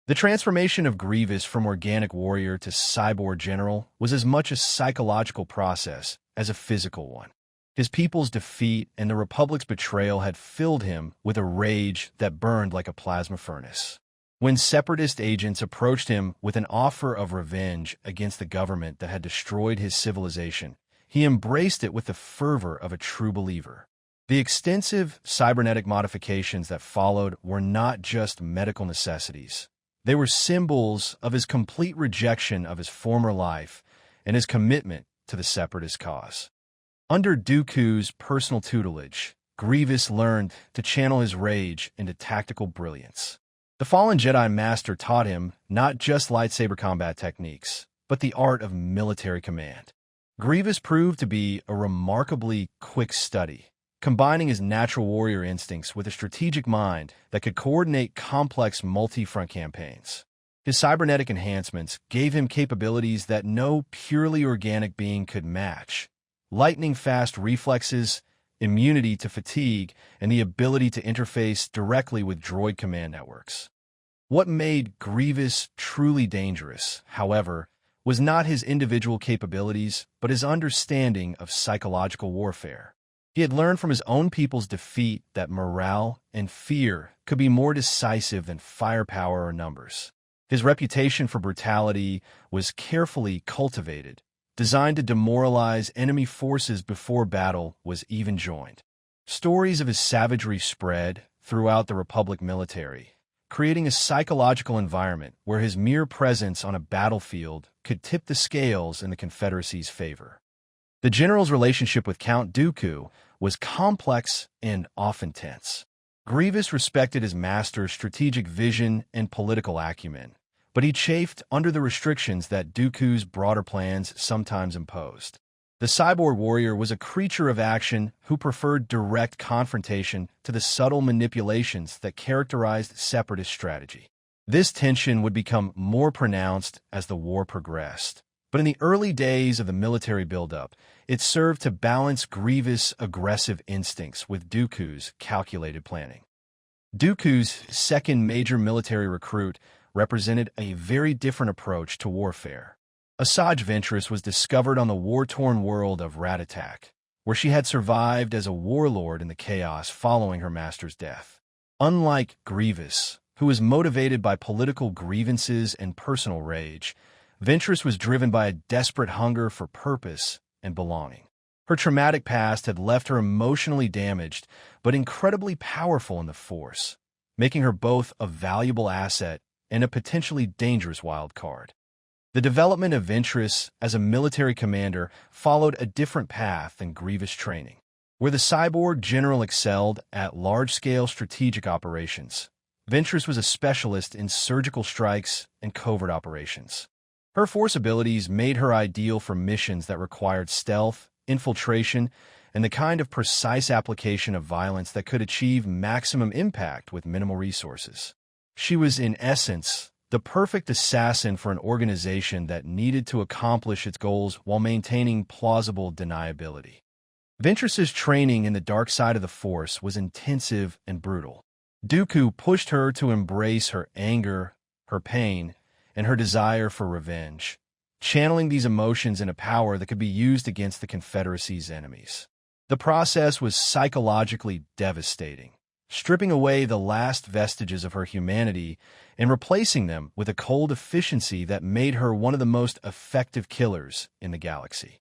The transformation of Grievous from organic warrior to cyborg general was as much a psychological process as a physical one. His people's defeat and the Republic's betrayal had filled him with a rage that burned like a plasma furnace. When Separatist agents approached him with an offer of revenge against the government that had destroyed his civilization, he embraced it with the fervor of a true believer. The extensive cybernetic modifications that followed were not just medical necessities. They were symbols of his complete rejection of his former life and his commitment to the Separatist cause. Under Dooku's personal tutelage, Grievous learned to channel his rage into tactical brilliance. The fallen Jedi Master taught him not just lightsaber combat techniques, but the art of military command. Grievous proved to be a remarkably quick study, combining his natural warrior instincts with a strategic mind that could coordinate complex multi-front campaigns. His cybernetic enhancements gave him capabilities that no purely organic being could match: lightning-fast reflexes, immunity to fatigue, and the ability to interface directly with droid command networks. What made Grievous truly dangerous, however, was not his individual capabilities, but his understanding of psychological warfare. He had learned from his own people's defeat that morale and fear could be more decisive than firepower or numbers. His reputation for brutality was carefully cultivated, designed to demoralize enemy forces before battle was even joined. Stories of his savagery spread throughout the Republic military, creating a psychological environment where his mere presence on a battlefield could tip the scales in the Confederacy's favor. The general's relationship with Count Dooku was complex and often tense. Grievous respected his master's strategic vision and political acumen, but he chafed under the restrictions that Dooku's broader plans sometimes imposed. The cyborg warrior was a creature of action who preferred direct confrontation to the subtle manipulations that characterized Separatist strategy. This tension would become more pronounced as the war progressed, but in the early days of the military buildup, it served to balance Grievous' aggressive instincts with Dooku's calculated planning. Dooku's second major military recruit represented a very different approach to warfare. Asajj Ventress was discovered on the war-torn world of Ratatak, where she had survived as a warlord in the chaos following her master's death. Unlike Grievous, who was motivated by political grievances and personal rage, Ventress was driven by a desperate hunger for purpose and belonging. Her traumatic past had left her emotionally damaged, but incredibly powerful in the Force, making her both a valuable asset and a potentially dangerous wild card. The development of Ventress as a military commander followed a different path than Grievous training. Where the cyborg general excelled at large-scale strategic operations, Ventress was a specialist in surgical strikes and covert operations. Her Force abilities made her ideal for missions that required stealth, infiltration, and the kind of precise application of violence that could achieve maximum impact with minimal resources. She was, in essence, the perfect assassin for an organization that needed to accomplish its goals while maintaining plausible deniability. Ventress's training in the dark side of the Force was intensive and brutal. Dooku pushed her to embrace her anger, her pain, and her desire for revenge, channeling these emotions into power that could be used against the Confederacy's enemies. The process was psychologically devastating, stripping away the last vestiges of her humanity and replacing them with a cold efficiency that made her one of the most effective killers in the galaxy.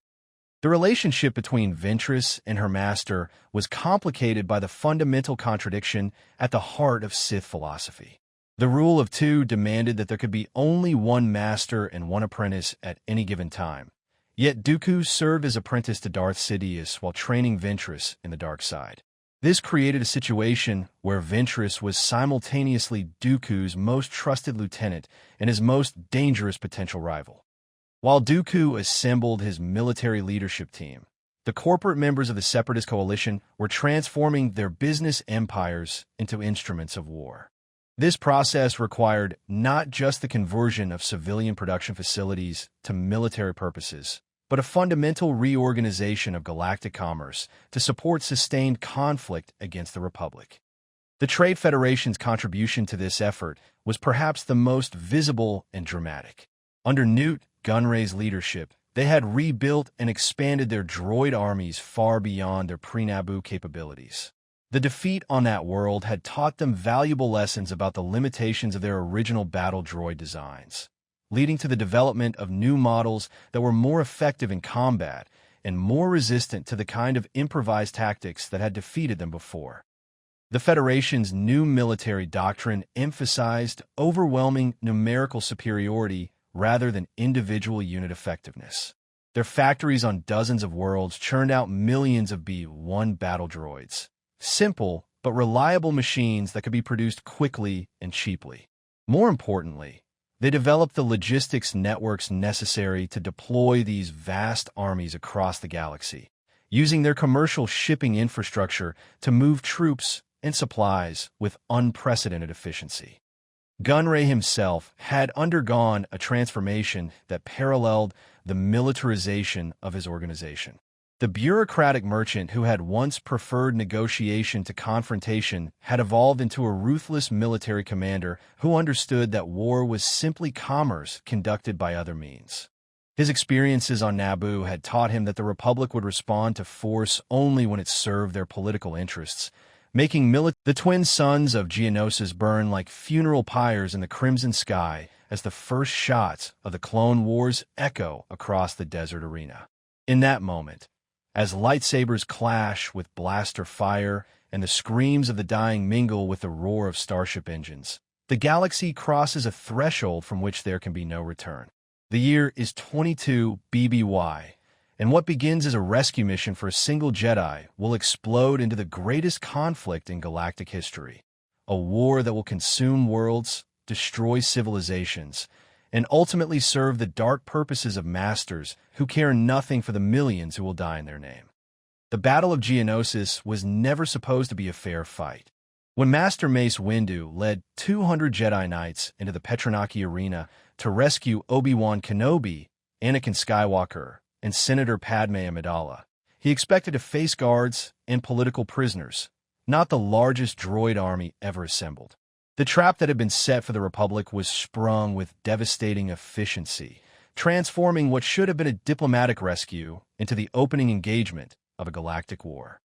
The relationship between Ventress and her master was complicated by the fundamental contradiction at the heart of Sith philosophy. The rule of two demanded that there could be only one master and one apprentice at any given time. Yet Dooku served as apprentice to Darth Sidious while training Ventress in the dark side. This created a situation where Ventress was simultaneously Dooku's most trusted lieutenant and his most dangerous potential rival. While Dooku assembled his military leadership team, the corporate members of the Separatist coalition were transforming their business empires into instruments of war. This process required not just the conversion of civilian production facilities to military purposes, but a fundamental reorganization of galactic commerce to support sustained conflict against the Republic. The Trade Federation's contribution to this effort was perhaps the most visible and dramatic. Under Newt Gunray's leadership, they had rebuilt and expanded their droid armies far beyond their pre-Naboo capabilities. The defeat on that world had taught them valuable lessons about the limitations of their original battle droid designs, leading to the development of new models that were more effective in combat and more resistant to the kind of improvised tactics that had defeated them before. The Federation's new military doctrine emphasized overwhelming numerical superiority rather than individual unit effectiveness. Their factories on dozens of worlds churned out millions of B-1 battle droids, simple but reliable machines that could be produced quickly and cheaply. More importantly, they developed the logistics networks necessary to deploy these vast armies across the galaxy, using their commercial shipping infrastructure to move troops and supplies with unprecedented efficiency. Gunray himself had undergone a transformation that paralleled the militarization of his organization. The bureaucratic merchant who had once preferred negotiation to confrontation had evolved into a ruthless military commander who understood that war was simply commerce conducted by other means. His experiences on Naboo had taught him that the Republic would respond to force only when it served their political interests, making the twin sons of Geonosis burn like funeral pyres in the crimson sky as the first shots of the Clone Wars echo across the desert arena. In that moment, as lightsabers clash with blaster fire and the screams of the dying mingle with the roar of starship engines, the galaxy crosses a threshold from which there can be no return. The year is 22 BBY, and what begins as a rescue mission for a single Jedi will explode into the greatest conflict in galactic history, a war that will consume worlds, destroy civilizations, and ultimately serve the dark purposes of masters who care nothing for the millions who will die in their name. The Battle of Geonosis was never supposed to be a fair fight. When Master Mace Windu led 200 Jedi Knights into the Petranaki Arena to rescue Obi-Wan Kenobi, Anakin Skywalker, and Senator Padme Amidala, he expected to face guards and political prisoners, not the largest droid army ever assembled. The trap that had been set for the Republic was sprung with devastating efficiency, transforming what should have been a diplomatic rescue into the opening engagement of a galactic war.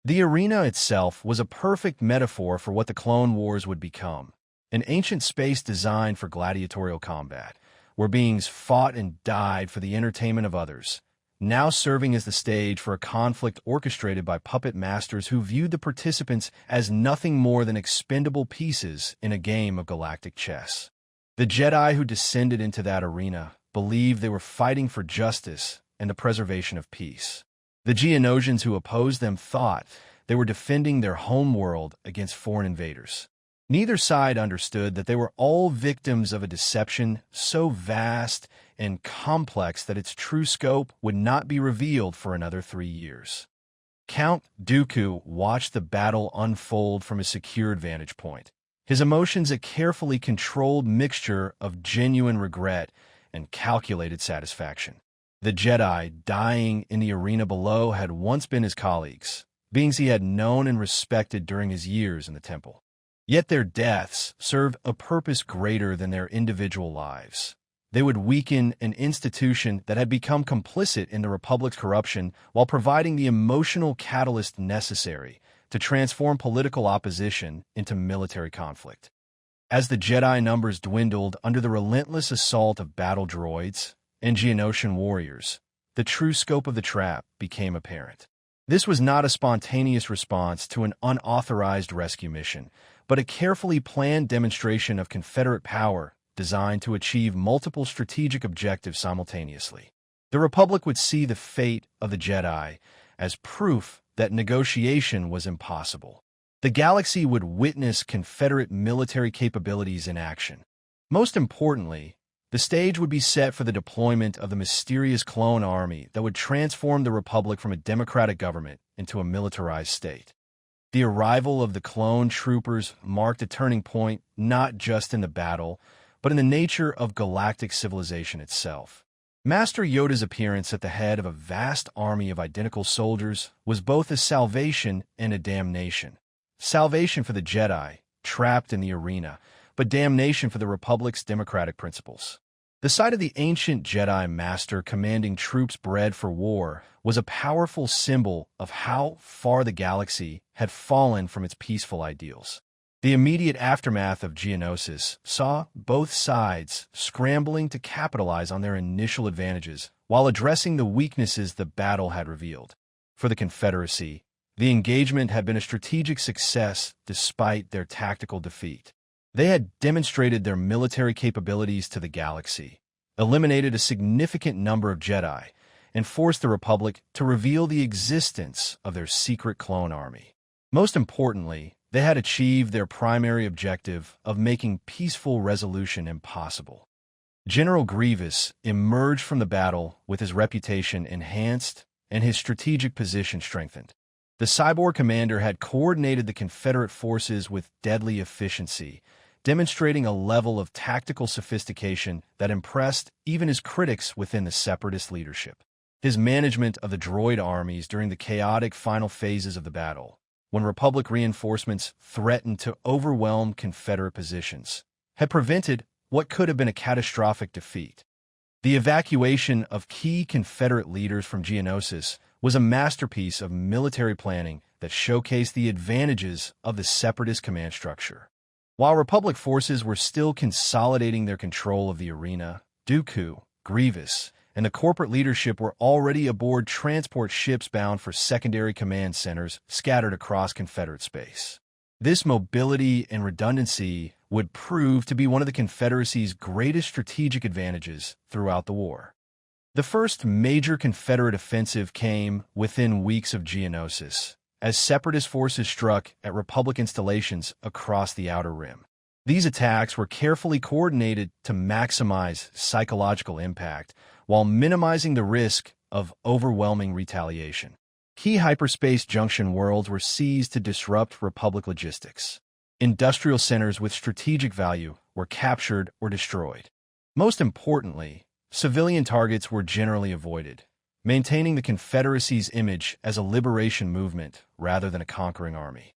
The arena itself was a perfect metaphor for what the Clone Wars would become, an ancient space designed for gladiatorial combat, where beings fought and died for the entertainment of others, now serving as the stage for a conflict orchestrated by puppet masters who viewed the participants as nothing more than expendable pieces in a game of galactic chess. The Jedi who descended into that arena believed they were fighting for justice and the preservation of peace. The Geonosians who opposed them thought they were defending their home world against foreign invaders. Neither side understood that they were all victims of a deception so vast and complex that its true scope would not be revealed for another 3 years. Count Dooku watched the battle unfold from a secured vantage point, his emotions a carefully controlled mixture of genuine regret and calculated satisfaction. The Jedi dying in the arena below had once been his colleagues, beings he had known and respected during his years in the temple. Yet their deaths served a purpose greater than their individual lives. They would weaken an institution that had become complicit in the Republic's corruption while providing the emotional catalyst necessary to transform political opposition into military conflict. As the Jedi numbers dwindled under the relentless assault of battle droids and Geonosian warriors, the true scope of the trap became apparent. This was not a spontaneous response to an unauthorized rescue mission, but a carefully planned demonstration of Confederate power designed to achieve multiple strategic objectives simultaneously. The Republic would see the fate of the Jedi as proof that negotiation was impossible. The galaxy would witness Confederate military capabilities in action. Most importantly, the stage would be set for the deployment of the mysterious clone army that would transform the Republic from a democratic government into a militarized state. The arrival of the clone troopers marked a turning point not just in the battle, but in the nature of galactic civilization itself. Master Yoda's appearance at the head of a vast army of identical soldiers was both a salvation and a damnation. Salvation for the Jedi, trapped in the arena, but damnation for the Republic's democratic principles. The sight of the ancient Jedi Master commanding troops bred for war was a powerful symbol of how far the galaxy had fallen from its peaceful ideals. The immediate aftermath of Geonosis saw both sides scrambling to capitalize on their initial advantages while addressing the weaknesses the battle had revealed. For the Confederacy, the engagement had been a strategic success despite their tactical defeat. They had demonstrated their military capabilities to the galaxy, eliminated a significant number of Jedi, and forced the Republic to reveal the existence of their secret clone army. Most importantly, they had achieved their primary objective of making peaceful resolution impossible. General Grievous emerged from the battle with his reputation enhanced and his strategic position strengthened. The cyborg commander had coordinated the Confederate forces with deadly efficiency, demonstrating a level of tactical sophistication that impressed even his critics within the Separatist leadership. His management of the droid armies during the chaotic final phases of the battle, when Republic reinforcements threatened to overwhelm Confederate positions, had prevented what could have been a catastrophic defeat. The evacuation of key Confederate leaders from Geonosis was a masterpiece of military planning that showcased the advantages of the Separatist command structure. While Republic forces were still consolidating their control of the arena, Dooku, Grievous, and the corporate leadership were already aboard transport ships bound for secondary command centers scattered across Confederate space. This mobility and redundancy would prove to be one of the Confederacy's greatest strategic advantages throughout the war. The first major Confederate offensive came within weeks of Geonosis, as Separatist forces struck at Republic installations across the Outer Rim. These attacks were carefully coordinated to maximize psychological impact while minimizing the risk of overwhelming retaliation. Key hyperspace junction worlds were seized to disrupt Republic logistics. Industrial centers with strategic value were captured or destroyed. Most importantly, civilian targets were generally avoided, maintaining the Confederacy's image as a liberation movement rather than a conquering army.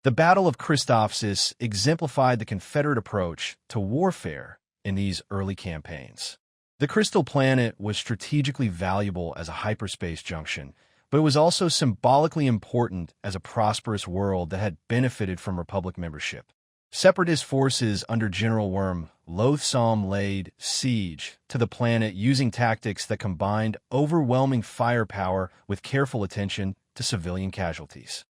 The Battle of Christophsis exemplified the Confederate approach to warfare in these early campaigns. The Crystal Planet was strategically valuable as a hyperspace junction, but it was also symbolically important as a prosperous world that had benefited from Republic membership. Separatist forces under General Worm loathsome laid siege to the planet using tactics that combined overwhelming firepower with careful attention to civilian casualties.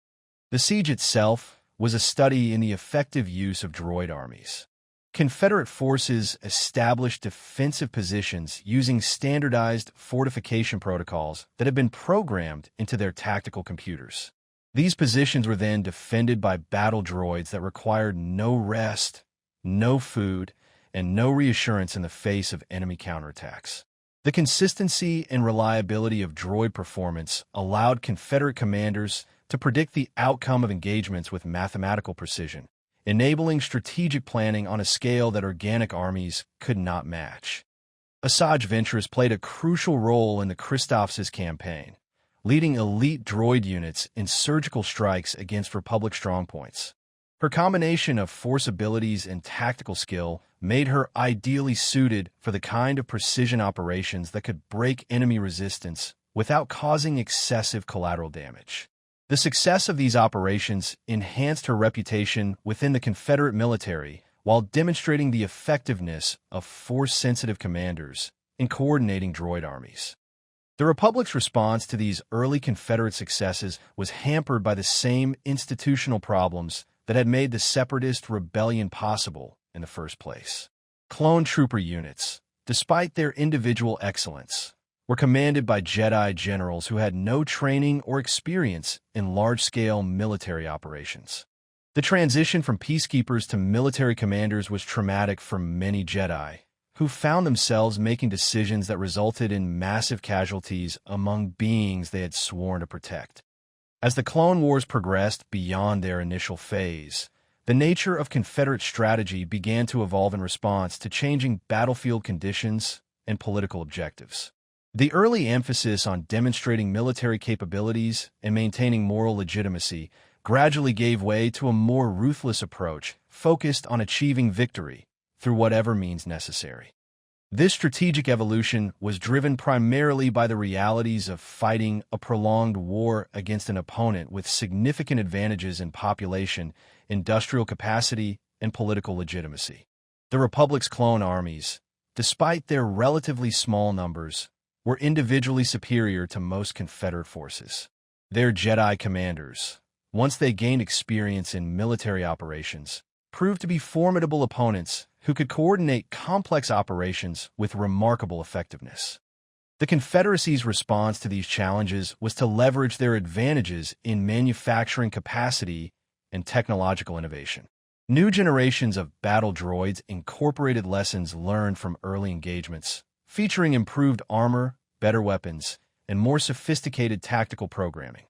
The siege itself was a study in the effective use of droid armies. Confederate forces established defensive positions using standardized fortification protocols that had been programmed into their tactical computers. These positions were then defended by battle droids that required no rest, no food, and no reassurance in the face of enemy counterattacks. The consistency and reliability of droid performance allowed Confederate commanders to predict the outcome of engagements with mathematical precision, enabling strategic planning on a scale that organic armies could not match. Asajj Ventress played a crucial role in the Christophsis campaign, leading elite droid units in surgical strikes against Republic strongpoints. Her combination of force abilities and tactical skill made her ideally suited for the kind of precision operations that could break enemy resistance without causing excessive collateral damage. The success of these operations enhanced her reputation within the Confederate military while demonstrating the effectiveness of force-sensitive commanders in coordinating droid armies. The Republic's response to these early Confederate successes was hampered by the same institutional problems that had made the Separatist rebellion possible in the first place. Clone trooper units, despite their individual excellence, were commanded by Jedi generals who had no training or experience in large-scale military operations. The transition from peacekeepers to military commanders was traumatic for many Jedi, who found themselves making decisions that resulted in massive casualties among beings they had sworn to protect. As the Clone Wars progressed beyond their initial phase, the nature of Confederate strategy began to evolve in response to changing battlefield conditions and political objectives. The early emphasis on demonstrating military capabilities and maintaining moral legitimacy gradually gave way to a more ruthless approach focused on achieving victory through whatever means necessary. This strategic evolution was driven primarily by the realities of fighting a prolonged war against an opponent with significant advantages in population, industrial capacity, and political legitimacy. The Republic's clone armies, despite their relatively small numbers, were individually superior to most Confederate forces. Their Jedi commanders, once they gained experience in military operations, proved to be formidable opponents who could coordinate complex operations with remarkable effectiveness. The Confederacy's response to these challenges was to leverage their advantages in manufacturing capacity and technological innovation. New generations of battle droids incorporated lessons learned from early engagements, featuring improved armor, better weapons, and more sophisticated tactical programming.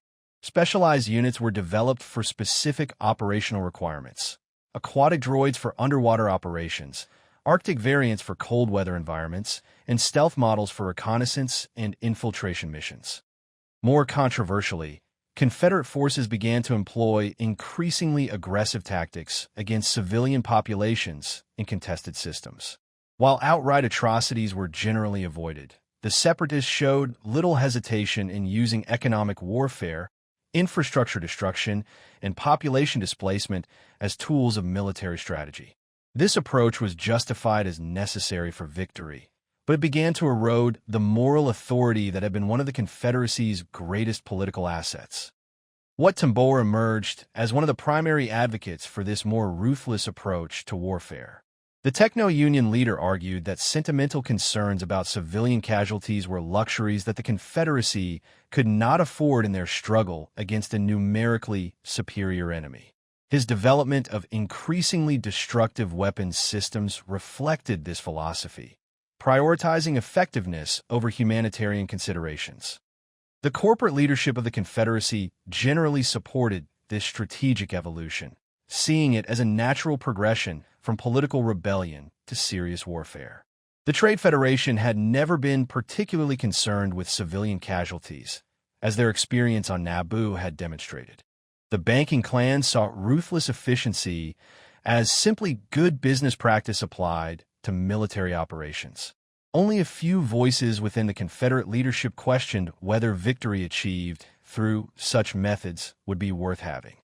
Specialized units were developed for specific operational requirements: aquatic droids for underwater operations, Arctic variants for cold weather environments, and stealth models for reconnaissance and infiltration missions. More controversially, Confederate forces began to employ increasingly aggressive tactics against civilian populations in contested systems. While outright atrocities were generally avoided, the Separatists showed little hesitation in using economic warfare, infrastructure destruction, and population displacement as tools of military strategy. This approach was justified as necessary for victory, but it began to erode the moral authority that had been one of the Confederacy's greatest political assets. Wat Tambor emerged as one of the primary advocates for this more ruthless approach to warfare. The Techno-Union leader argued that sentimental concerns about civilian casualties were luxuries that the Confederacy could not afford in their struggle against a numerically superior enemy. His development of increasingly destructive weapons systems reflected this philosophy, prioritizing effectiveness over humanitarian considerations. The corporate leadership of the Confederacy generally supported this strategic evolution, seeing it as a natural progression from political rebellion to serious warfare. The Trade Federation had never been particularly concerned with civilian casualties, as their experience on Naboo had demonstrated. The banking clan saw ruthless efficiency as simply good business practice applied to military operations. Only a few voices within the Confederate leadership questioned whether victory achieved through such methods would be worth having.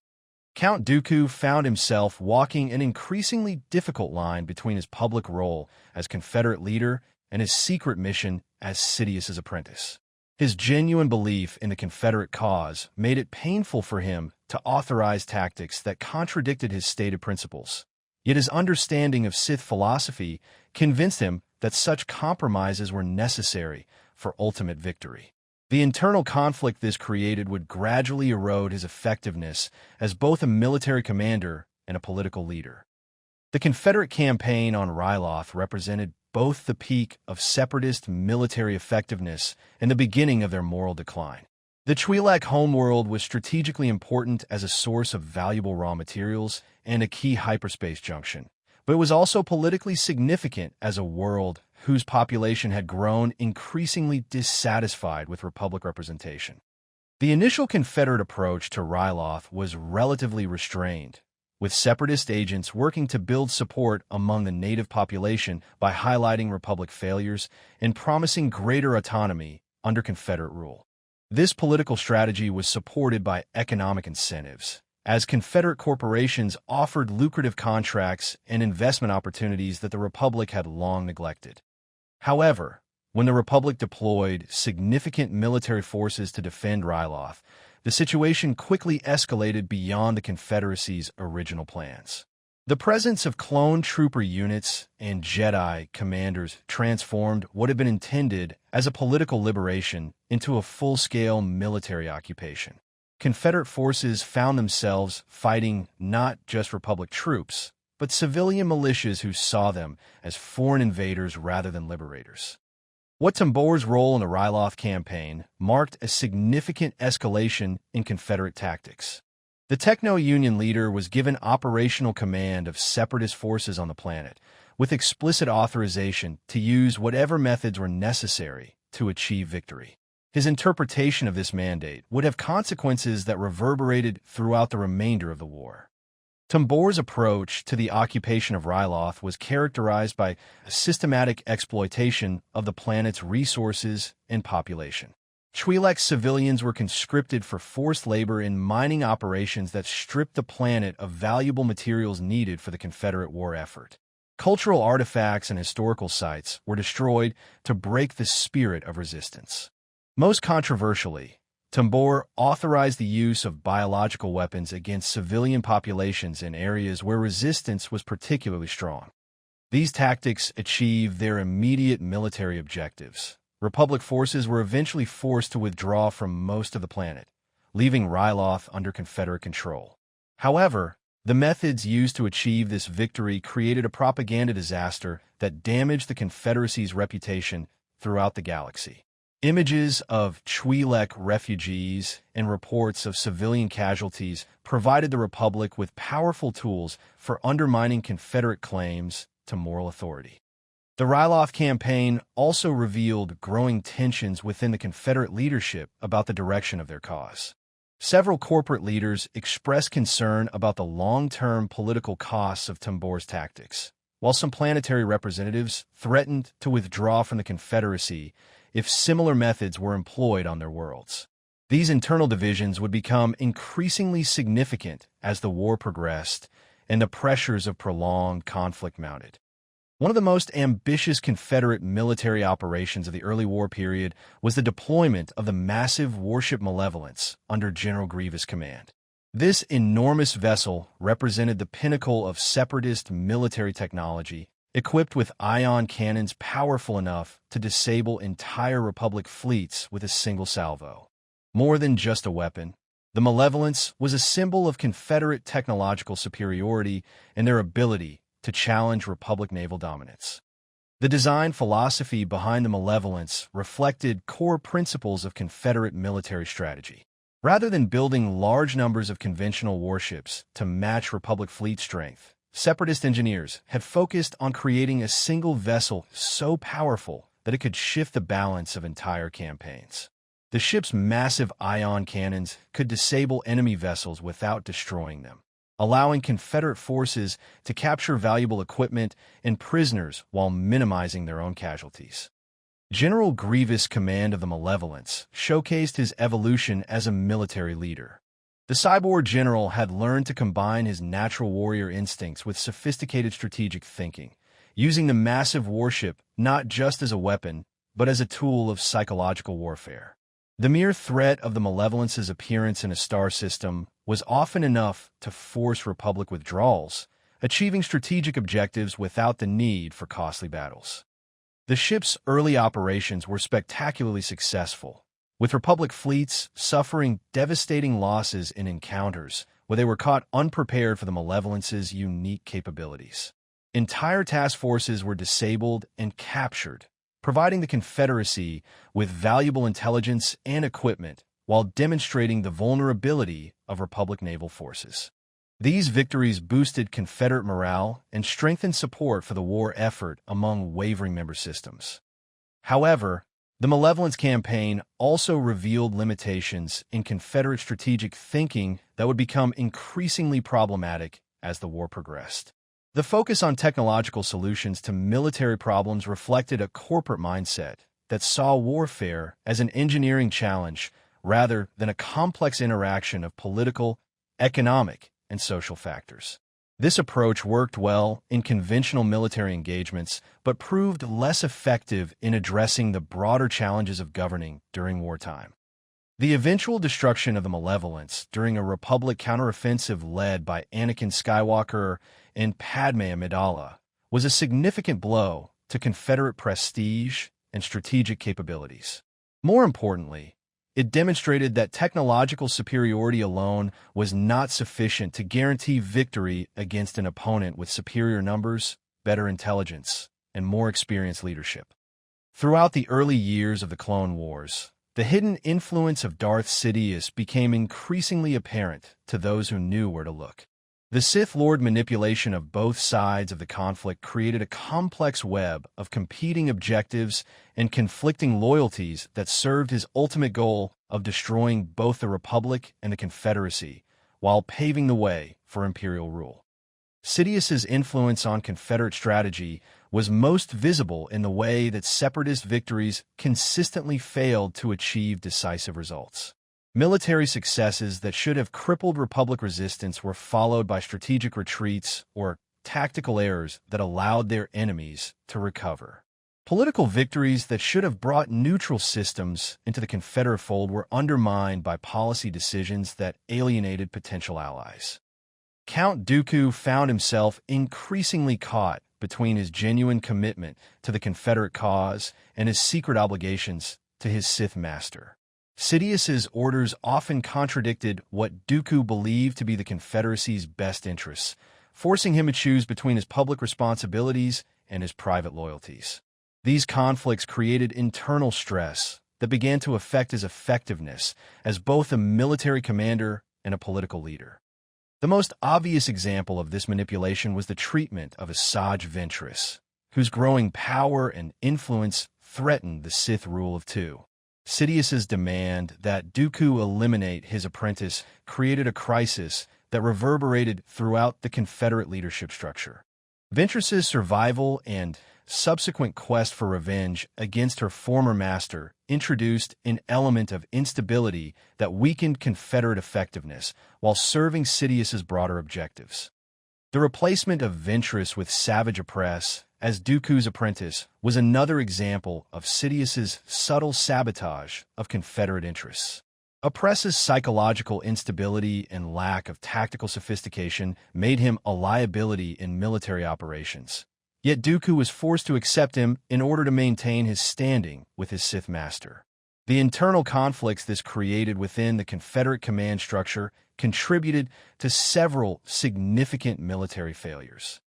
Count Dooku found himself walking an increasingly difficult line between his public role as Confederate leader and his secret mission as Sidious's apprentice. His genuine belief in the Confederate cause made it painful for him to authorize tactics that contradicted his stated principles. Yet his understanding of Sith philosophy convinced him that such compromises were necessary for ultimate victory. The internal conflict this created would gradually erode his effectiveness as both a military commander and a political leader. The Confederate campaign on Ryloth represented both the peak of Separatist military effectiveness and the beginning of their moral decline. The Twi'lek homeworld was strategically important as a source of valuable raw materials and a key hyperspace junction, but it was also politically significant as a world whose population had grown increasingly dissatisfied with Republic representation. The initial Confederate approach to Ryloth was relatively restrained, with Separatist agents working to build support among the native population by highlighting Republic failures and promising greater autonomy under Confederate rule. This political strategy was supported by economic incentives, as Confederate corporations offered lucrative contracts and investment opportunities that the Republic had long neglected. However, when the Republic deployed significant military forces to defend Ryloth, the situation quickly escalated beyond the Confederacy's original plans. The presence of clone trooper units and Jedi commanders transformed what had been intended as a political liberation into a full-scale military occupation. Confederate forces found themselves fighting not just Republic troops, but civilian militias who saw them as foreign invaders rather than liberators. Wat Tambor's role in the Ryloth campaign marked a significant escalation in Confederate tactics. The Techno-Union leader was given operational command of Separatist forces on the planet, with explicit authorization to use whatever methods were necessary to achieve victory. His interpretation of this mandate would have consequences that reverberated throughout the remainder of the war. Tambor's approach to the occupation of Ryloth was characterized by a systematic exploitation of the planet's resources and population. Twi'lek civilians were conscripted for forced labor in mining operations that stripped the planet of valuable materials needed for the Confederate war effort. Cultural artifacts and historical sites were destroyed to break the spirit of resistance. Most controversially, Tambor authorized the use of biological weapons against civilian populations in areas where resistance was particularly strong. These tactics achieved their immediate military objectives. Republic forces were eventually forced to withdraw from most of the planet, leaving Ryloth under Confederate control. However, the methods used to achieve this victory created a propaganda disaster that damaged the Confederacy's reputation throughout the galaxy. Images of Twi'lek refugees and reports of civilian casualties provided the Republic with powerful tools for undermining Confederate claims to moral authority. The Ryloth campaign also revealed growing tensions within the Confederate leadership about the direction of their cause. Several corporate leaders expressed concern about the long-term political costs of Tambor's tactics, while some planetary representatives threatened to withdraw from the Confederacy if similar methods were employed on their worlds. These internal divisions would become increasingly significant as the war progressed and the pressures of prolonged conflict mounted. One of the most ambitious Confederate military operations of the early war period was the deployment of the massive warship Malevolence under General Grievous' command. This enormous vessel represented the pinnacle of Separatist military technology, equipped with ion cannons powerful enough to disable entire Republic fleets with a single salvo. More than just a weapon, the Malevolence was a symbol of Confederate technological superiority and their ability to challenge Republic naval dominance. The design philosophy behind the Malevolence reflected core principles of Confederate military strategy. Rather than building large numbers of conventional warships to match Republic fleet strength, Separatist engineers had focused on creating a single vessel so powerful that it could shift the balance of entire campaigns. The ship's massive ion cannons could disable enemy vessels without destroying them, allowing Confederate forces to capture valuable equipment and prisoners while minimizing their own casualties. General Grievous' command of the Malevolence showcased his evolution as a military leader. The cyborg general had learned to combine his natural warrior instincts with sophisticated strategic thinking, using the massive warship not just as a weapon, but as a tool of psychological warfare. The mere threat of the Malevolence's appearance in a star system was often enough to force Republic withdrawals, achieving strategic objectives without the need for costly battles. The ship's early operations were spectacularly successful, with Republic fleets suffering devastating losses in encounters where they were caught unprepared for the Malevolence's unique capabilities. Entire task forces were disabled and captured, providing the Confederacy with valuable intelligence and equipment while demonstrating the vulnerability of Republic naval forces. These victories boosted Confederate morale and strengthened support for the war effort among wavering member systems. However, the Malevolence campaign also revealed limitations in Confederate strategic thinking that would become increasingly problematic as the war progressed. The focus on technological solutions to military problems reflected a corporate mindset that saw warfare as an engineering challenge rather than a complex interaction of political, economic, and social factors. This approach worked well in conventional military engagements, but proved less effective in addressing the broader challenges of governing during wartime. The eventual destruction of the Malevolence during a Republic counteroffensive led by Anakin Skywalker and Padme Amidala was a significant blow to Confederate prestige and strategic capabilities. More importantly, it demonstrated that technological superiority alone was not sufficient to guarantee victory against an opponent with superior numbers, better intelligence, and more experienced leadership. Throughout the early years of the Clone Wars, the hidden influence of Darth Sidious became increasingly apparent to those who knew where to look. The Sith Lord manipulation of both sides of the conflict created a complex web of competing objectives and conflicting loyalties that served his ultimate goal of destroying both the Republic and the Confederacy, while paving the way for Imperial rule. Sidious's influence on Confederate strategy was most visible in the way that Separatist victories consistently failed to achieve decisive results. Military successes that should have crippled Republic resistance were followed by strategic retreats or tactical errors that allowed their enemies to recover. Political victories that should have brought neutral systems into the Confederate fold were undermined by policy decisions that alienated potential allies. Count Dooku found himself increasingly caught between his genuine commitment to the Confederate cause and his secret obligations to his Sith Master. Sidious's orders often contradicted what Dooku believed to be the Confederacy's best interests, forcing him to choose between his public responsibilities and his private loyalties. These conflicts created internal stress that began to affect his effectiveness as both a military commander and a political leader. The most obvious example of this manipulation was the treatment of Asajj Ventress, whose growing power and influence threatened the Sith rule of two. Sidious's demand that Dooku eliminate his apprentice created a crisis that reverberated throughout the Confederate leadership structure. Ventress's survival and subsequent quest for revenge against her former master introduced an element of instability that weakened Confederate effectiveness while serving Sidious's broader objectives. The replacement of Ventress with Savage Opress as Dooku's apprentice was another example of Sidious's subtle sabotage of Confederate interests. Opress's psychological instability and lack of tactical sophistication made him a liability in military operations. Yet Dooku was forced to accept him in order to maintain his standing with his Sith Master. The internal conflicts this created within the Confederate command structure contributed to several significant military failures.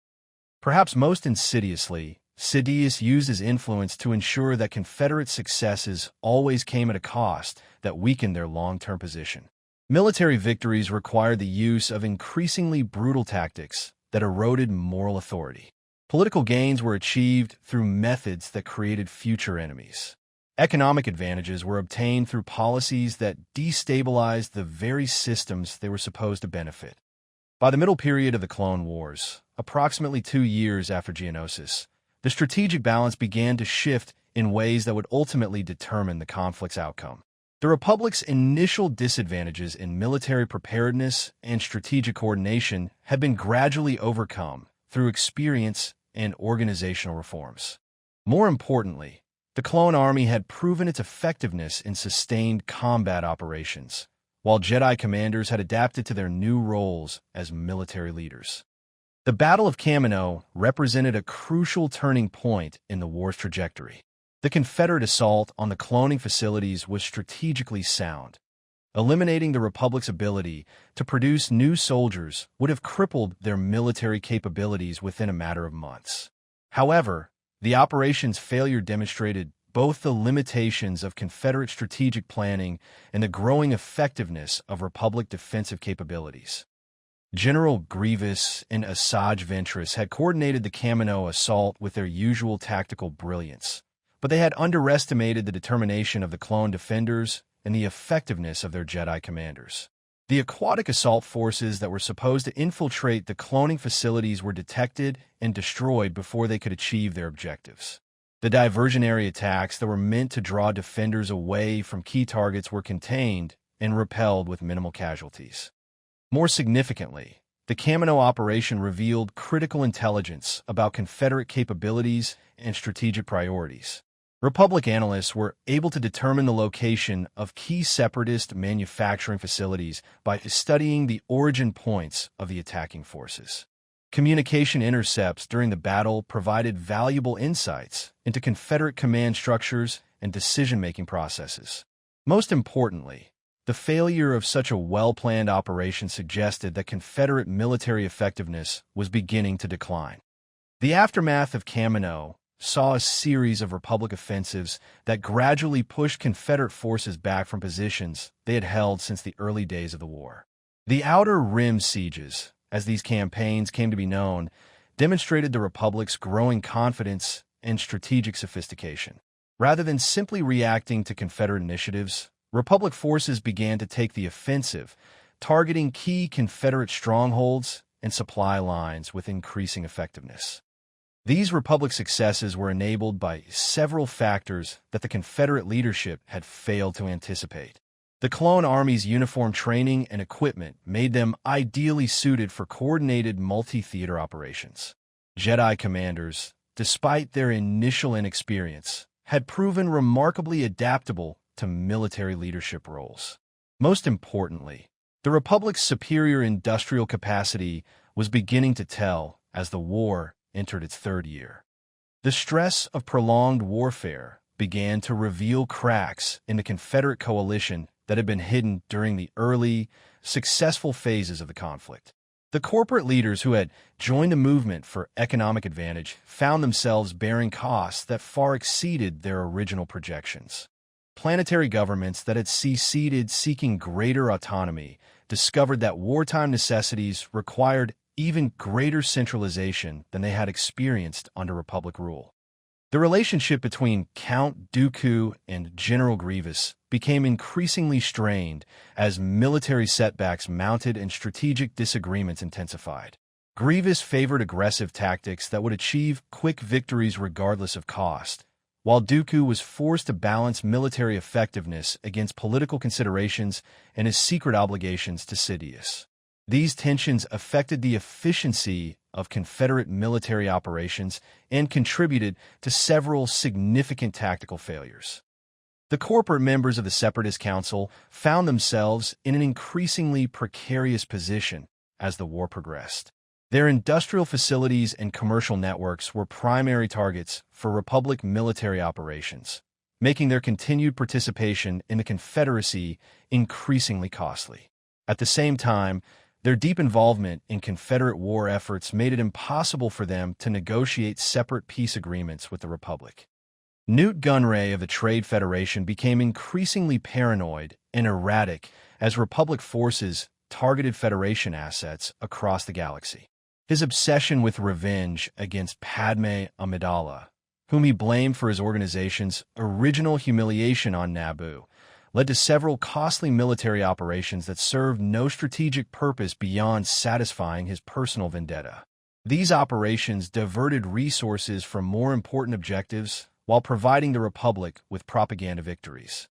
Perhaps most insidiously, Sidious used his influence to ensure that Confederate successes always came at a cost that weakened their long-term position. Military victories required the use of increasingly brutal tactics that eroded moral authority. Political gains were achieved through methods that created future enemies. Economic advantages were obtained through policies that destabilized the very systems they were supposed to benefit. By the middle period of the Clone Wars, approximately 2 years after Geonosis, the strategic balance began to shift in ways that would ultimately determine the conflict's outcome. The Republic's initial disadvantages in military preparedness and strategic coordination had been gradually overcome through experience and organizational reforms. More importantly, the Clone Army had proven its effectiveness in sustained combat operations, while Jedi commanders had adapted to their new roles as military leaders. The Battle of Kamino represented a crucial turning point in the war's trajectory. The Confederate assault on the cloning facilities was strategically sound. Eliminating the Republic's ability to produce new soldiers would have crippled their military capabilities within a matter of months. However, the operation's failure demonstrated both the limitations of Confederate strategic planning and the growing effectiveness of Republic defensive capabilities. General Grievous and Asajj Ventress had coordinated the Kamino assault with their usual tactical brilliance, but they had underestimated the determination of the clone defenders and the effectiveness of their Jedi commanders. The aquatic assault forces that were supposed to infiltrate the cloning facilities were detected and destroyed before they could achieve their objectives. The diversionary attacks that were meant to draw defenders away from key targets were contained and repelled with minimal casualties. More significantly, the Kamino operation revealed critical intelligence about Confederate capabilities and strategic priorities. Republic analysts were able to determine the location of key Separatist manufacturing facilities by studying the origin points of the attacking forces. Communication intercepts during the battle provided valuable insights into Confederate command structures and decision-making processes. Most importantly, the failure of such a well-planned operation suggested that Confederate military effectiveness was beginning to decline. The aftermath of Kamino saw a series of Republic offensives that gradually pushed Confederate forces back from positions they had held since the early days of the war. The Outer Rim sieges, as these campaigns came to be known, demonstrated the Republic's growing confidence and strategic sophistication. Rather than simply reacting to Confederate initiatives, Republic forces began to take the offensive, targeting key Confederate strongholds and supply lines with increasing effectiveness. These Republic successes were enabled by several factors that the Confederate leadership had failed to anticipate. The Clone Army's uniform training and equipment made them ideally suited for coordinated multi-theater operations. Jedi commanders, despite their initial inexperience, had proven remarkably adaptable to military leadership roles. Most importantly, the Republic's superior industrial capacity was beginning to tell as the war entered its third year. The stress of prolonged warfare began to reveal cracks in the Confederate coalition that had been hidden during the early, successful phases of the conflict. The corporate leaders who had joined the movement for economic advantage found themselves bearing costs that far exceeded their original projections. Planetary governments that had seceded seeking greater autonomy discovered that wartime necessities required even greater centralization than they had experienced under Republic rule. The relationship between Count Dooku and General Grievous became increasingly strained as military setbacks mounted and strategic disagreements intensified. Grievous favored aggressive tactics that would achieve quick victories regardless of cost, while Dooku was forced to balance military effectiveness against political considerations and his secret obligations to Sidious. These tensions affected the efficiency of Confederate military operations and contributed to several significant tactical failures. The corporate members of the Separatist Council found themselves in an increasingly precarious position as the war progressed. Their industrial facilities and commercial networks were primary targets for Republic military operations, making their continued participation in the Confederacy increasingly costly. At the same time, their deep involvement in Confederate war efforts made it impossible for them to negotiate separate peace agreements with the Republic. Newt Gunray of the Trade Federation became increasingly paranoid and erratic as Republic forces targeted Federation assets across the galaxy. His obsession with revenge against Padme Amidala, whom he blamed for his organization's original humiliation on Naboo, led to several costly military operations that served no strategic purpose beyond satisfying his personal vendetta. These operations diverted resources from more important objectives while providing the Republic with propaganda victories.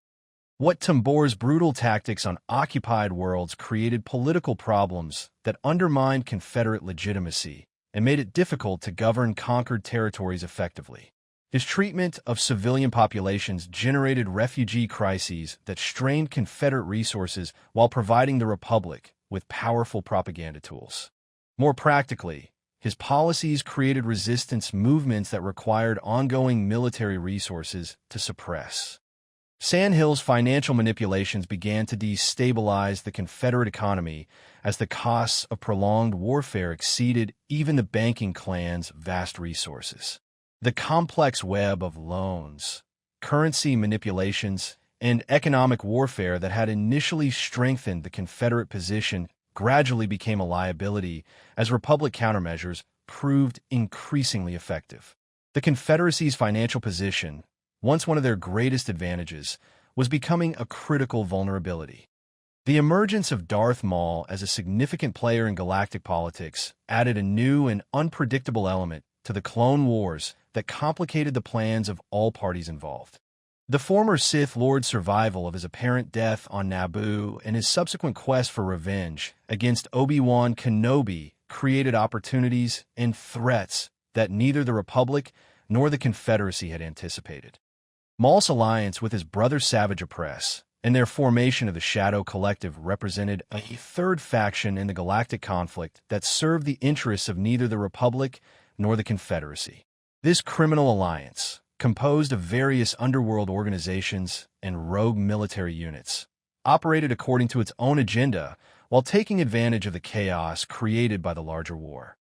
Wat Tambor's brutal tactics on occupied worlds created political problems that undermined Confederate legitimacy and made it difficult to govern conquered territories effectively. His treatment of civilian populations generated refugee crises that strained Confederate resources while providing the Republic with powerful propaganda tools. More practically, his policies created resistance movements that required ongoing military resources to suppress. Sandhill's financial manipulations began to destabilize the Confederate economy as the costs of prolonged warfare exceeded even the banking clan's vast resources. The complex web of loans, currency manipulations, and economic warfare that had initially strengthened the Confederate position gradually became a liability as Republic countermeasures proved increasingly effective. The Confederacy's financial position, once one of their greatest advantages, was becoming a critical vulnerability. The emergence of Darth Maul as a significant player in galactic politics added a new and unpredictable element to the Clone Wars that complicated the plans of all parties involved. The former Sith Lord's survival of his apparent death on Naboo and his subsequent quest for revenge against Obi-Wan Kenobi created opportunities and threats that neither the Republic nor the Confederacy had anticipated. Maul's alliance with his brother Savage Opress and their formation of the Shadow Collective represented a third faction in the galactic conflict that served the interests of neither the Republic nor the Confederacy. This criminal alliance, composed of various underworld organizations and rogue military units, operated according to its own agenda while taking advantage of the chaos created by the larger war.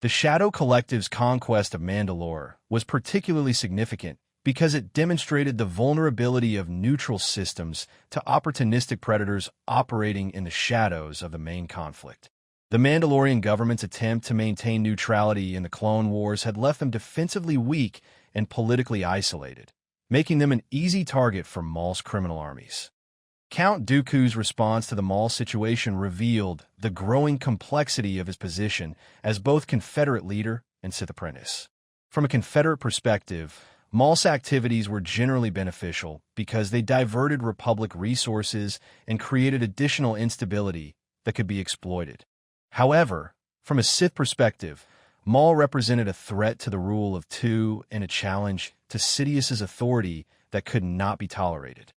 The Shadow Collective's conquest of Mandalore was particularly significant because it demonstrated the vulnerability of neutral systems to opportunistic predators operating in the shadows of the main conflict. The Mandalorian government's attempt to maintain neutrality in the Clone Wars had left them defensively weak and politically isolated, making them an easy target for Maul's criminal armies. Count Dooku's response to the Maul situation revealed the growing complexity of his position as both Confederate leader and Sith apprentice. From a Confederate perspective, Maul's activities were generally beneficial because they diverted Republic resources and created additional instability that could be exploited. However, from a Sith perspective, Maul represented a threat to the rule of two and a challenge to Sidious's authority that could not be tolerated.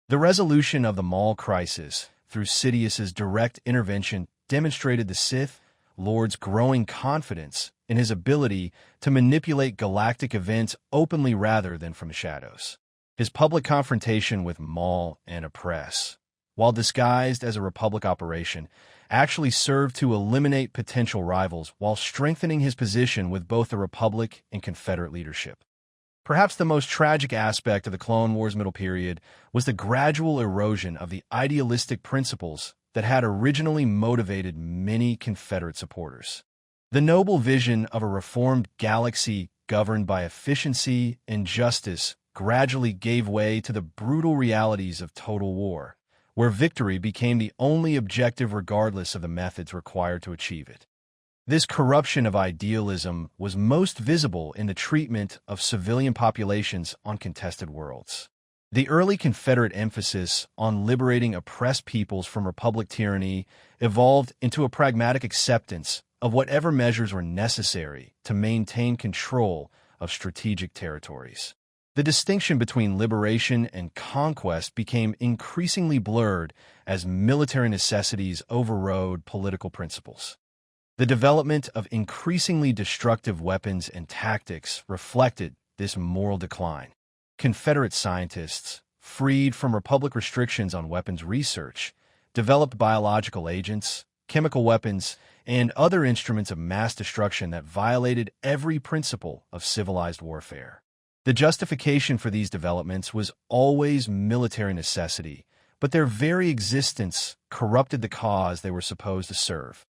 The resolution of the Maul crisis through Sidious's direct intervention demonstrated the Sith Lord's growing confidence in his ability to manipulate galactic events openly rather than from the shadows. His public confrontation with Maul and Oppress, while disguised as a Republic operation, actually served to eliminate potential rivals while strengthening his position with both the Republic and Confederate leadership. Perhaps the most tragic aspect of the Clone Wars middle period was the gradual erosion of the idealistic principles that had originally motivated many Confederate supporters. The noble vision of a reformed galaxy governed by efficiency and justice gradually gave way to the brutal realities of total war, where victory became the only objective regardless of the methods required to achieve it. This corruption of idealism was most visible in the treatment of civilian populations on contested worlds. The early Confederate emphasis on liberating oppressed peoples from Republic tyranny evolved into a pragmatic acceptance of whatever measures were necessary to maintain control of strategic territories. The distinction between liberation and conquest became increasingly blurred as military necessities overrode political principles. The development of increasingly destructive weapons and tactics reflected this moral decline. Confederate scientists, freed from Republic restrictions on weapons research, developed biological agents, chemical weapons, and other instruments of mass destruction that violated every principle of civilized warfare. The justification for these developments was always military necessity, but their very existence corrupted the cause they were supposed to serve.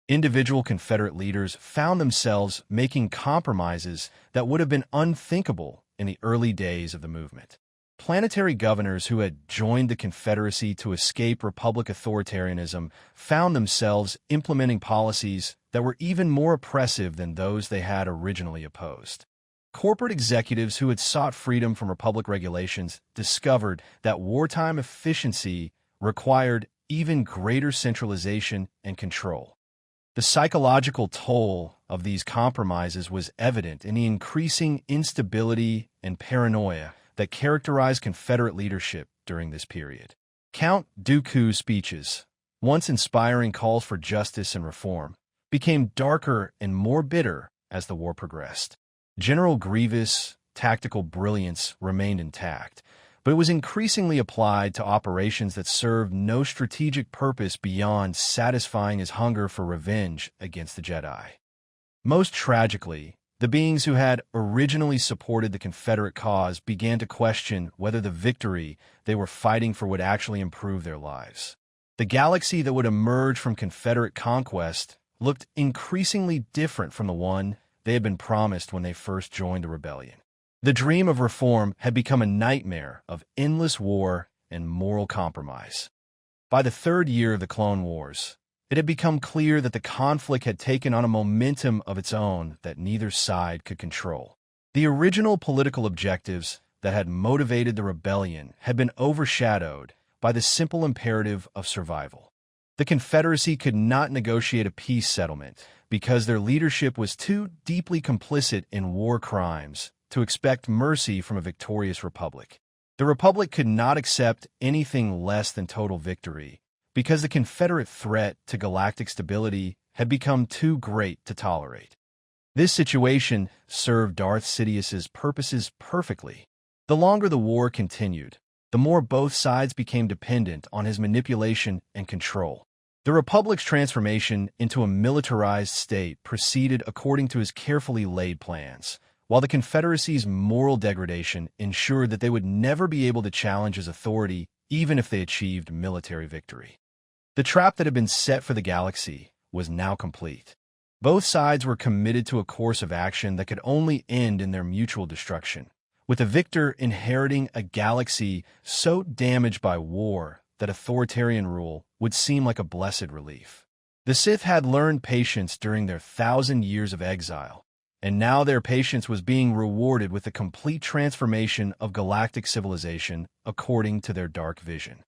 Individual Confederate leaders found themselves making compromises that would have been unthinkable in the early days of the movement. Planetary governors who had joined the Confederacy to escape Republic authoritarianism found themselves implementing policies that were even more oppressive than those they had originally opposed. Corporate executives who had sought freedom from Republic regulations discovered that wartime efficiency required even greater centralization and control. The psychological toll of these compromises was evident in the increasing instability and paranoia that characterized Confederate leadership during this period. Count Dooku's speeches, once inspiring calls for justice and reform, became darker and more bitter as the war progressed. General Grievous' tactical brilliance remained intact, but it was increasingly applied to operations that served no strategic purpose beyond satisfying his hunger for revenge against the Jedi. Most tragically, the beings who had originally supported the Confederate cause began to question whether the victory they were fighting for would actually improve their lives. The galaxy that would emerge from Confederate conquest looked increasingly different from the one they had been promised when they first joined the rebellion. The dream of reform had become a nightmare of endless war and moral compromise. By the third year of the Clone Wars, it had become clear that the conflict had taken on a momentum of its own that neither side could control. The original political objectives that had motivated the rebellion had been overshadowed by the simple imperative of survival. The Confederacy could not negotiate a peace settlement because their leadership was too deeply complicit in war crimes to expect mercy from a victorious Republic. The Republic could not accept anything less than total victory because the Confederate threat to galactic stability had become too great to tolerate. This situation served Darth Sidious's purposes perfectly. The longer the war continued, the more both sides became dependent on his manipulation and control. The Republic's transformation into a militarized state proceeded according to his carefully laid plans, while the Confederacy's moral degradation ensured that they would never be able to challenge his authority even if they achieved military victory. The trap that had been set for the galaxy was now complete. Both sides were committed to a course of action that could only end in their mutual destruction, with the victor inheriting a galaxy so damaged by war that authoritarian rule would seem like a blessed relief. The Sith had learned patience during their 1,000 years of exile, and now their patience was being rewarded with the complete transformation of galactic civilization according to their dark vision.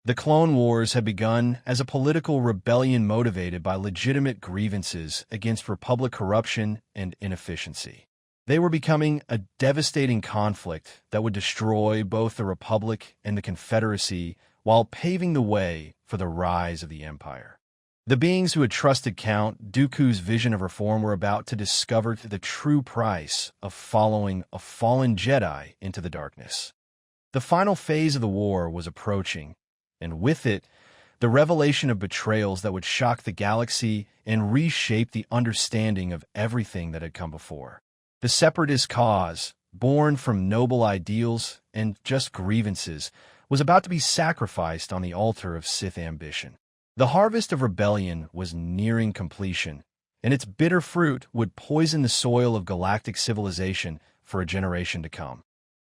The Clone Wars had begun as a political rebellion motivated by legitimate grievances against Republic corruption and inefficiency. They were becoming a devastating conflict that would destroy both the Republic and the Confederacy while paving the way for the rise of the Empire. The beings who had trusted Count Dooku's vision of reform were about to discover the true price of following a fallen Jedi into the darkness. The final phase of the war was approaching, and with it, the revelation of betrayals that would shock the galaxy and reshape the understanding of everything that had come before. The Separatist cause, born from noble ideals and just grievances, was about to be sacrificed on the altar of Sith ambition. The harvest of rebellion was nearing completion, and its bitter fruit would poison the soil of galactic civilization for a generation to come.